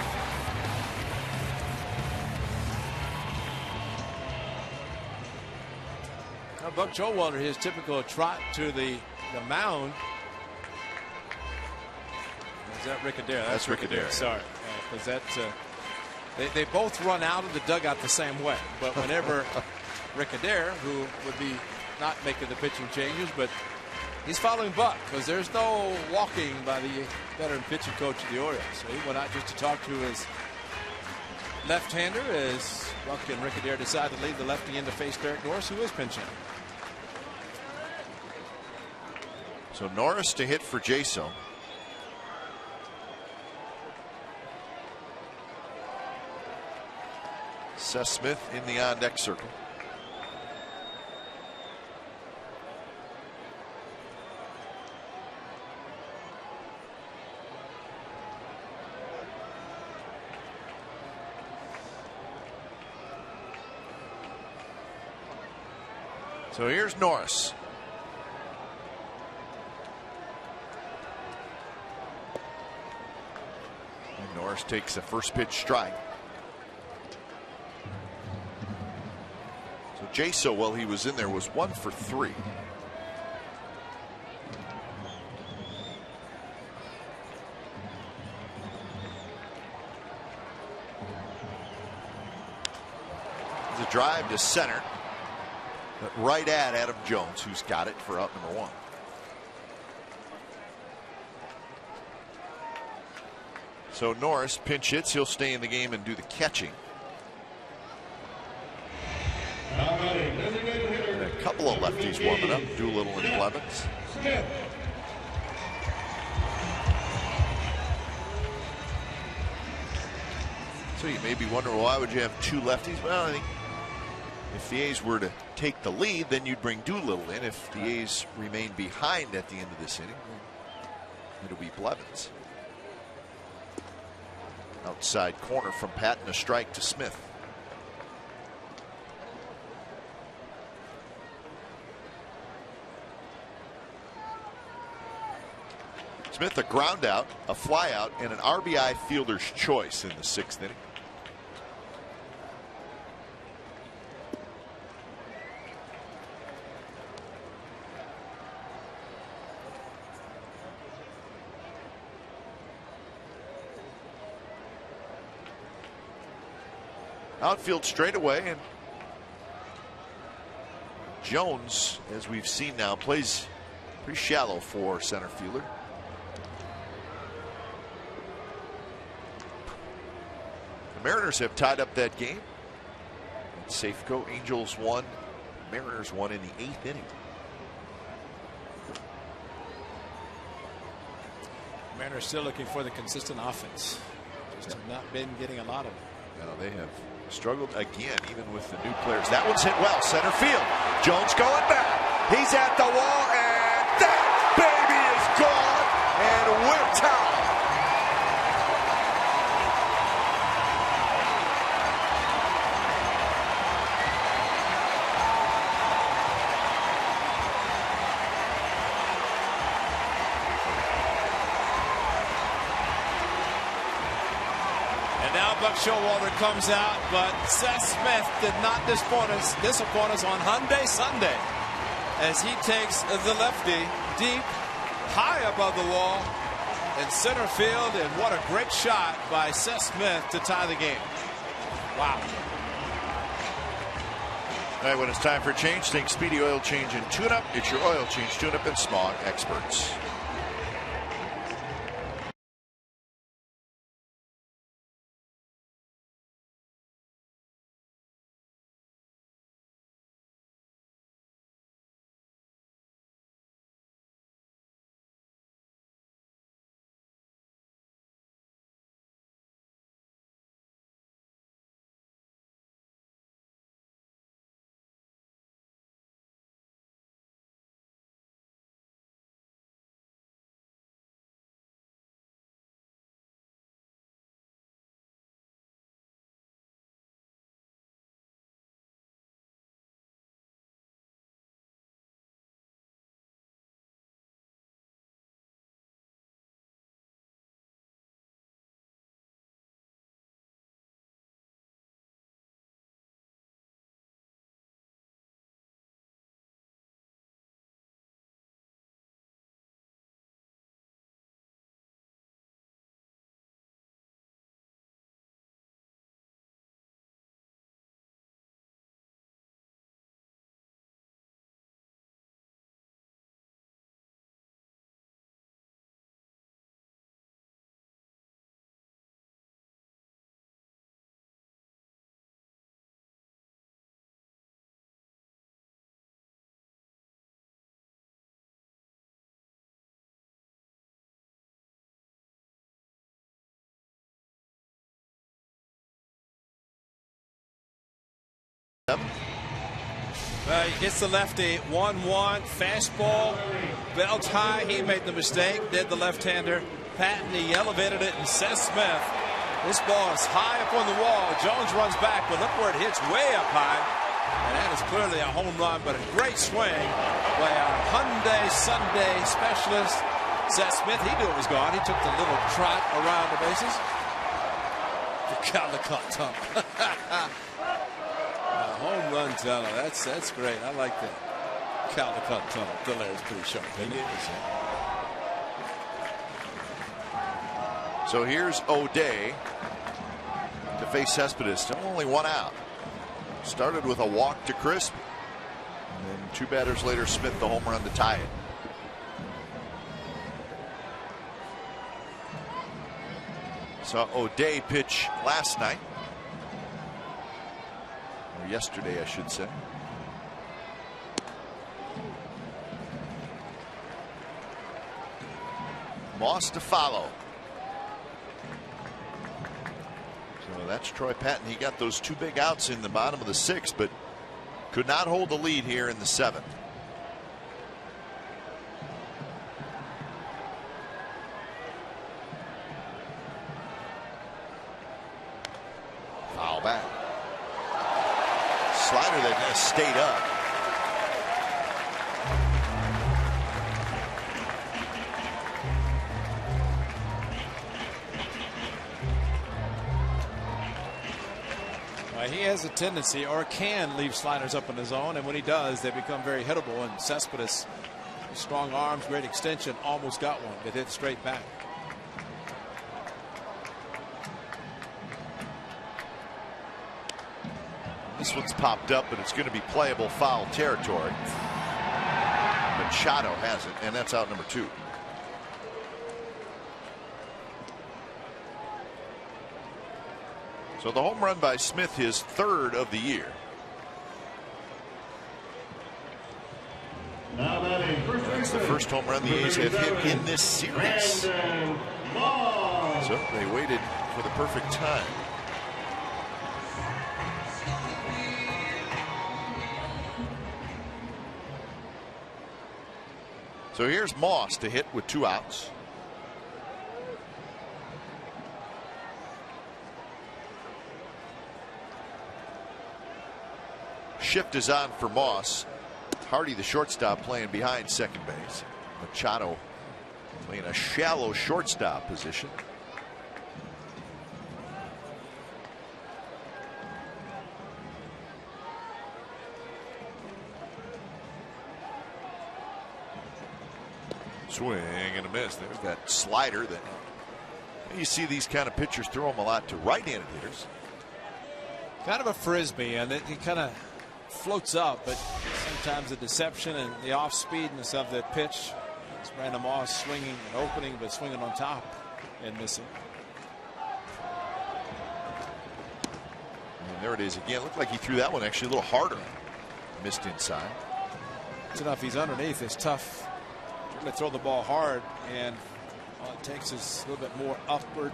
Now, Buck Showalter, his typical trot to the mound. Is that Rick Adair? That's Rick Adair. Sorry, because they both run out of the dugout the same way. But whenever Rick Adair, who would be not making the pitching changes, but he's following Buck because there's no walking by the veteran pitching coach of the Orioles. So he went out just to talk to his left-hander as Buck and Rick Adair decide to leave the lefty in to face Derek Norris, who is pinching. So Norris to hit for Jaso. Seth Smith in the on-deck circle. So here's Norris. And Norris takes the first pitch strike. So Jaso, while he was in there, was 1 for 3. drive to center, but right at Adam Jones, who's got it for out number 1. So Norris pinch hits. He'll stay in the game and do the catching. And a couple of lefties warming up, Doolittle and Blevins. So you may be wondering, why would you have 2 lefties? Well, I think if the A's were to take the lead, then you'd bring Doolittle in. If the A's remain behind at the end of this inning, it'll be Blevins. Outside corner from Patton, a strike to Smith. Smith, a ground out, a fly out, and an RBI fielder's choice in the 6th inning. Outfield straightaway, and Jones, as we've seen now, plays pretty shallow for center fielder. The Mariners have tied up that game at Safeco. Angels won, Mariners won in the 8th inning. Mariners still looking for the consistent offense. Just have not been getting a lot of it. No, they have struggled again, even with the new players. That one's hit well, center field. Jones going back. He's at the wall, and that baby is gone, and we're tied. Buck Showalter comes out, but Seth Smith did not disappoint us on Hyundai Sunday as he takes the lefty deep, high above the wall in center field, and what a great shot by Seth Smith to tie the game. Wow. All right, when it's time for a change, think Speedy Oil Change and Tune-Up. It's your oil change, tune-up, and smog experts. He hits the lefty, 1-1, fastball, belt high. He made the mistake, did the left-hander. Patton, he elevated it, and Seth Smith, this ball is high up on the wall. Jones runs back, but look where it hits, way up high. And that is clearly a home run, but a great swing by our Hyundai Sunday specialist, Seth Smith. He knew it was gone. He took the little trot around the bases. The Calicut tongue. Home run tunnel. That's great. I like that. Calicut tunnel. The is pretty sharp, isn't it? So here's O'Day to face Cespedes. Still only 1 out. Started with a walk to Crisp. And then 2 batters later, Smith the home run to tie it. Saw O'Day pitch last night. Or yesterday, I should say. Moss to follow. So that's Troy Patton. He got those 2 big outs in the bottom of the 6th, but could not hold the lead here in the 7th. Foul back. Slider that just stayed up. He has a tendency, or can, leave sliders up in the zone, and when he does, they become very hittable. And Cespedes, strong arms, great extension, almost got one, but hit straight back. This one's popped up, but it's going to be playable foul territory. Machado has it, and that's out number 2. So the home run by Smith, his 3rd of the year. That's the first home run the A's have hit in this series. So they waited for the perfect time. So here's Moss to hit with 2 outs. Shift is on for Moss. Hardy, the shortstop, playing behind second base. Machado playing a shallow shortstop position. Swing and a miss. There's that slider that you see these kind of pitchers throw them a lot to right-handed hitters. Kind of a frisbee, and it kind of floats up, but sometimes the deception and the off speedness of the pitch. It's Brandon Moss swinging and opening, but swinging on top and missing. And there it is again. Looked like he threw that one actually a little harder. Missed inside. It's enough. He's underneath. It's tough to throw the ball hard, and all it takes is a little bit more upward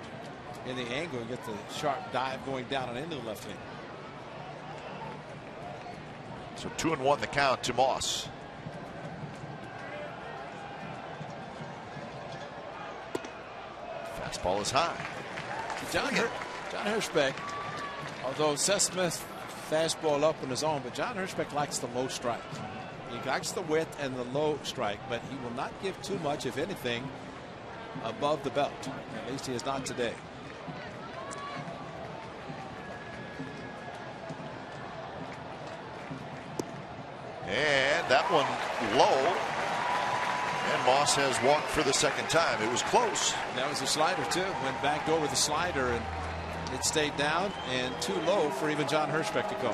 in the angle and get the sharp dive going down and into the left hand. So 2-1 the count to Moss. Fastball is high. John Hirschbeck, although Seth Smith fastball up in his own, but John Hirschbeck likes the low strike. He likes the width and the low strike, but he will not give too much, if anything, above the belt. At least he is not today. And that one low. And Moss has walked for the 2nd time. It was close. That was a slider, too. Went back over the slider, and it stayed down and too low for even John Hirschbeck to go.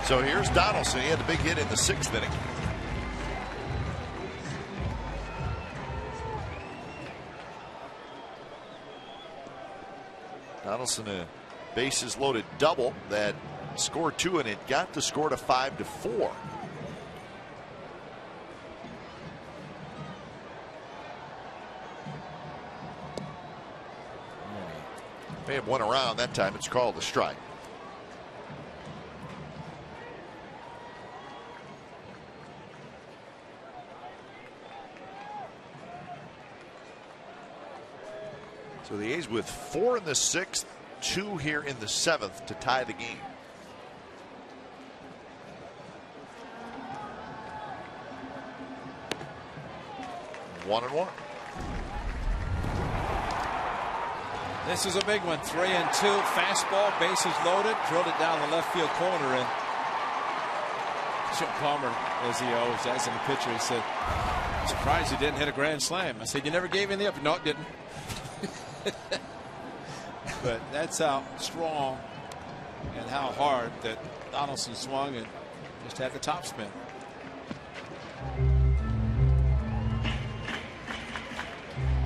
So here's Donaldson. He had the big hit in the 6th inning. Donaldson, a bases loaded double that scored 2, and it got the score to 5-4. May have won around that time. It's called a strike. So the A's with 4 in the 6th, 2 here in the 7th to tie the game. One and one. This is a big one. 3-2. Fastball, bases loaded. Drilled it down the left field corner, and Joe Palmer, as he always does in the pitcher, he said, "I'm surprised he didn't hit a grand slam." I said, "You never gave any up." No, it didn't. But that's how strong and how hard that Donaldson swung and just had the top spin.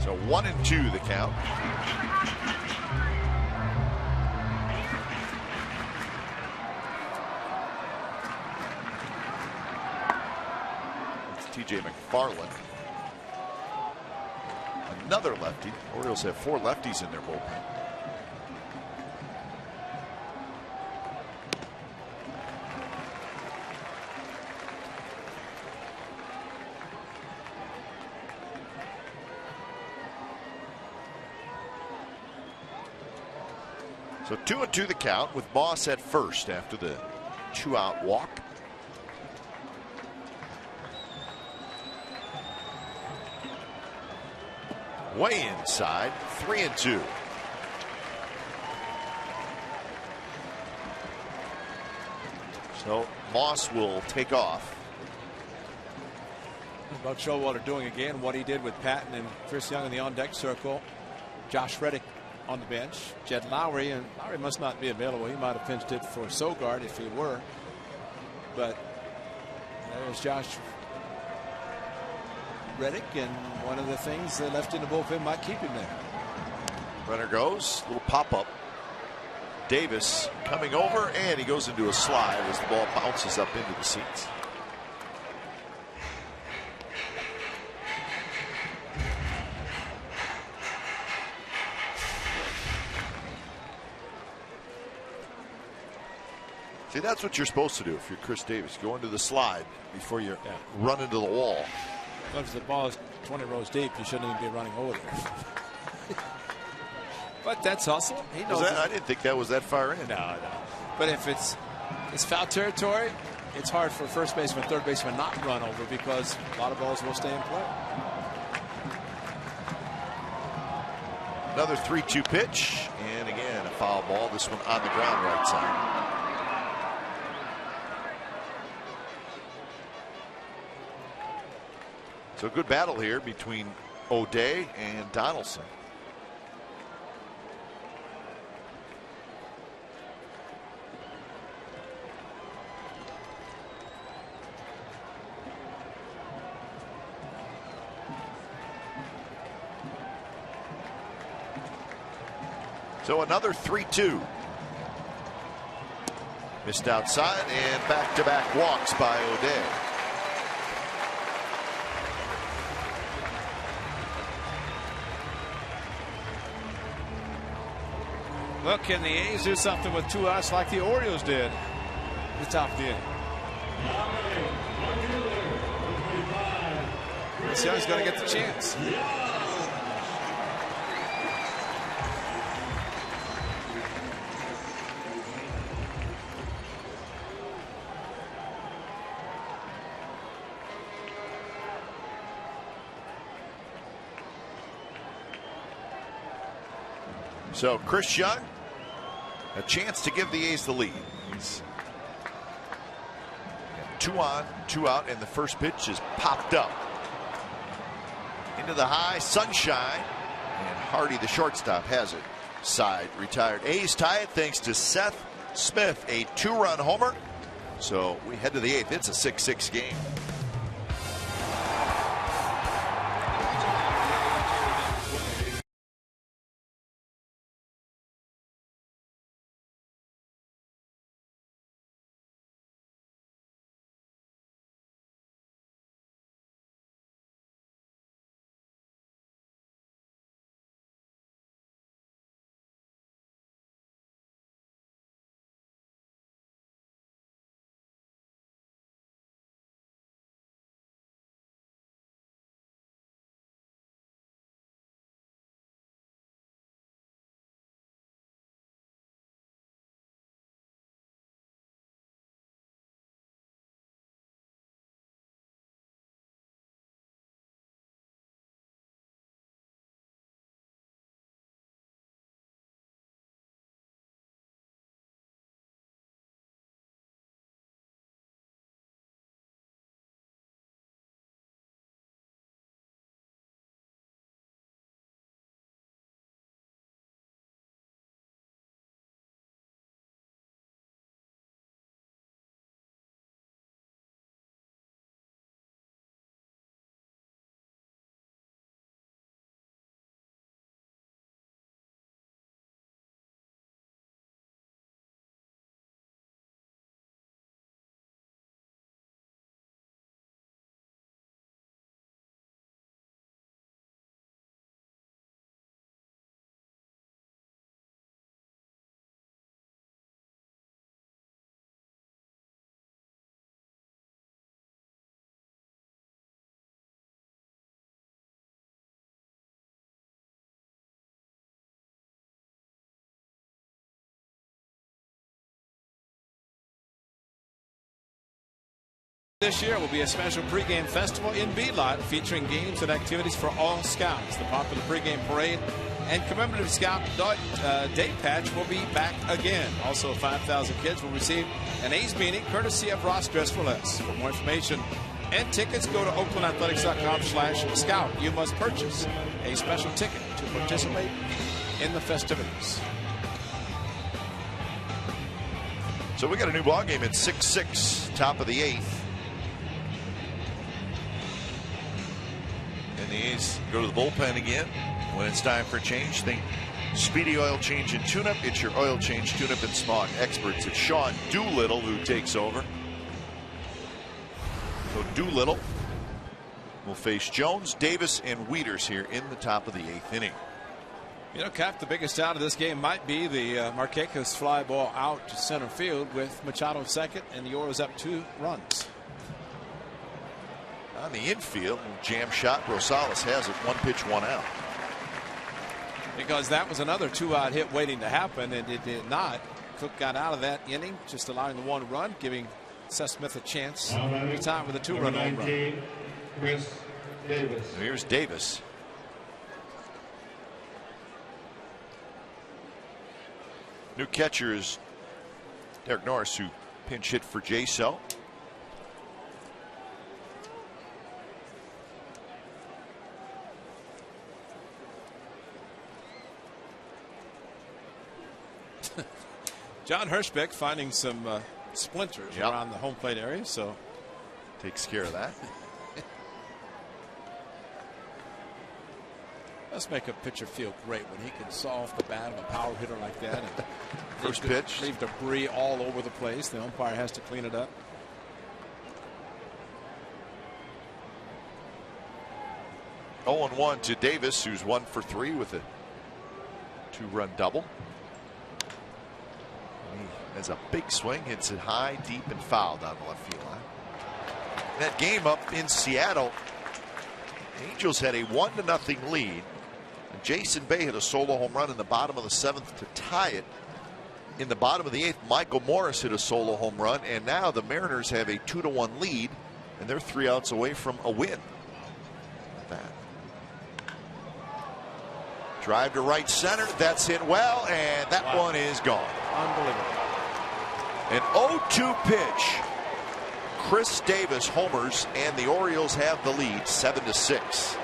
So 1-2 the count. It's TJ McFarland. Another lefty. Orioles have 4 lefties in their bullpen. So 2-2 the count with Moss at first after the 2-out walk. Way inside, 3-2. So Moss will take off. Buck Showalter doing again what he did with Patton and Chris Young in the on-deck circle. Josh Reddick on the bench. Jed Lowry, and Lowry must not be available. He might have pinched it for Sogard if he were. But there's Josh Reddick, and one of the things they left in the bullpen might keep him there. Runner goes, little pop-up. Davis coming over, and he goes into a slide as the ball bounces up into the seats. See, that's what you're supposed to do if you're Chris Davis. Go into the slide before you run into the wall. But if the ball is 20 rows deep, you shouldn't even be running over there. But that's hustle. He knows I didn't think that was that far in. No. But if it's foul territory, it's hard for first baseman, third baseman not to run over because a lot of balls will stay in play. Another 3-2 pitch, and again a foul ball. This one on the ground right side. So good battle here between O'Day and Donaldson. So another 3-2. Missed outside, and back-to-back walks by O'Day. Look, can the A's do something with 2 outs like the Orioles did at the top of the inning? Chris Young's going to get the chance. So Chris Young, a chance to give the A's the lead. He's 2 on, 2 out, and the first pitch is popped up into the high sunshine, and Hardy, the shortstop, has it. Side retired. A's tie it thanks to Seth Smith, a 2-run homer. So we head to the 8th. It's a 6-6 game. This year will be a special pregame festival in BAL AT featuring games and activities for all scouts. The popular pregame parade and commemorative scout day patch will be back again. Also, 5,000 kids will receive an A's beanie courtesy of Ross Dress for Less. For more information and tickets, go to oaklandathletics.com/scout. You must purchase a special ticket to participate in the festivities. So we got a new ball game at 6-6, top of the 8th. And the A's go to the bullpen again when it's time for a change. Think speedy oil change and tune-up. It's your oil change, tune-up, and smog experts. It's Sean Doolittle who takes over. So Doolittle will face Jones, Davis, and Wieters here in the top of the 8th inning. You know, Cap, the biggest out of this game might be the Marquez fly ball out to center field with Machado second, and the Orioles up 2 runs. On the infield, jam shot. Rosales has it. 1 pitch, 1 out. Because that was another 2-out hit waiting to happen, and it did not. Cook got out of that inning, just allowing the 1 run, giving Seth Smith a chance to time with a 2-run home run. Chris Davis. Here's Davis. New catcher is Derek Norris, who pinch hit for J-So. John Hirschbeck finding some splinters around the home plate area, so takes care of that. Let's make a pitcher feel great when he can saw off the bat of a power hitter like that. And first pitch. Leave debris all over the place. The umpire has to clean it up. Oh, 1 to Davis, who's 1 for 3 with a 2-run double. He has a big swing, hits it high, deep, and foul down the left field line. That game up in Seattle, the Angels had a 1-0 lead. And Jason Bay hit a solo home run in the bottom of the 7th to tie it. In the bottom of the 8th, Michael Morris hit a solo home run, and now the Mariners have a 2-1 lead, and they're 3 outs away from a win. That drive to right center, that's hit well, and that one is gone. Unbelievable. An 0-2 pitch. Chris Davis homers, and the Orioles have the lead 7-6.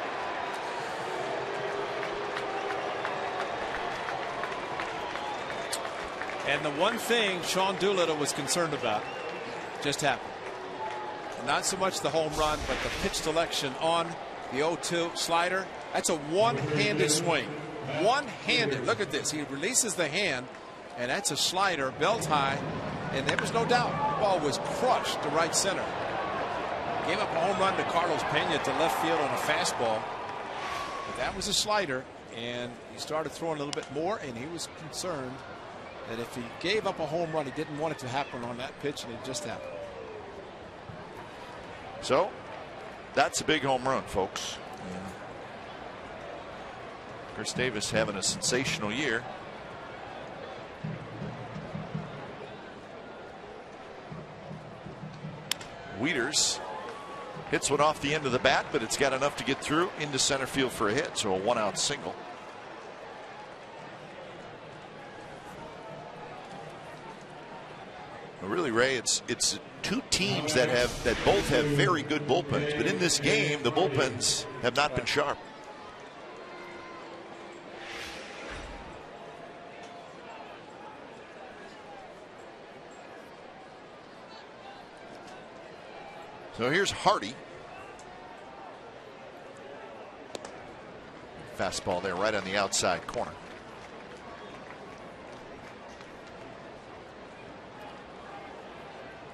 And the one thing Sean Doolittle was concerned about just happened. Not so much the home run, but the pitch selection on the 0-2 slider. That's a one-handed swing. One-handed. Look at this. He releases the hand, and that's a slider, belt high, and there was no doubt. The ball was crushed to right center. Gave up a home run to Carlos Pena to left field on a fastball. But that was a slider, and he started throwing a little bit more, and he was concerned that if he gave up a home run, he didn't want it to happen on that pitch, and it just happened. So that's a big home run, folks. Chris Davis having a sensational year. Wieters hits one off the end of the bat, but it's got enough to get through into center field for a hit, so a 1-out single. Well, really, Ray, it's 2 teams that both have very good bullpens, but in this game the bullpens have not been sharp. So here's Hardy. Fastball there right on the outside corner.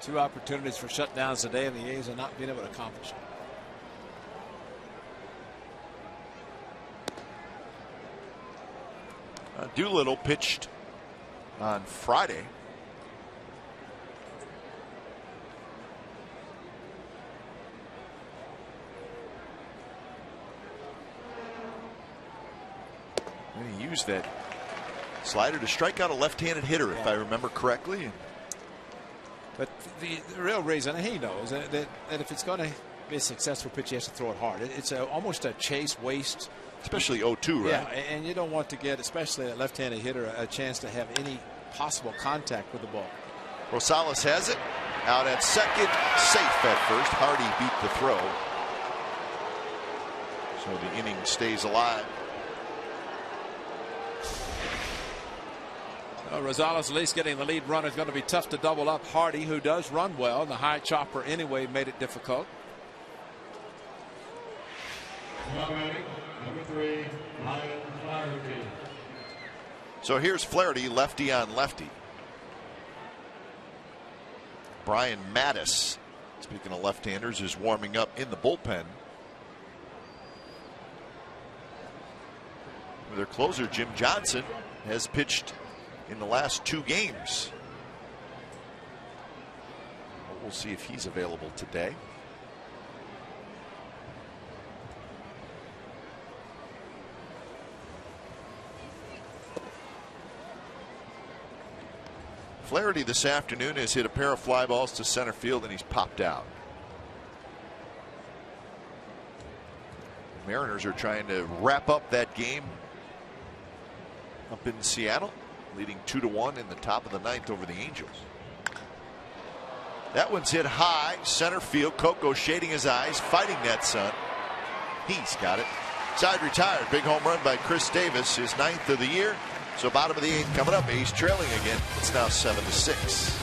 Two opportunities for shutdowns today, and the A's are not being able to accomplish it. Doolittle pitched on Friday. And he used that slider to strike out a left-handed hitter, if I remember correctly. But the real reason, he knows that if it's going to be a successful pitch, he has to throw it hard. It's almost a chase waste. Especially 0-2, right? Yeah, and you don't want to get, especially a left-handed hitter, a chance to have any possible contact with the ball. Rosales has it. Out at second, safe at first. Hardy beat the throw. So the inning stays alive. Rosales at least getting the lead runner is going to be tough to double up Hardy, who does run well. The high chopper anyway made it difficult. Number 3, Ryan Flaherty. So here's Flaherty, lefty on lefty. Brian Mattis, speaking of left-handers, is warming up in the bullpen. Their closer, Jim Johnson, has pitched in the last 2 games. We'll see if he's available today. Flaherty this afternoon has hit a pair of fly balls to center field and he's popped out. The Mariners are trying to wrap up that game up in Seattle, leading 2-1 in the top of the 9th over the Angels. That one's hit high center field. Coco shading his eyes, fighting that sun. He's got it. Side retired. Big home run by Chris Davis, his 9th of the year. So bottom of the 8th coming up. A's trailing again. It's now 7-6.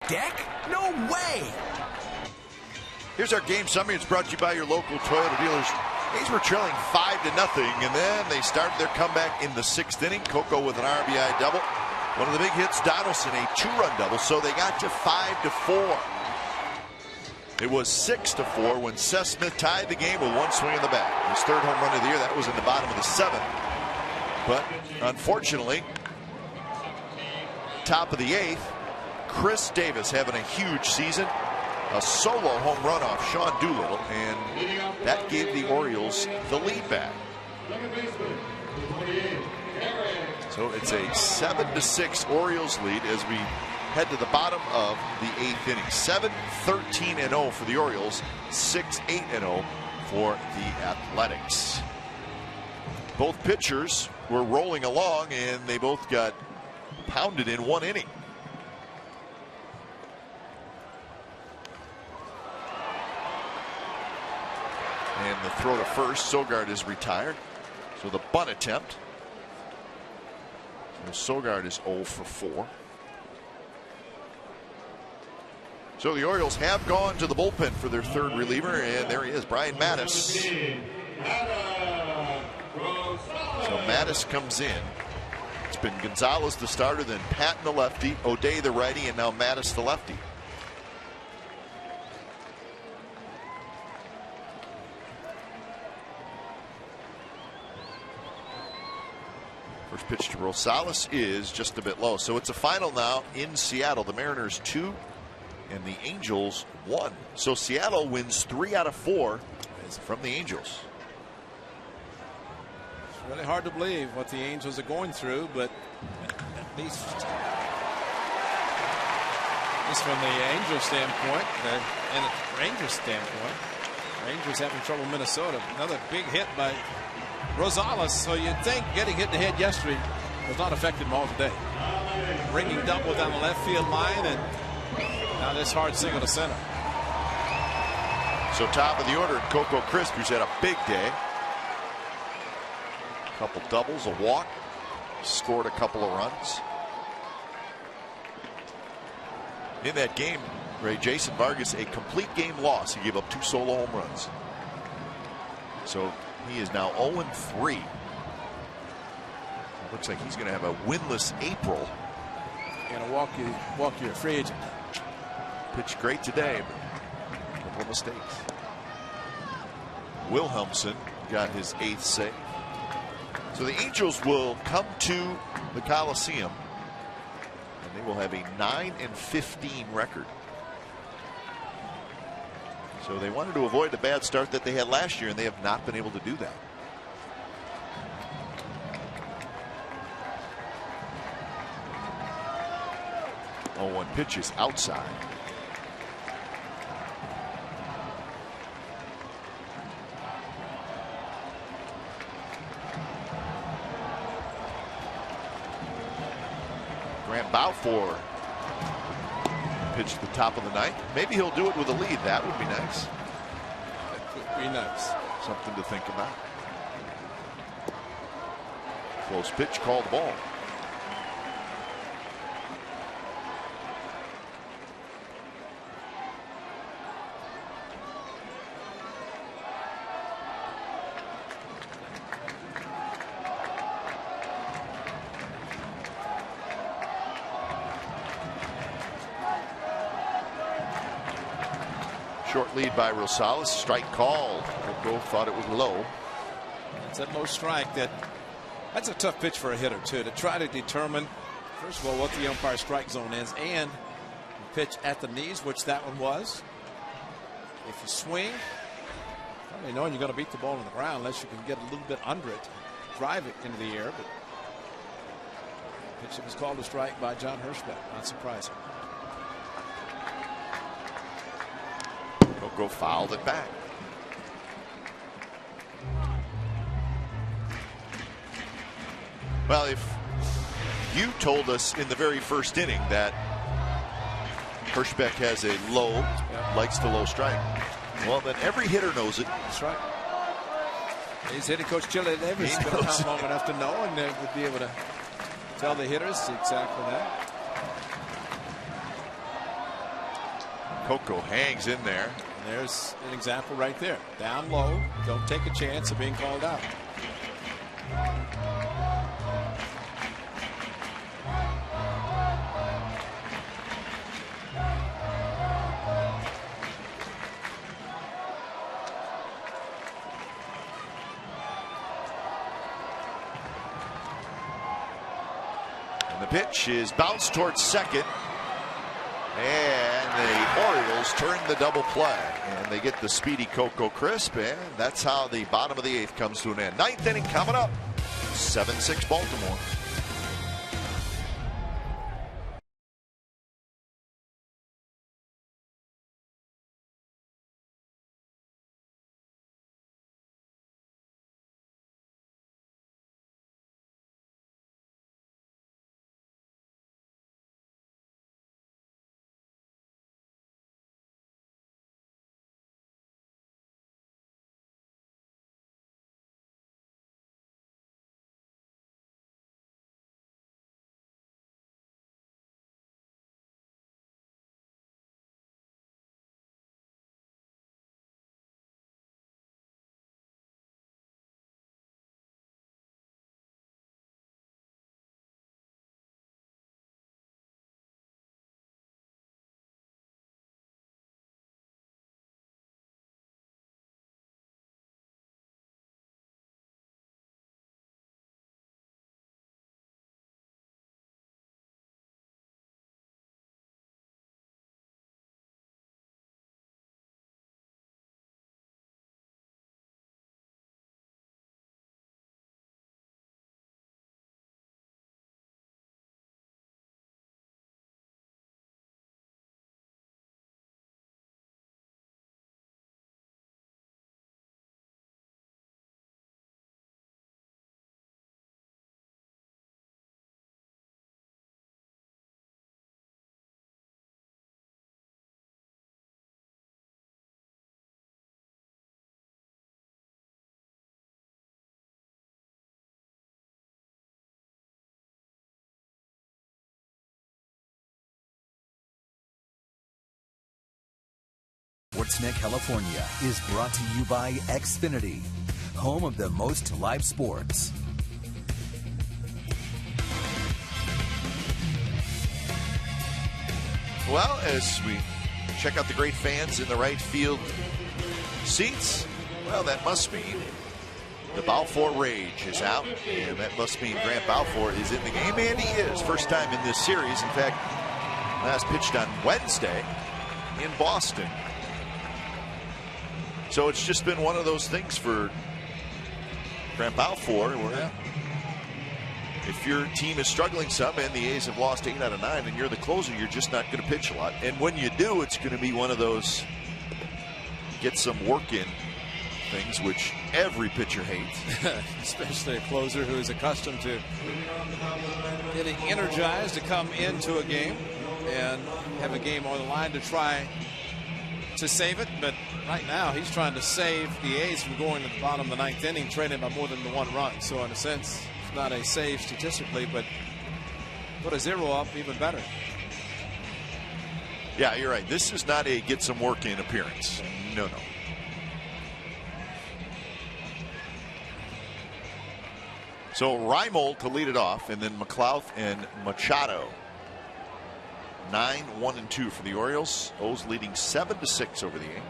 Deck? No way! Here's our game summary. It's brought to you by your local Toyota dealers. A's were trailing 5-0, and then they started their comeback in the 6th inning. Coco with an RBI double. One of the big hits, Donaldson, a 2-run double, so they got to 5-4. It was 6-4 when Seth Smith tied the game with 1 swing in the bat. His 3rd home run of the year. That was in the bottom of the 7th. But unfortunately, top of the 8th, Chris Davis having a huge season. A solo home run off Sean Doolittle, and that gave the Orioles the lead back. So it's a 7-6 Orioles lead as we head to the bottom of the 8th inning. 7-13-0 for the Orioles, 6-8-0 for the Athletics. Both pitchers were rolling along, and they both got pounded in 1 inning. And the throw to first, Sogard is retired. So the bunt attempt. So Sogard is 0 for 4. So the Orioles have gone to the bullpen for their 3rd reliever, and there he is, Brian Mattis. So Mattis comes in. It's been Gonzalez the starter, then Patton the lefty, O'Day the righty, and now Mattis the lefty. For First pitch to Rosales is just a bit low. So it's a final now in Seattle. The Mariners 2 and the Angels 1. So Seattle wins 3 out of 4 from the Angels. It's really hard to believe what the Angels are going through, but at least from the Angels standpoint and the Rangers standpoint, Rangers having trouble in Minnesota. Another big hit by Rosales. So you'd think getting hit in the head yesterday has not affected him all today. Ringing double down the left field line, and now this hard single to center. So top of the order, Coco Crisp, who's had a big day. A couple doubles, a walk, scored a couple of runs. In that game, Ray, Jason Vargas, a complete game loss. He gave up 2 solo home runs. So he is now 0-3. Looks like he's going to have a winless April. Going to walk your free agent. Pitched great today, but a couple of mistakes. Wilhelmsen got his 8th save. So the Angels will come to the Coliseum, and they will have a 9-15 record. So they wanted to avoid the bad start that they had last year, and they have not been able to do that. Oh, 1 pitch is outside. Grant Balfour pitched at the top of the ninth. Maybe he'll do it with a lead. That would be nice. That would be nice. Something to think about. Close pitch, called the ball. Short lead by Rosales. Strike called. Coco thought it was low. It's that low strike that's a tough pitch for a hitter too, to try to determine first of all what the umpire strike zone is and pitch at the knees, which that one was. If you swing, probably knowing you're going to beat the ball on the ground unless you can get a little bit under it, drive it into the air. But pitch that was called a strike by John Hirschbeck. Not surprising. Coco fouled it back. Well, if you told us in the very first inning that Hirschbeck has a low, likes to low strike, well, then every hitter knows it. That's right. He's hitting Coach Chile Davis. He's been around long enough to know, and they would be able to tell the hitters exactly that. Coco hangs in there. And there's an example right there. Down low, don't take a chance of being called out. And the pitch is bounced towards second. And the Orioles turn the double play, and they get the speedy Coco Crisp, and that's how the bottom of the 8th comes to an end. 9th inning coming up. 7-6 Baltimore. Sportsnet California is brought to you by Xfinity, home of the most live sports. Well, as we check out the great fans in the right field seats, well, that must mean the Balfour Rage is out, and that must mean Grant Balfour is in the game, and he is. First time in this series. In fact, last pitched on Wednesday in Boston. So it's just been one of those things for Grant Balfour where if your team is struggling some and the A's have lost 8 out of 9 and you're the closer, you're just not going to pitch a lot. And when you do, it's going to be one of those get some work in things, which every pitcher hates. Especially a closer who is accustomed to getting energized to come into a game and have a game on the line to try to save it. But right now he's trying to save the A's from going to the bottom of the 9th inning, trailing by more than the 1 run. So in a sense, it's not a save statistically, but put a 0 up, even better. Yeah, you're right. This is not a get some work in appearance. No. So Reimold to lead it off, and then McLeod and Machado. 9, 1, and 2 for the Orioles. O's leading 7-6 over the A's.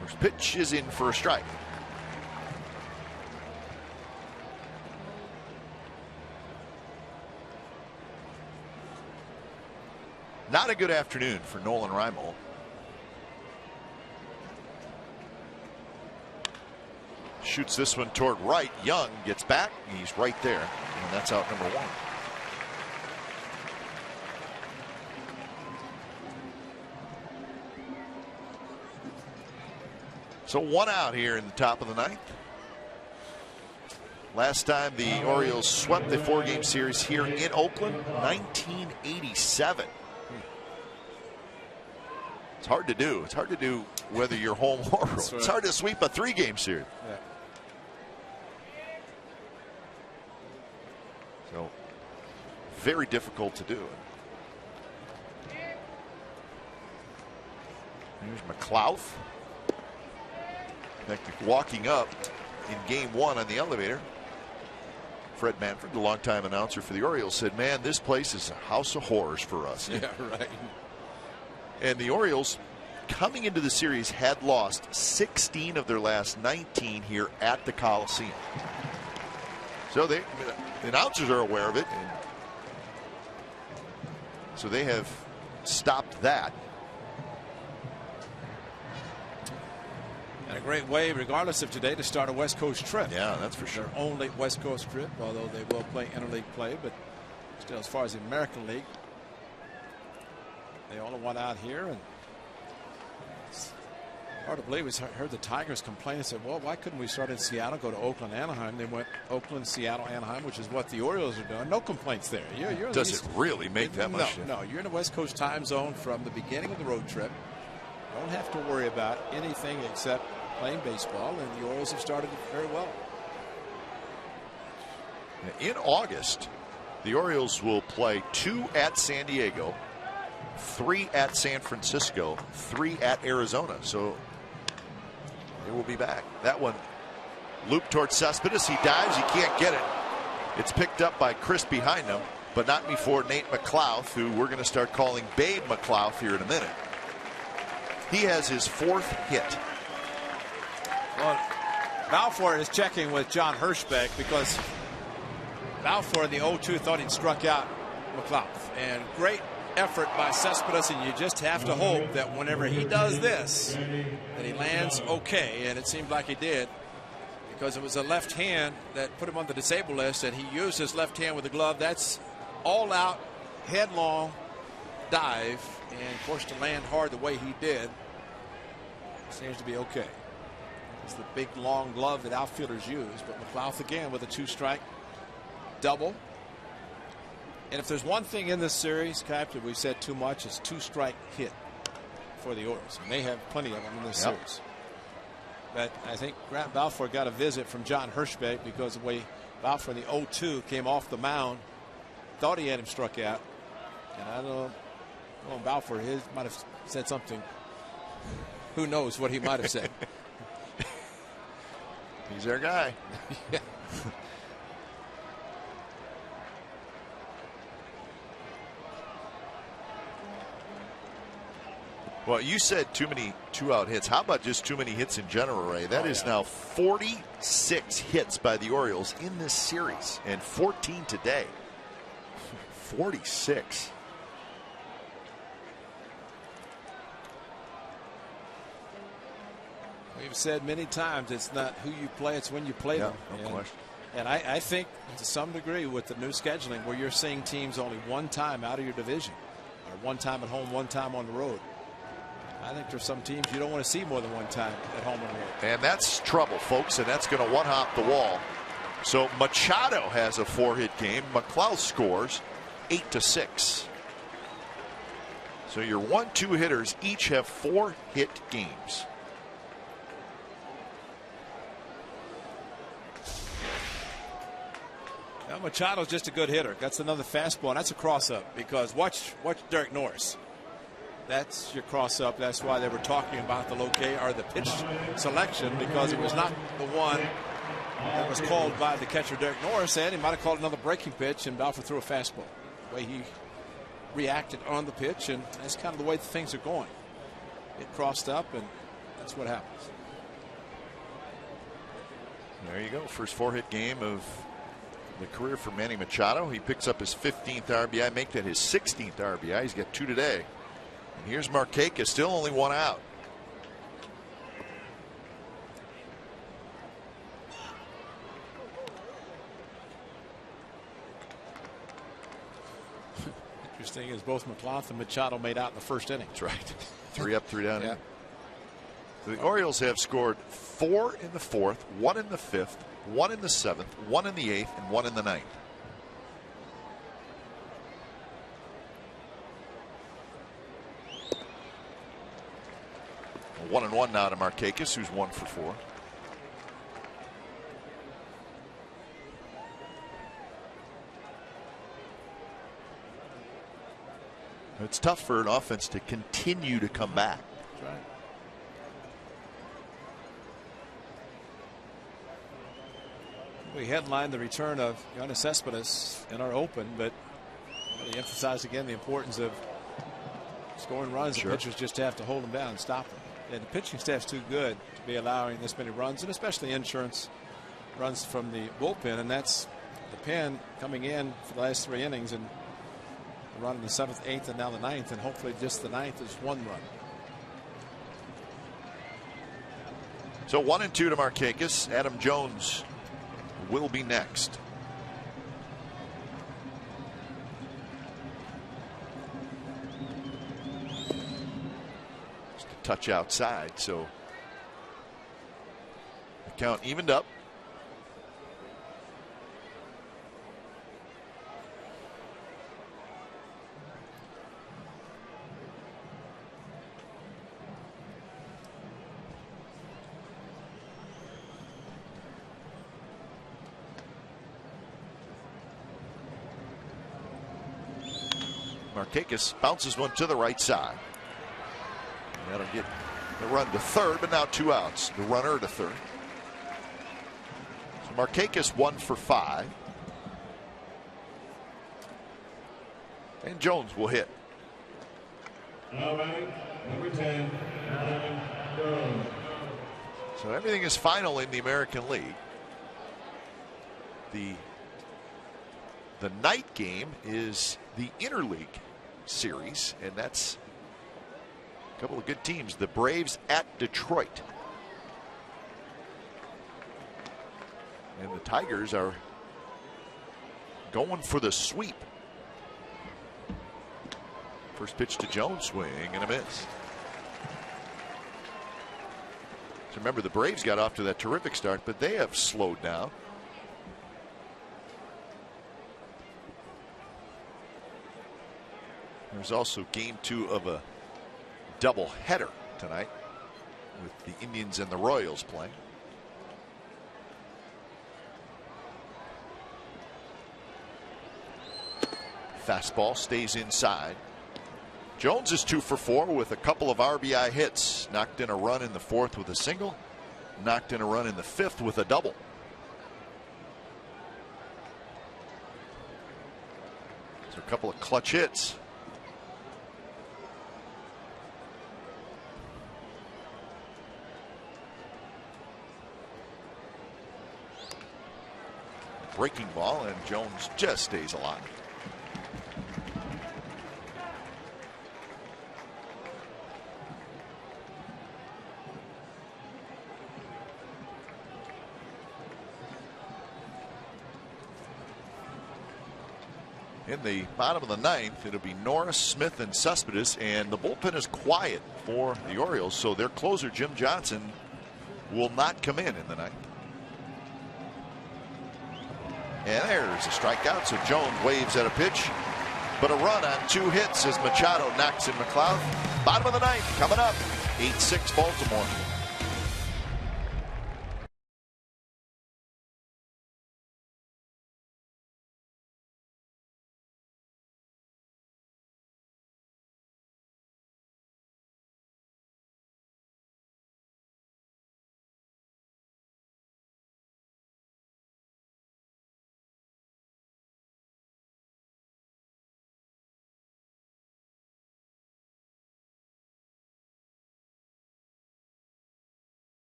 First pitch is in for a strike. Not a good afternoon for Nolan Reimold. Shoots this one toward right. Young gets back. He's right there. And that's out number 1. So 1 out here in the top of the 9th. Last time the Orioles swept the 4-game series here in Oakland, 1987. It's hard to do. It's hard to do whether you're home or road. Right. It's hard to sweep a 3-game series. Yeah. So very difficult to do. Here's McLeod. In fact, walking up in game 1 on the elevator, Fred Manfred, the longtime announcer for the Orioles, said, "Man, this place is a house of horrors for us." Yeah, right. And the Orioles, coming into the series, had lost 16 of their last 19 here at the Coliseum. So the announcers are aware of it. And so they have stopped that. And a great way, regardless of today, to start a West Coast trip. Yeah, that's for sure. Their only West Coast trip, although they will play interleague play, but still, as far as the American League, they all went out here, and it's hard to believe. We heard the Tigers complain and said, "Well, why couldn't we start in Seattle, go to Oakland, Anaheim?" They went Oakland, Seattle, Anaheim, which is what the Orioles are doing. No complaints there. You're Does it really make that much? No, you're in the West Coast time zone from the beginning of the road trip. Don't have to worry about anything except playing baseball, and the Orioles have started very well. In August, the Orioles will play 2 at San Diego, 3 at San Francisco, 3 at Arizona. So they will be back. That one looped towards Cespedes. He dives. He can't get it. It's picked up by Chris behind him, but not before Nate McLeod, who we're going to start calling Babe McLeod here in a minute. He has his 4th hit. Well, Balfour is checking with John Hirschbeck because Balfour in the 0-2 thought he'd struck out McLeod. And great effort by Cespedes, and you just have to hope that whenever he does this, that he lands okay, and it seemed like he did, because it was a left hand that put him on the disabled list, and he used his left hand with the glove. That's all out, headlong dive, and of course to land hard the way he did, seems to be okay. It's the big long glove that outfielders use, but McLeod again with a 2-strike double. And if there's one thing in this series, Captain, we've said too much, it's 2-strike hit for the Orioles. And they have plenty of them in this series. But I think Grant Balfour got a visit from John Hirschbeck because the way Balfour in the 0-2 came off the mound thought he had him struck out. And I don't know, Balfour might have said something. Who knows what he might have said. He's our guy. Yeah. Well, you said too many 2-out hits. How about just too many hits in general, Ray? That is now 46 hits by the Orioles in this series, and 14 today. 46. We've said many times it's not who you play, it's when you play them. No question. And I think to some degree with the new scheduling where you're seeing teams only one time out of your division, or one time at home, one time on the road. I think there's some teams you don't want to see more than one time at home and road. And that's trouble, folks, and that's going to one-hop the wall. So Machado has a 4-hit game. McLeod scores 8-6. So your 1-2 hitters each have 4-hit games. Now Machado's just a good hitter. That's another fastball. And that's a cross-up because watch Derek Norris. That's your cross-up. That's why they were talking about the locate or the pitch selection, because it was not the one that was called by the catcher Derek Norris, and he might have called another breaking pitch, and Balfour threw a fastball. The way he reacted on the pitch, and that's kind of the way things are going. It crossed up, and that's what happens. There you go. First 4-hit game of the career for Manny Machado. He picks up his 15th RBI, make that his 16th RBI. He's got 2 today. And here's Markakis, still only 1 out. Interesting is both McLeod and Machado made out in the first inning. That's right. 3 up, 3 down. Yeah. The Orioles have scored 4 in the 4th, 1 in the 5th, 1 in the 7th, 1 in the 8th, and 1 in the 9th. A 1-1 now to Markakis, who's 1 for 4. It's tough for an offense to continue to come back. That's right. We headlined the return of Yoenis Cespedes in our open, but really emphasized again the importance of scoring runs. Sure. The pitchers just have to hold them down and stop them. And the pitching staff's too good to be allowing this many runs, and especially insurance runs from the bullpen. And that's the pen coming in for the last 3 innings and running the 7th, 8th, and now the 9th, and hopefully just the 9th is 1 run. So 1-2 to Markakis. Adam Jones will be next. Just a touch outside, so the count evened up. Markakis bounces one to the right side. That'll get the run to third, but now 2 outs. The runner to third. So Markakis 1 for 5. And Jones will hit. Now batting, number 10, Adam Jones. So everything is final in the American League. The night game is the interleague series, and that's a couple of good teams. The Braves at Detroit, and the Tigers are going for the sweep. First pitch to Jones, swing and a miss. So remember, the Braves got off to that terrific start, but they have slowed down. There's also game 2 of a doubleheader tonight with the Indians and the Royals playing. Fastball stays inside. Jones is 2 for 4 with a couple of RBI hits. Knocked in a run in the 4th with a single. Knocked in a run in the 5th with a double. So a couple of clutch hits. Breaking ball, and Jones just stays alive. In the bottom of the 9th, it'll be Norris, Smith, and Cespedes, and the bullpen is quiet for the Orioles, so their closer, Jim Johnson, will not come in the 9th. And there's a strikeout, so Jones waves at a pitch, but a run on 2 hits as Machado knocks in McLeod. Bottom of the 9th coming up, 8-6 Baltimore.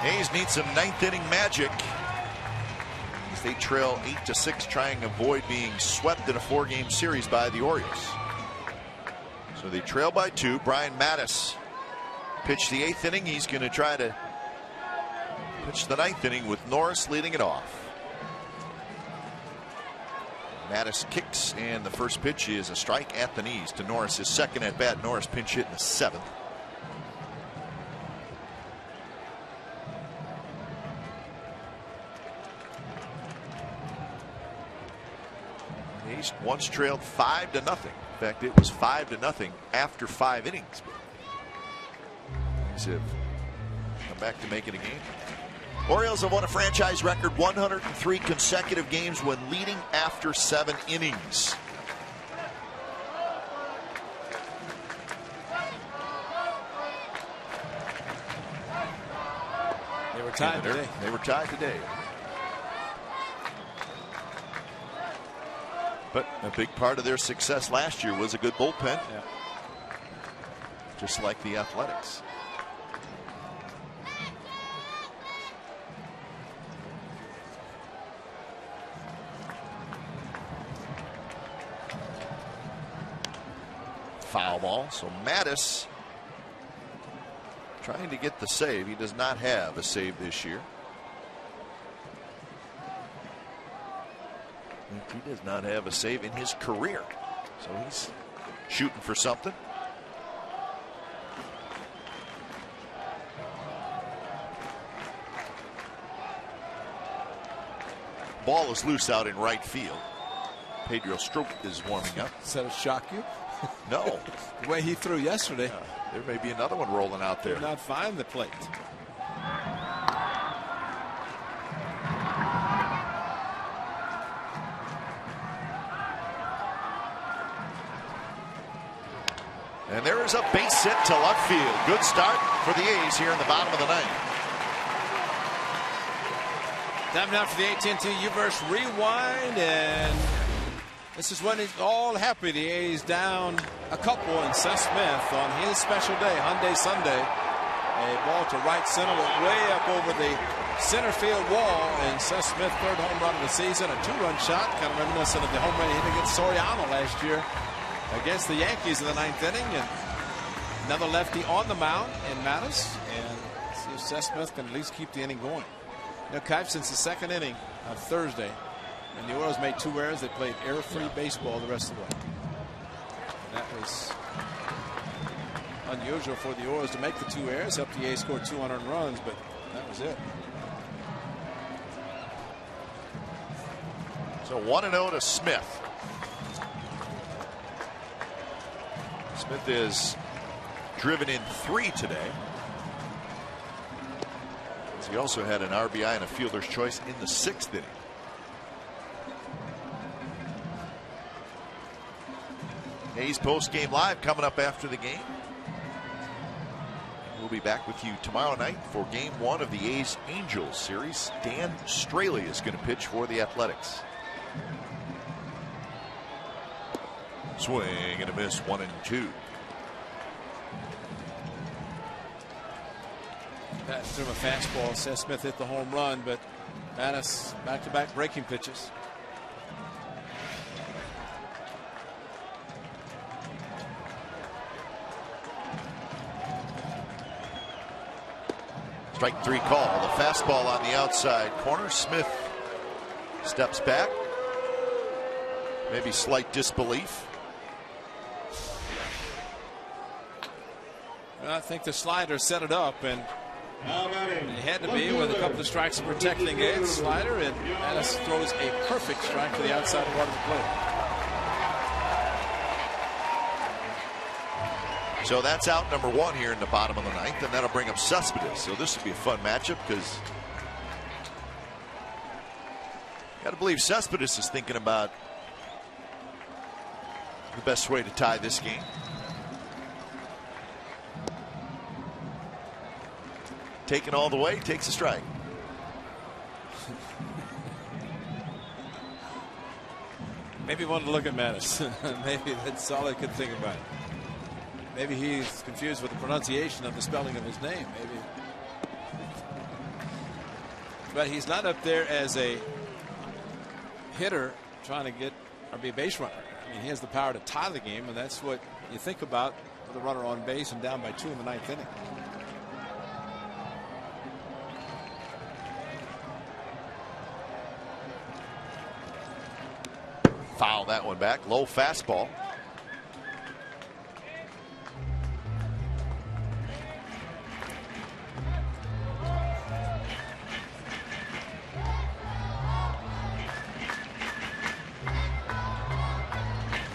A's need some 9th inning magic as they trail 8-6, trying to avoid being swept in a 4-game series by the Orioles. So they trail by 2. Brian Mattis pitched the 8th inning. He's going to try to pitch the 9th inning with Norris leading it off. Mattis kicks, and the first pitch is a strike at the knees to Norris. His second at bat. Norris pinch hit in the 7th. A's once trailed 5-0. In fact, it was 5-0 after 5 innings. A's have come back to make it a game. Orioles have won a franchise record 103 consecutive games when leading after 7 innings. They were tied today. They were tied today. But a big part of their success last year was a good bullpen. Yeah. Just like the Athletics. Foul ball. So Mattis trying to get the save. He does not have a save this year. He does not have a save in his career. So he's shooting for something. Ball is loose out in right field. Pedro Strop is warming up. Does that shock you? No. The way he threw yesterday. There may be another one rolling out there. Did not find the plate. And there is a base hit to left field. Good start for the A's here in the bottom of the ninth. Time now for the AT&T U-verse rewind, and this is when it's all happy. The A's down a couple, and Seth Smith on his special day, Hyundai Sunday, a ball to right center, went way up over the center field wall, and Seth Smith, third home run of the season, a 2-run shot, kind of reminiscent of the home run he hit against Soriano last year against the Yankees in the ninth inning. And another lefty on the mound in Mattis, and see if Seth Smith can at least keep the inning going. Now, Kipe, since the second inning of Thursday, and the Orioles made 2 errors, they played error-free baseball the rest of the way. And that was unusual for the Orioles to make the 2 errors. Helped the A's score 200 runs, but that was it. So 1-0 to Smith. Smith is driven in 3 today. He also had an RBI and a fielder's choice in the 6th inning. A's post-game live coming up after the game. We'll be back with you tomorrow night for Game 1 of the A's Angels series. Dan Straley is going to pitch for the Athletics. Swing and a miss, 1-2. That threw him a fastball. Seth Smith hit the home run, but Mattis back-to-back breaking pitches. Strike 3 call. The fastball on the outside corner. Smith steps back. Maybe slight disbelief. I think the slider set it up, and it had to be with a couple of strikes protecting it. Slider, and Mattis throws a perfect strike to the outside part of the plate. So that's out number 1 here in the bottom of the ninth, and that'll bring up Cespedes. So this will be a fun matchup, because got to believe Cespedes is thinking about the best way to tie this game. Taken all the way, takes a strike. Maybe wanted to look at Mattis. Maybe that's all I could think about. Maybe he's confused with the pronunciation of the spelling of his name. Maybe. But he's not up there as a hitter trying to get or be a base runner. I mean, he has the power to tie the game, and that's what you think about with a runner on base and down by 2 in the ninth inning. Foul that one back. Low fastball.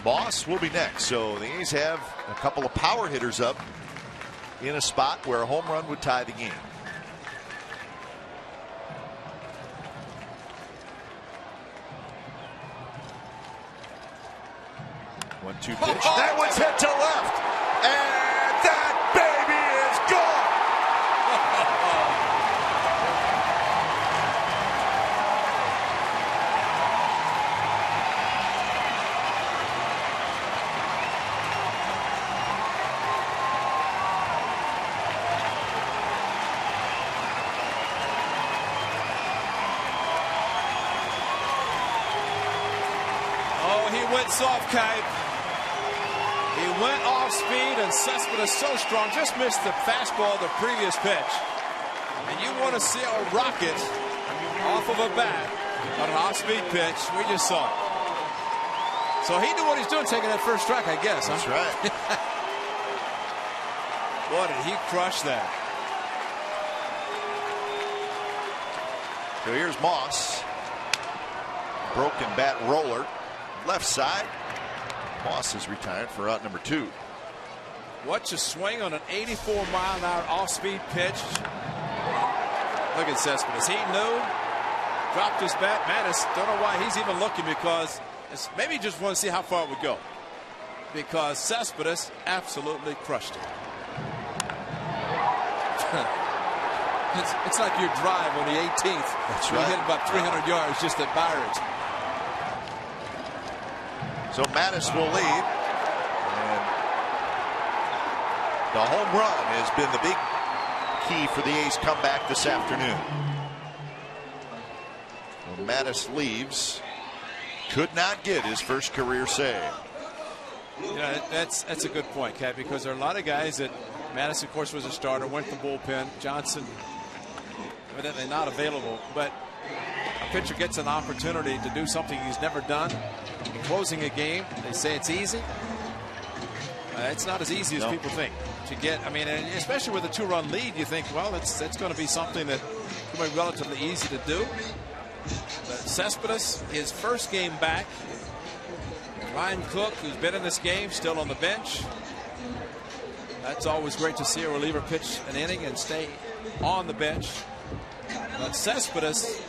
Moss will be next. So the A's have a couple of power hitters up in a spot where a home run would tie the game. One-two pitch. That one's hit to left. And that baby is gone. Oh, he went soft, Kipe. He went off speed, and Cespedes so strong, just missed the fastball the previous pitch. And you want to see a rocket off of a bat on an off-speed pitch. We just saw it. So he knew what he's doing, taking that first strike, I guess. That's right. Boy, did he crush that. So here's Moss. broken bat roller. Left side. Moss is retired for out number 2. Watch a swing on an 84-mile-an-hour off-speed pitch. Look at Cespedes. He knew. Dropped his bat. Mattis, don't know why he's even looking, because maybe he just wants to see how far it would go. Because Cespedes absolutely crushed it. It's like your drive on the 18th. That's right. right. You hit about 300 yards just at Byridge. So Mattis will lead. And the home run has been the big key for the A's comeback this afternoon. Well, Mattis leaves. Could not get his first career save. You know, that's a good point, Cat, because there are a lot of guys that Mattis, of course, was a starter, went to the bullpen. Johnson, evidently not available, but a pitcher gets an opportunity to do something he's never done. In closing a game, they say it's easy. It's not as easy as people think to get. I mean, and especially with a 2-run lead, you think, well, that's going to be something that will be relatively easy to do. But Cespedes, his first game back. Ryan Cook, who's been in this game, still on the bench. That's always great to see a reliever pitch an inning and stay on the bench. But Cespedes,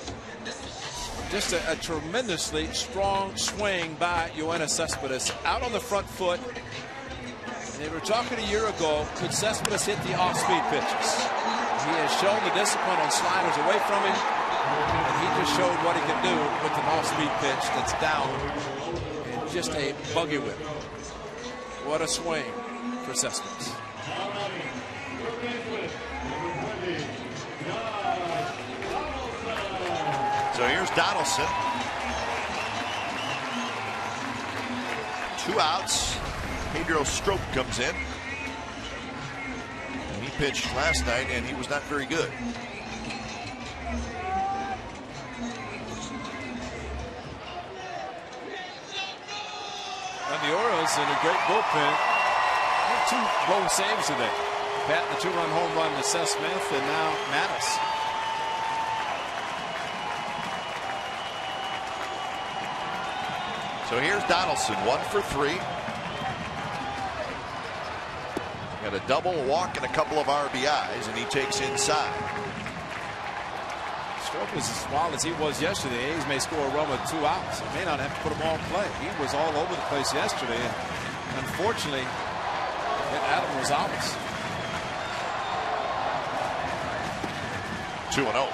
just a tremendously strong swing by Yoenis Cespedes, out on the front foot. And they were talking a year ago, could Cespedes hit the off-speed pitches? He has shown the discipline on sliders away from him, and he just showed what he can do with an off-speed pitch that's down and just a buggy whip. What a swing for Cespedes. So here's Donaldson. 2 outs. Pedro Strop comes in. And he pitched last night, and he was not very good. And the Orioles in a great bullpen. 2 blown saves today. Pat, the 2-run home run to Seth Smith, and now Mattis. So here's Donaldson, 1 for 3. Got a double, a walk, and a couple of RBIs, and he takes inside. Strop is as wild as he was yesterday. A's may score a run with 2 outs. He may not have to put them all in play. He was all over the place yesterday, and unfortunately, Adam Rosales. 2-0.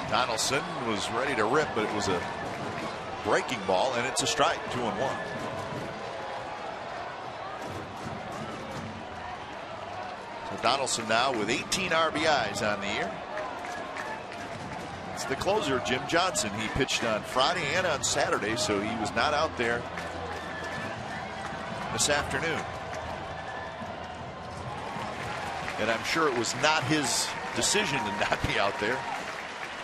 Donaldson was ready to rip, but it was a breaking ball, and it's a strike. 2-1. So Donaldson now with 18 RBIs on the year. It's the closer, Jim Johnson. He pitched on Friday and on Saturday, so he was not out there this afternoon. And I'm sure it was not his decision to not be out there.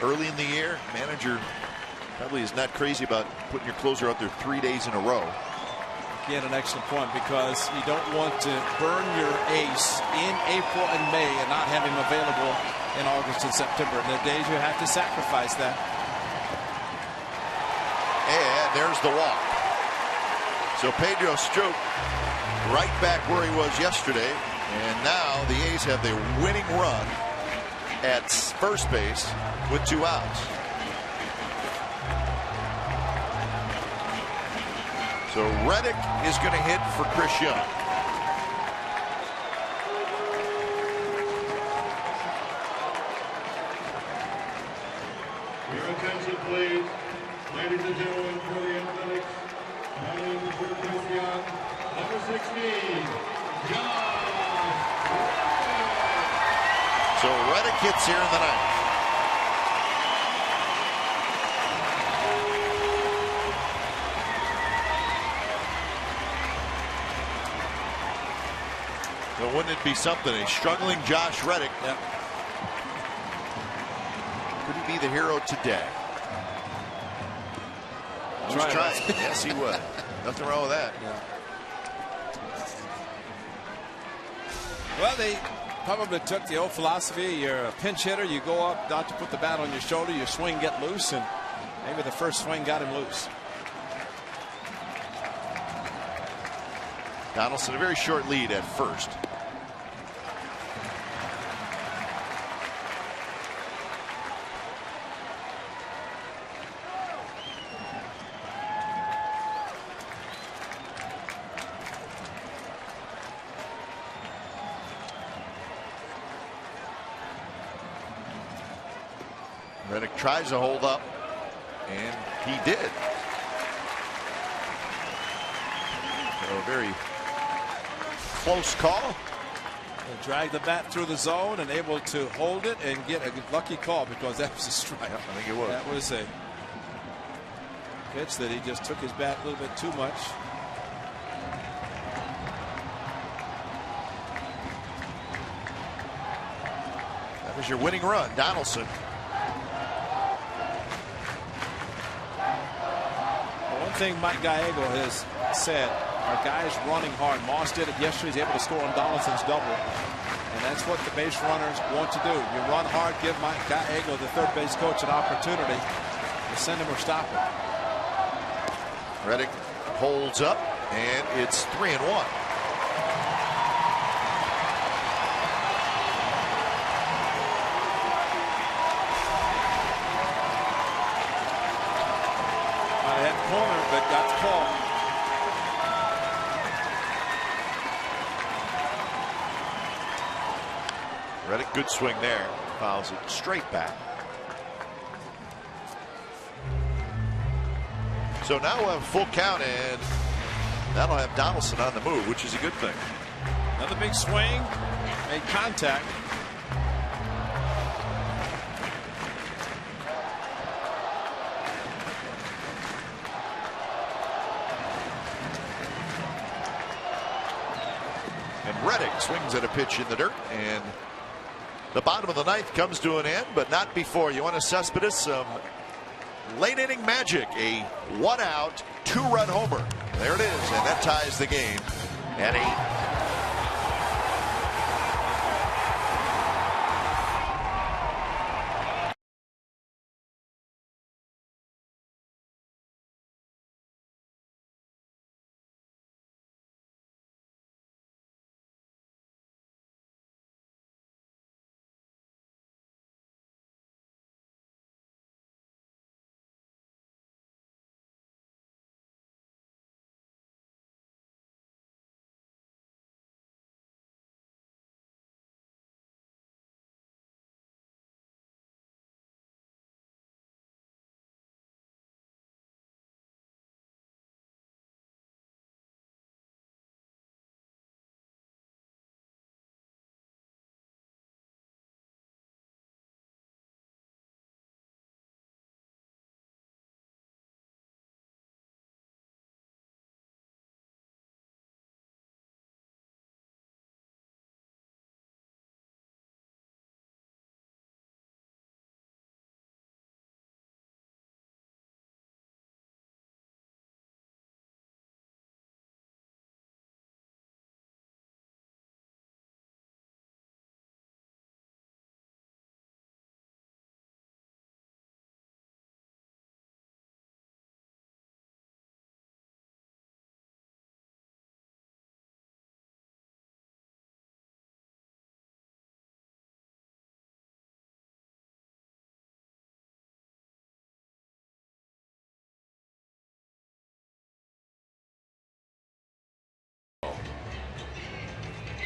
Early in the year, manager probably is not crazy about putting your closer out there 3 days in a row. Again, an excellent point, because you don't want to burn your ace in April and May and not have him available in August and September. And the days you have to sacrifice that. And there's the walk. So Pedro Strop right back where he was yesterday. And now the A's have their winning run at first base with 2 outs. So Reddick is going to hit for Chris Young. Your attention, please. Ladies and gentlemen, for the Athletics, batting for Chris Young, number 16, John. So Reddick hits here in the 9th. So wouldn't it be something? A struggling Josh Reddick. Yep. Could he be the hero today? He's trying. Yes, he would. Nothing wrong with that. Yeah. Well, they probably took the old philosophy. You're a pinch hitter. You go up not to put the bat on your shoulder. You swing, get loose, and maybe the first swing got him loose. Donaldson a very short lead at first. Reddick tries to hold up, and he did. So a very close call. Drag the bat through the zone and able to hold it and get a lucky call, because that was a strike. Yep, I think it was. That was a pitch that he just took his bat a little bit too much. That was your winning run, Donaldson. One thing Mike Gallego has said, our guy is running hard. Moss did it yesterday. He's able to score on Donaldson's double. And that's what the base runners want to do. You run hard, give Mike Gallego, the third base coach, an opportunity to send him or stop him. Reddick holds up, and it's 3-1. Corner, but got the call. Reddick, good swing there. Fouls it straight back. So now we'll have a full count, and that'll have Donaldson on the move, which is a good thing. Another big swing, made contact. Reddick swings at a pitch in the dirt, and the bottom of the ninth comes to an end, but not before. Yoenis Cespedes, some late inning magic, a 1-out, 2-run homer. There it is, and that ties the game at 8.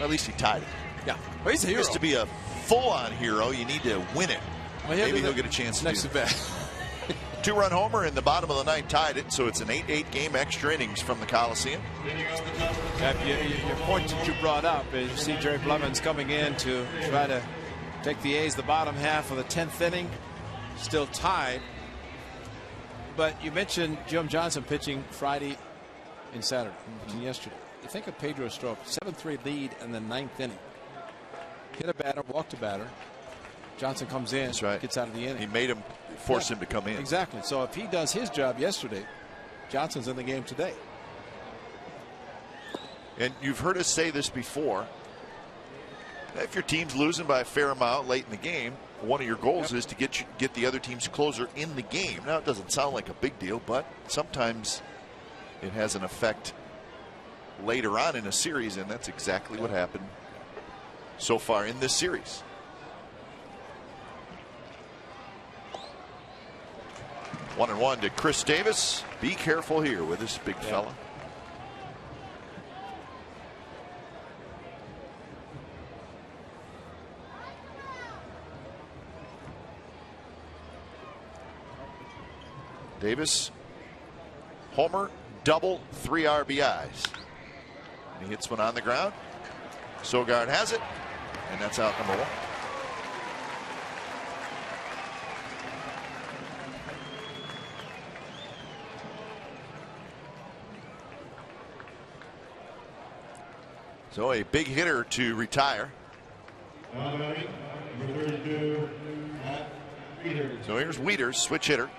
At least he tied it. Yeah, well, he's a hero. Just to be a full-on hero, you need to win it. Well, maybe he'll get a chance to do that. 2-run homer in the bottom of the ninth tied it, so it's an 8-8 game, extra innings from the Coliseum. Your point that you brought up is you see Jerry Blevins coming in to try to take the A's the bottom half of the 10th inning, still tied. But you mentioned Jim Johnson pitching Friday and Saturday, and yesterday. You think of Pedro Strop, 7-3 lead in the 9th inning. Hit a batter, walked a batter. Johnson comes in, that's right, gets out of the inning. He made him force him to come in. Exactly. So if he does his job yesterday, Johnson's in the game today. And you've heard us say this before. If your team's losing by a fair amount late in the game, one of your goals is to get the other team's closer in the game. Now, it doesn't sound like a big deal, but sometimes it has an effect later on in a series, and that's exactly what happened so far in this series. One and one to Chris Davis. Be careful here with this big fella. Davis, homer, double, 3 RBIs. And he hits one on the ground. Sogard has it, and that's out number 1. So a big hitter to retire. So here's Wieters, switch hitter.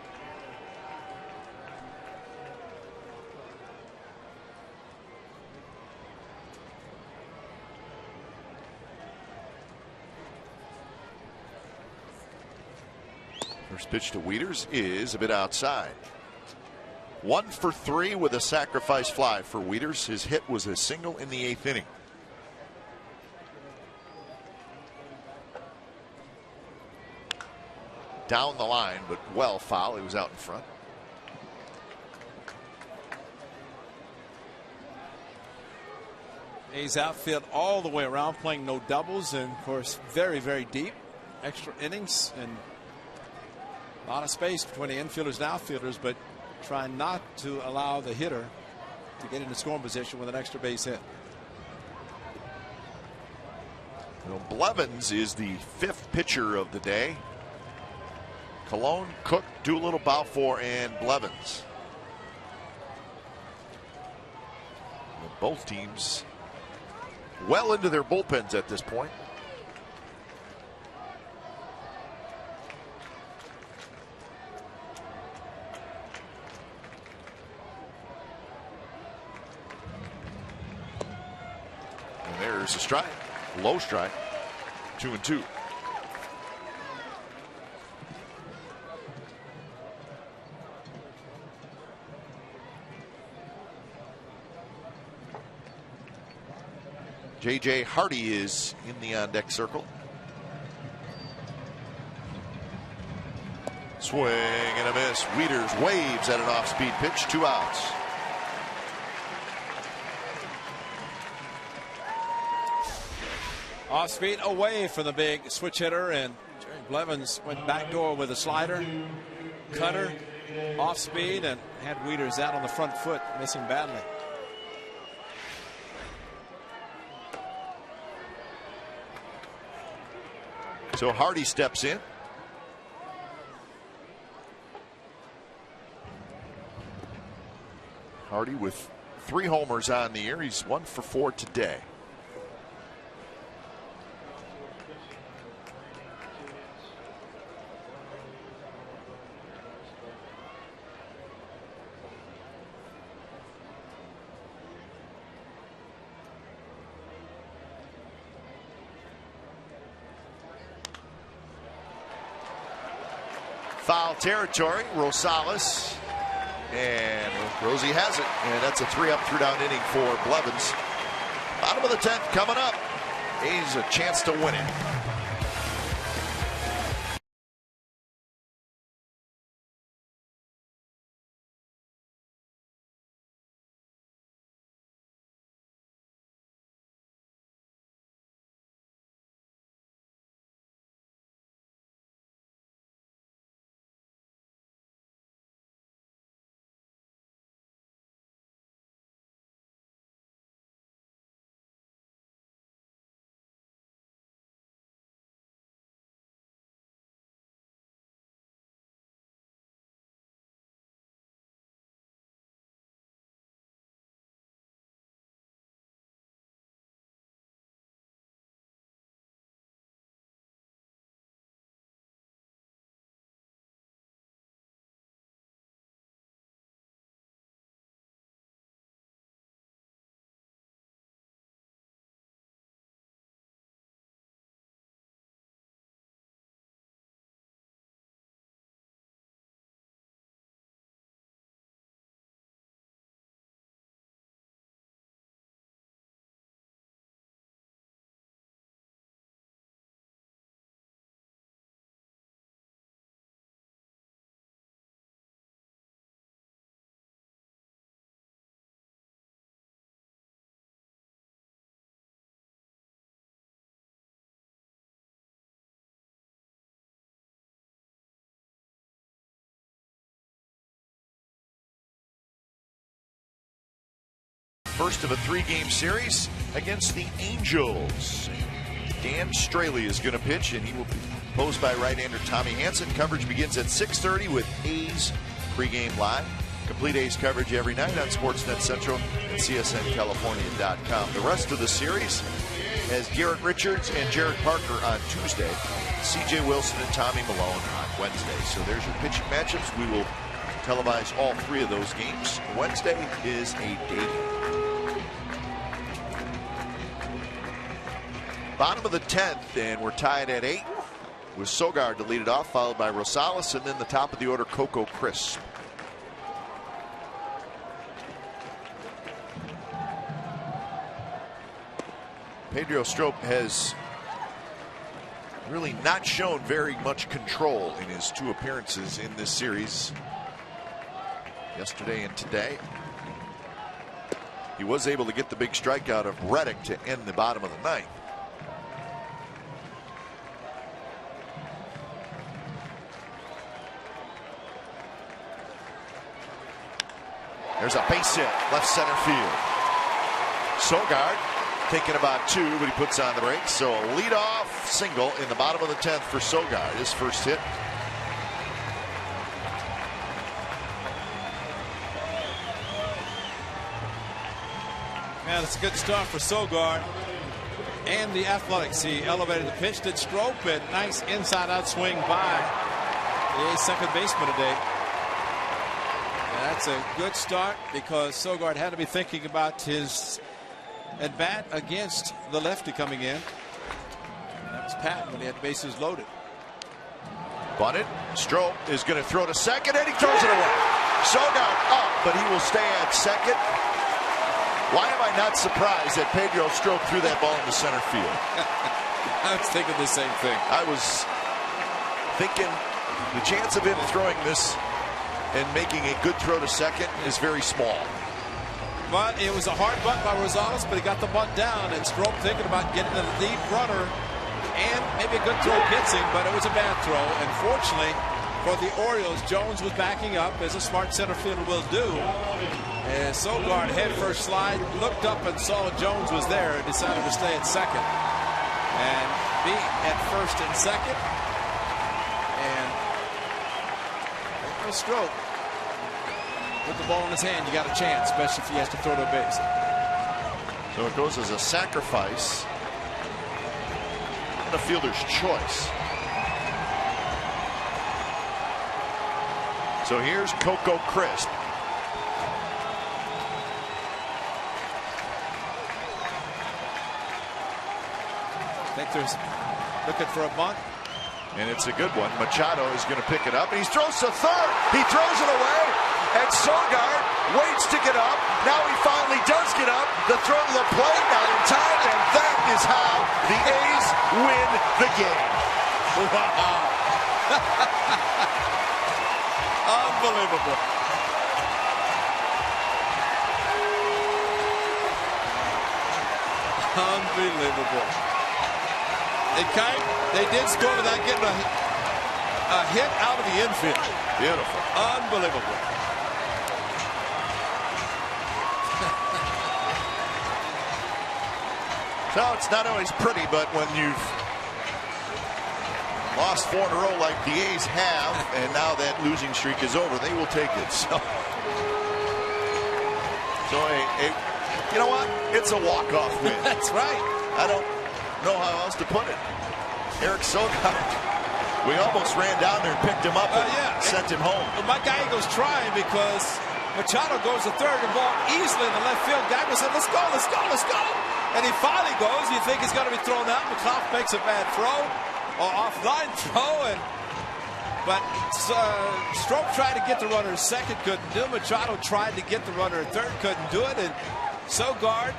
First pitch to Wieters is a bit outside. 1 for 3 with a sacrifice fly for Wieters. His hit was a single in the 8th inning. Down the line, but well foul. He was out in front. A's outfield all the way around, playing no doubles, and of course very, very deep. Extra innings and a lot of space between the infielders and outfielders, but trying not to allow the hitter to get into scoring position with an extra base hit. Well, Blevins is the 5th pitcher of the day. Cologne, Cook, Doolittle, Balfour, and Blevins. Both teams well into their bullpens at this point. And there's a strike, low strike, 2-2. J.J. Hardy is in the on-deck circle. Swing and a miss. Wieters waves at an off-speed pitch. 2 outs. Off-speed away from the big switch hitter, and Jerry Blevins went backdoor with a slider, cutter, off-speed, and had Wieters out on the front foot, missing badly. So Hardy steps in. Hardy with 3 homers on the year. He's 1 for 4 today. Foul territory, Rosales, and Rosie has it, and that's a 3-up, 3-down inning for Blevins. Bottom of the 10th coming up. A's a chance to win it. first of a 3-game series against the Angels. Dan Straley is going to pitch, and he will be posed by right-hander Tommy Hansen. Coverage begins at 6:30 with A's pregame live. Complete A's coverage every night on Sportsnet Central and CSNCalifornia.com. The rest of the series has Garrett Richards and Jared Parker on Tuesday, C.J. Wilson and Tommy Malone on Wednesday. So there's your pitching matchups. We will televise all 3 of those games. Wednesday is a day game. Bottom of the 10th, and we're tied at 8 with Sogard to lead it off, followed by Rosales, and then the top of the order, Coco Crisp. Pedro Strop has really not shown very much control in his 2 appearances in this series, yesterday and today. He was able to get the big strikeout of Reddick to end the bottom of the 9th. There's a base hit, left center field. Sogard thinking about 2, but he puts on the brakes. So a leadoff single in the bottom of the 10th for Sogard, his first hit. Man, it's a good start for Sogard and the Athletics. He elevated the pitch, did Strop, and nice inside-out swing by the second baseman today. And that's a good start because Sogard had to be thinking about his at bat against the lefty coming in. And that was Patton when he had bases loaded. Bunted. Strop is going to throw to second, and he throws it away. Sogard up, but he will stay at second. Why am I not surprised that Pedro Strop threw that ball into center field? I was thinking the same thing. I was thinking the chance of him throwing this and making a good throw to second is very small. But it was a hard bunt by Rosales, but he got the bunt down, and Strop thinking about getting the lead runner and maybe a good throw hits him, but it was a bad throw. And fortunately for the Orioles, Jones was backing up, as a smart center fielder will do. And Sogard head first slide, looked up and saw Jones was there and decided to stay at second and be at first and second. And there's Strop. Put the ball in his hand, you got a chance, especially if he has to throw to a base. So it goes as a sacrifice and a fielder's choice. So here's Coco Crisp. I think there's looking for a bunt. And it's a good one. Machado is going to pick it up, and he throws to third. He throws it away, and Sogard waits to get up. Now he finally does get up. The throw to the plate, not in time, and that is how the A's win the game. Wow. Unbelievable. Unbelievable. They did score without getting a hit out of the infield. Beautiful. Unbelievable. So it's not always pretty, but when you've lost 4 in a row like the A's have, and now that losing streak is over, they will take it. So you know what? It's a walk-off win. That's right. I don't know how else to put it. Eric Sogard, we almost ran down there and picked him up and sent him home. Well, my guy goes trying because Machado goes to third and ball easily in the left field. Guy goes, let's go, let's go, let's go. And he finally goes. You think he's going to be thrown out. McClough makes a bad throw, or offline throw, but Strop tried to get the runner at second, couldn't do it. Machado tried to get the runner at third, couldn't do it. And Sogard,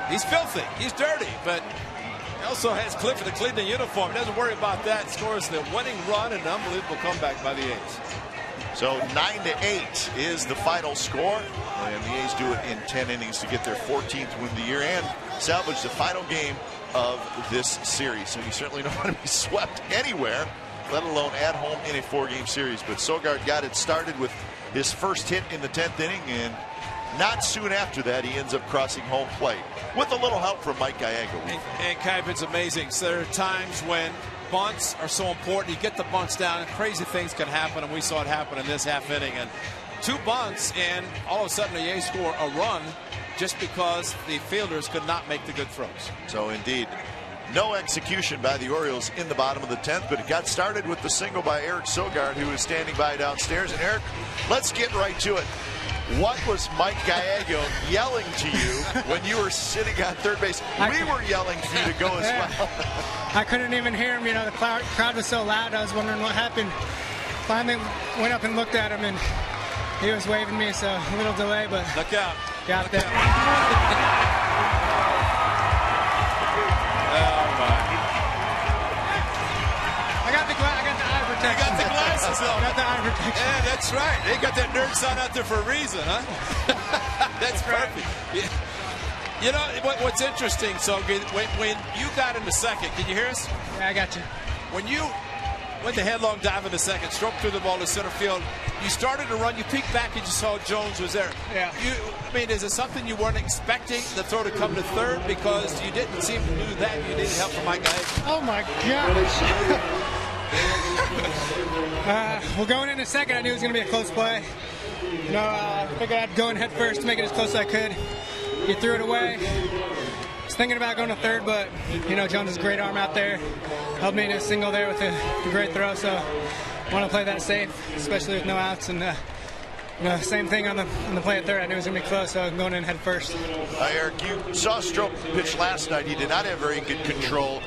he's filthy, he's dirty, but he also has Cliff in the Cleveland uniform. He doesn't worry about that. Scores the winning run and an unbelievable comeback by the A's. So 9-8 is the final score, and the A's do it in 10 innings to get their 14th win of the year and salvage the final game of this series. So you certainly don't want to be swept anywhere, let alone at home in a 4-game series. But Sogard got it started with his first hit in the 10th inning, and not soon after that, he ends up crossing home plate with a little help from Mike Gallego. And Kev, it's amazing. So there are times when bunts are so important. You get the bunts down, and crazy things can happen, and we saw it happen in this half inning. And 2 bunts, and all of a sudden the A's score a run just because the fielders could not make the good throws. So indeed, no execution by the Orioles in the bottom of the 10th, but it got started with the single by Eric Sogard, who was standing by downstairs. And Eric, let's get right to it. What was Mike Gallego yelling to you when you were sitting on third base? We were yelling for you to go as well. I couldn't even hear him. You know, the crowd was so loud. I was wondering what happened. Finally went up and looked at him, and he was waving me, so a little delay, but look out. Got there. I got the eye protection. You got the glasses on. I got the eye protection. Yeah, that's right. They got that nerd sign out there for a reason, huh? That's perfect. Yeah. You know, what's interesting, so when you got into second, can you hear us? Yeah, I got you. When you went the headlong dive into second, stroked through the ball to center field, you started to run, you peeked back and you saw Jones was there. Yeah. I mean, is it something you weren't expecting, the throw to come to third, because you didn't seem to do that, you needed help from my guy? Oh my God. Well, going into second, I knew it was going to be a close play. You know, I figured I'd go in head first to make it as close as I could. He threw it away. I was thinking about going to third, but, you know, Jones is a great arm out there. Helped me in a single there with a great throw, so I want to play that safe, especially with no outs. And, you know, same thing on the play at third. I knew it was going to be close, so I'm going in head first. Eric, you saw Stroke pitch last night. He did not have very good control.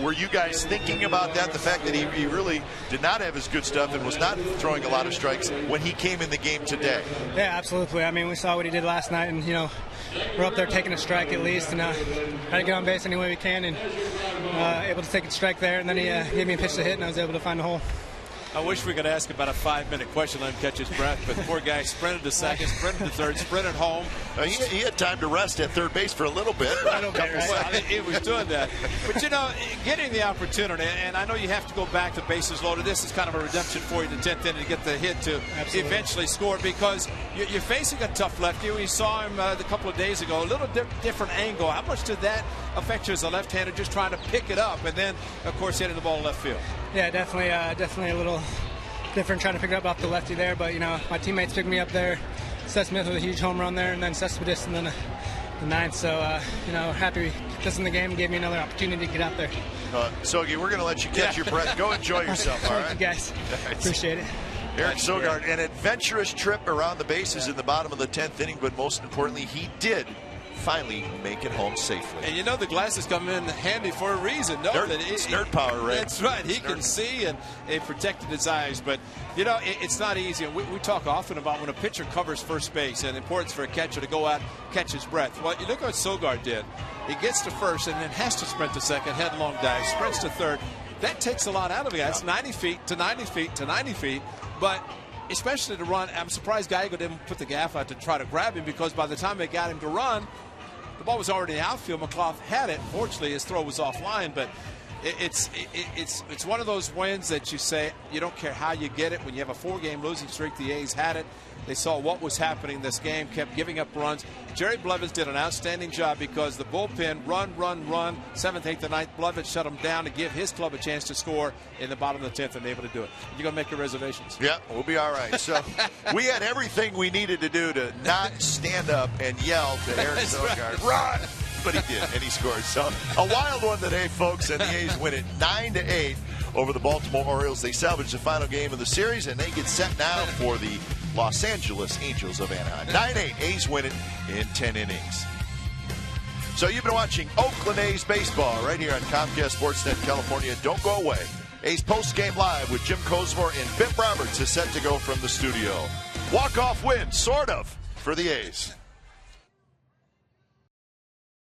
Were you guys thinking about that, the fact that he really did not have his good stuff and was not throwing a lot of strikes when he came in the game today? Yeah, absolutely. I mean, we saw what he did last night, and, you know, we're up there taking a strike at least, and try to get on base any way we can, and able to take a strike there, and then he gave me a pitch to hit, and I was able to find a hole. I wish we could ask about a 5-minute question, let him catch his breath, but the poor guy sprinted to second, sprinted to third, sprinted home. He had time to rest at third base for a little bit. Right? Well, he was doing that. But, you know, getting the opportunity, and I know you have to go back to bases loaded. This is kind of a redemption for you in the 10th inning to get the hit to eventually score, because you're facing a tough lefty. We saw him a couple of days ago, a little different angle. How much did that affect you as a left-hander, just trying to pick it up and then, of course, hitting the ball in left field? Yeah, definitely a little different trying to pick it up off the lefty there, but, you know, my teammates picked me up there. Seth Smith with a huge home run there, and then Cespedes and then the ninth. So, you know, happy this in the game gave me another opportunity to get out there. Sogi, we're going to let you catch your breath. Go enjoy yourself, all right? Thank you, guys. Appreciate it. Eric Sogard, an adventurous trip around the bases in the bottom of the 10th inning, but most importantly, he did finally make it home safely. And you know the glasses come in handy for a reason. It's nerd power, right? That's right. He can see, and it protected his eyes. But, you know, it's not easy. And we talk often about when a pitcher covers first base and the importance for a catcher to go out, catch his breath. Well, you look at what Sogard did. He gets to first and then has to sprint to second, headlong dive, sprints to third. That takes a lot out of the guy. It's 90 feet to 90 feet to 90 feet. But especially to run, I'm surprised Gallego didn't put the gaff out to try to grab him, because by the time they got him to run, the ball was already in the outfield. McClough had it. Fortunately, his throw was offline, but it's one of those wins that you say you don't care how you get it. When you have a 4-game losing streak, the A's had it. They saw what was happening in this game, kept giving up runs. Jerry Blevins did an outstanding job, because the bullpen run, 7th, 8th, and 9th. Blevins shut them down to give his club a chance to score in the bottom of the 10th, and able to do it. You're going to make your reservations. Yeah, we'll be all right. So we had everything we needed to do to not stand up and yell to Eric Sogard, run! But he did, and he scored. So a wild one today, folks, and the A's win it 9-8 over the Baltimore Orioles. They salvage the final game of the series, and they get set now for the Los Angeles Angels of Anaheim. 9-8, A's win it in 10 innings. So you've been watching Oakland A's baseball right here on Comcast Sportsnet California. Don't go away. A's post-game live with Jim Cosmore and Bip Roberts is set to go from the studio. Walk-off win, sort of, for the A's.